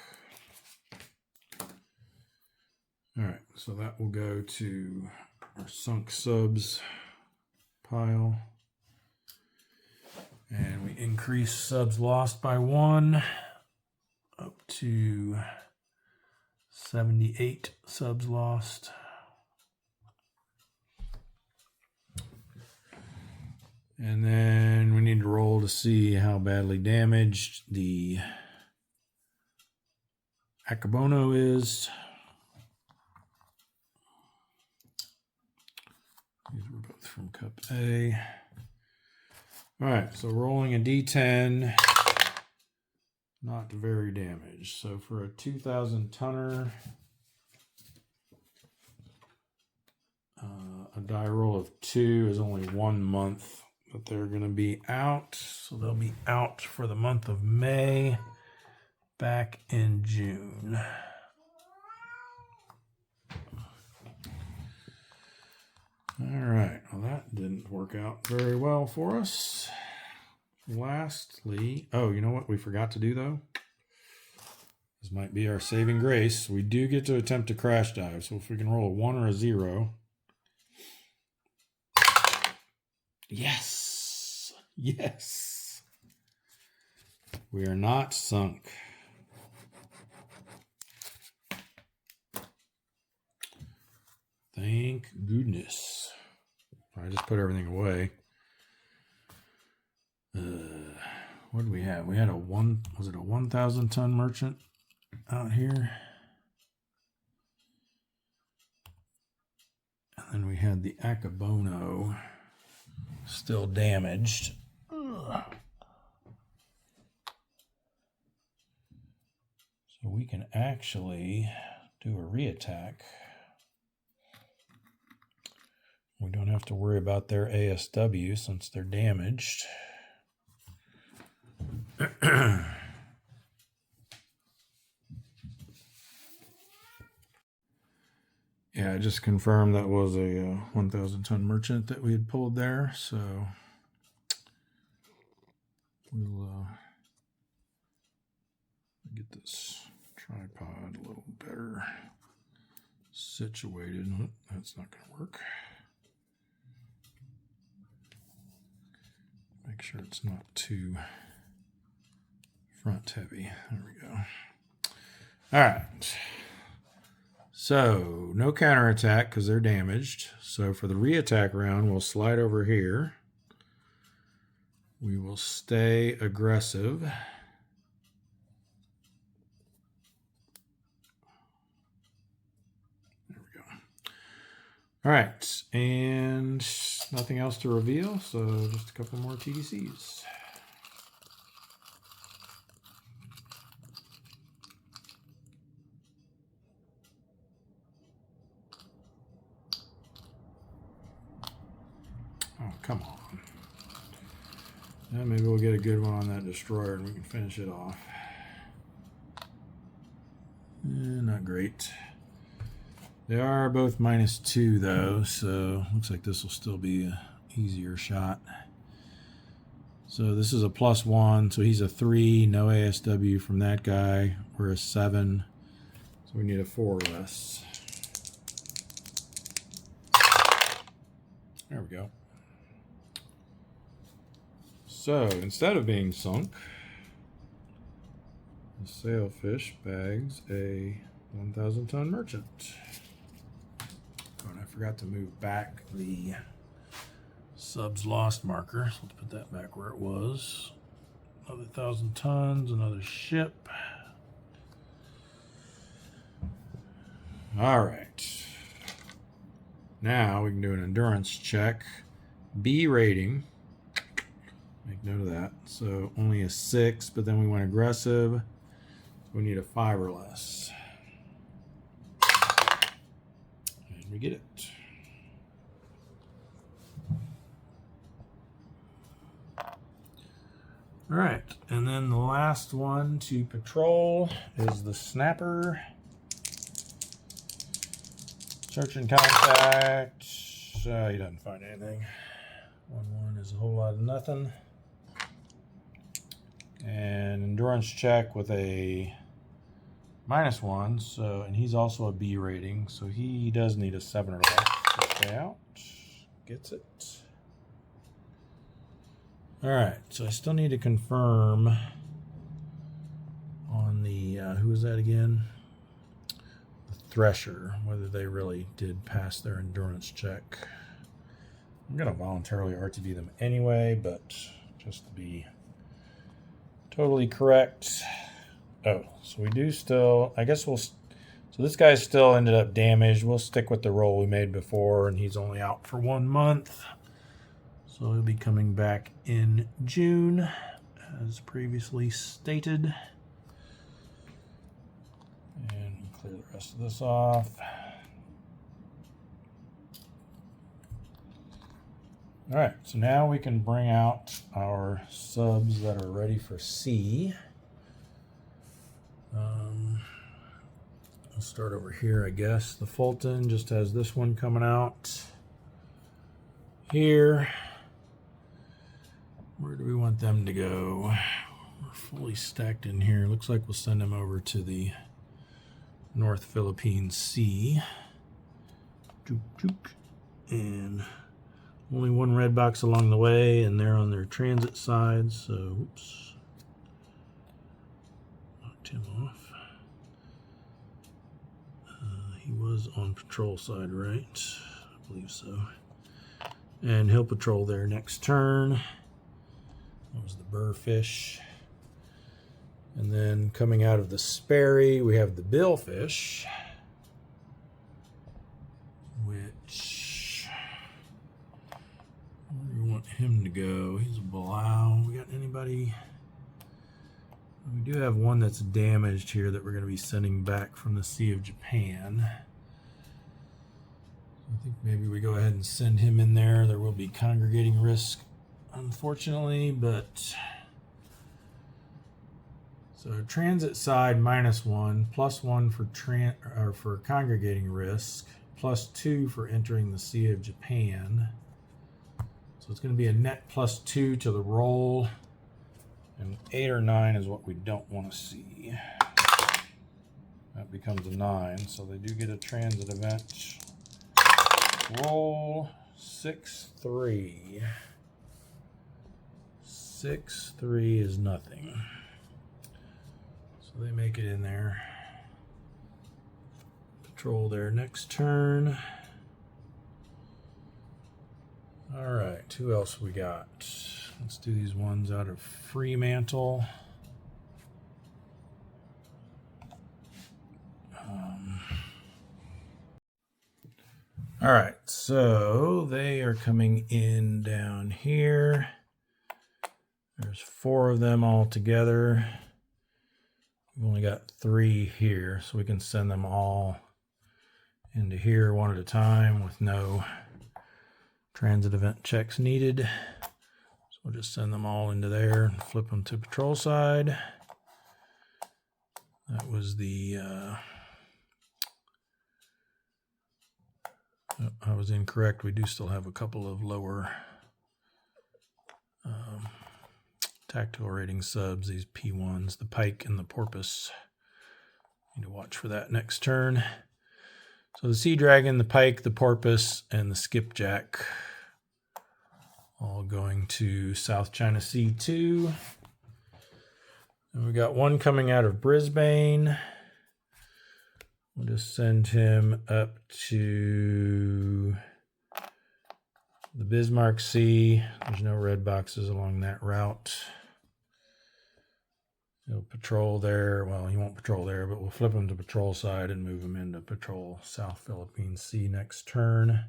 All right, so that will go to our sunk subs pile. And we increase subs lost by 1 up to 78 subs lost. And then we need to roll to see how badly damaged the Akabono is. These were both from Cup A. All right, so rolling a D10, not very damaged. So for a 2,000 tonner, a die roll of 2 is only 1 month that they're going to be out. So they'll be out for the month of May, back in June. All right, well, that didn't work out very well for us. Lastly, oh, you know what we forgot to do, though? This might be our saving grace. We do get to attempt to crash dive, so if we can roll a 1 or a 0. Yes! Yes! We are not sunk. Thank goodness. I just put everything away. What did we have? We had a 1,000 ton merchant out here. And then we had the Akabono still damaged. So we can actually do a reattack. We don't have to worry about their ASW since they're damaged. Yeah, I just confirmed that was a 1,000 ton merchant that we had pulled there. So we'll get this tripod a little better situated. That's not going to work. Make sure it's not too front heavy. There we go. All right. So no counterattack because they're damaged. So for the reattack round, we'll slide over here. We will stay aggressive. There we go. All right. And nothing else to reveal. So just a couple more TDCs. Oh, come on. And maybe we'll get a good one on that destroyer and we can finish it off. Not great. They are both -2 though, so looks like this will still be a easier shot. So this is a +1, so he's a 3, no ASW from that guy. We're a 7, so we need a 4 or less. There we go. So instead of being sunk, the sailfish bags a 1,000-ton merchant. Oh, and I forgot to move back the subs lost marker. So let's put that back where it was. Another 1,000 tons, another ship. All right. Now we can do an endurance check. B rating. Make note of that. So only a 6, but then we went aggressive. So we need a 5 or less. And we get it. All right, and then the last one to patrol is the snapper. Search and contact. He doesn't find anything. 1-1 is a whole lot of nothing. And endurance check with a -1. So, and he's also a B rating, so he does need a 7 or less to stay out. Gets it. All right, so I still need to confirm on the who is that again? The Thresher, whether they really did pass their endurance check. I'm gonna voluntarily RTD them anyway, but just to be totally correct. Oh, so we do still, I guess we'll, so this guy still ended up damaged. We'll stick with the roll we made before, and he's only out for 1 month. So he'll be coming back in June, as previously stated. And clear the rest of this off. All right, so now we can bring out our subs that are ready for C. I'll start over here, I guess. The Fulton just has this one coming out here. Where do we want them to go? We're fully stacked in here. Looks like we'll send them over to the North Philippines Sea. And only 1 red box along the way, and they're on their transit side, so oops. Knocked him off. He was on patrol side, right? I believe so. And he'll patrol there next turn. That was the burrfish. And then coming out of the Sperry, we have the billfish, which, where do we want him to go? He's a Blau. We got anybody? We do have one that's damaged here that we're going to be sending back from the Sea of Japan. I think maybe we go ahead and send him in there. There will be congregating risk, unfortunately, but so transit side -1, +1 for congregating risk, +2 for entering the Sea of Japan. So it's going to be a net +2 to the roll, and 8 or 9 is what we don't want to see. That becomes a 9, so they do get a transit event. Roll 6-3. 6-3 is nothing. So they make it in there. Patrol there next turn. All right, who else we got? Let's do these ones out of Fremantle. All right, so they are coming in down here. There's 4 of them all together. We've only got 3 here, so we can send them all into here one at a time with no transit event checks needed. So we'll just send them all into there and flip them to patrol side. That was the... I was incorrect. We do still have a couple of lower tactical rating subs, these P1s, the pike and the porpoise. Need to watch for that next turn. So the sea dragon, the pike, the porpoise, and the skipjack all going to South China Sea 2. And we got one coming out of Brisbane. We'll just send him up to the Bismarck Sea. There's no red boxes along that route. He'll patrol there. Well, he won't patrol there, but we'll flip him to patrol side and move him into patrol South Philippine Sea next turn. And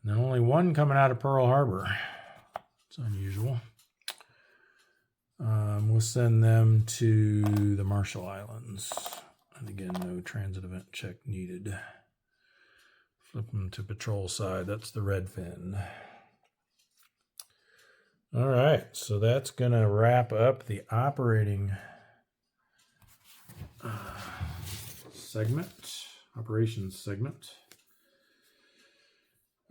then only one coming out of Pearl Harbor. It's unusual. We'll send them to the Marshall Islands. And again, no transit event check needed. Flip them to patrol side. That's the red fin. All right, so that's going to wrap up the operating operations segment.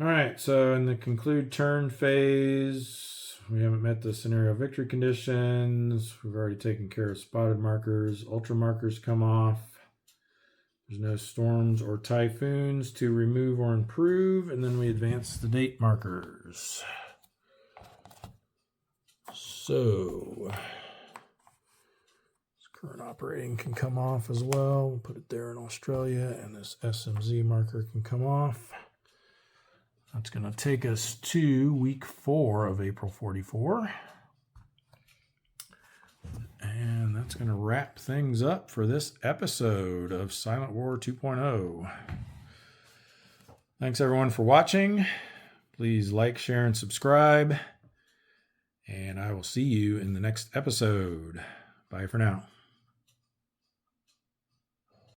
All right, so in the conclude turn phase, we haven't met the scenario victory conditions. We've already taken care of spotted markers. Ultra markers come off. There's no storms or typhoons to remove or improve, and then we advance the date markers. So, this current operating can come off as well. We'll put it there in Australia, and this SMZ marker can come off. That's going to take us to week 4 of April 44. And that's going to wrap things up for this episode of Silent War 2.0. Thanks everyone for watching. Please like, share, and subscribe. And I will see you in the next episode. Bye for now.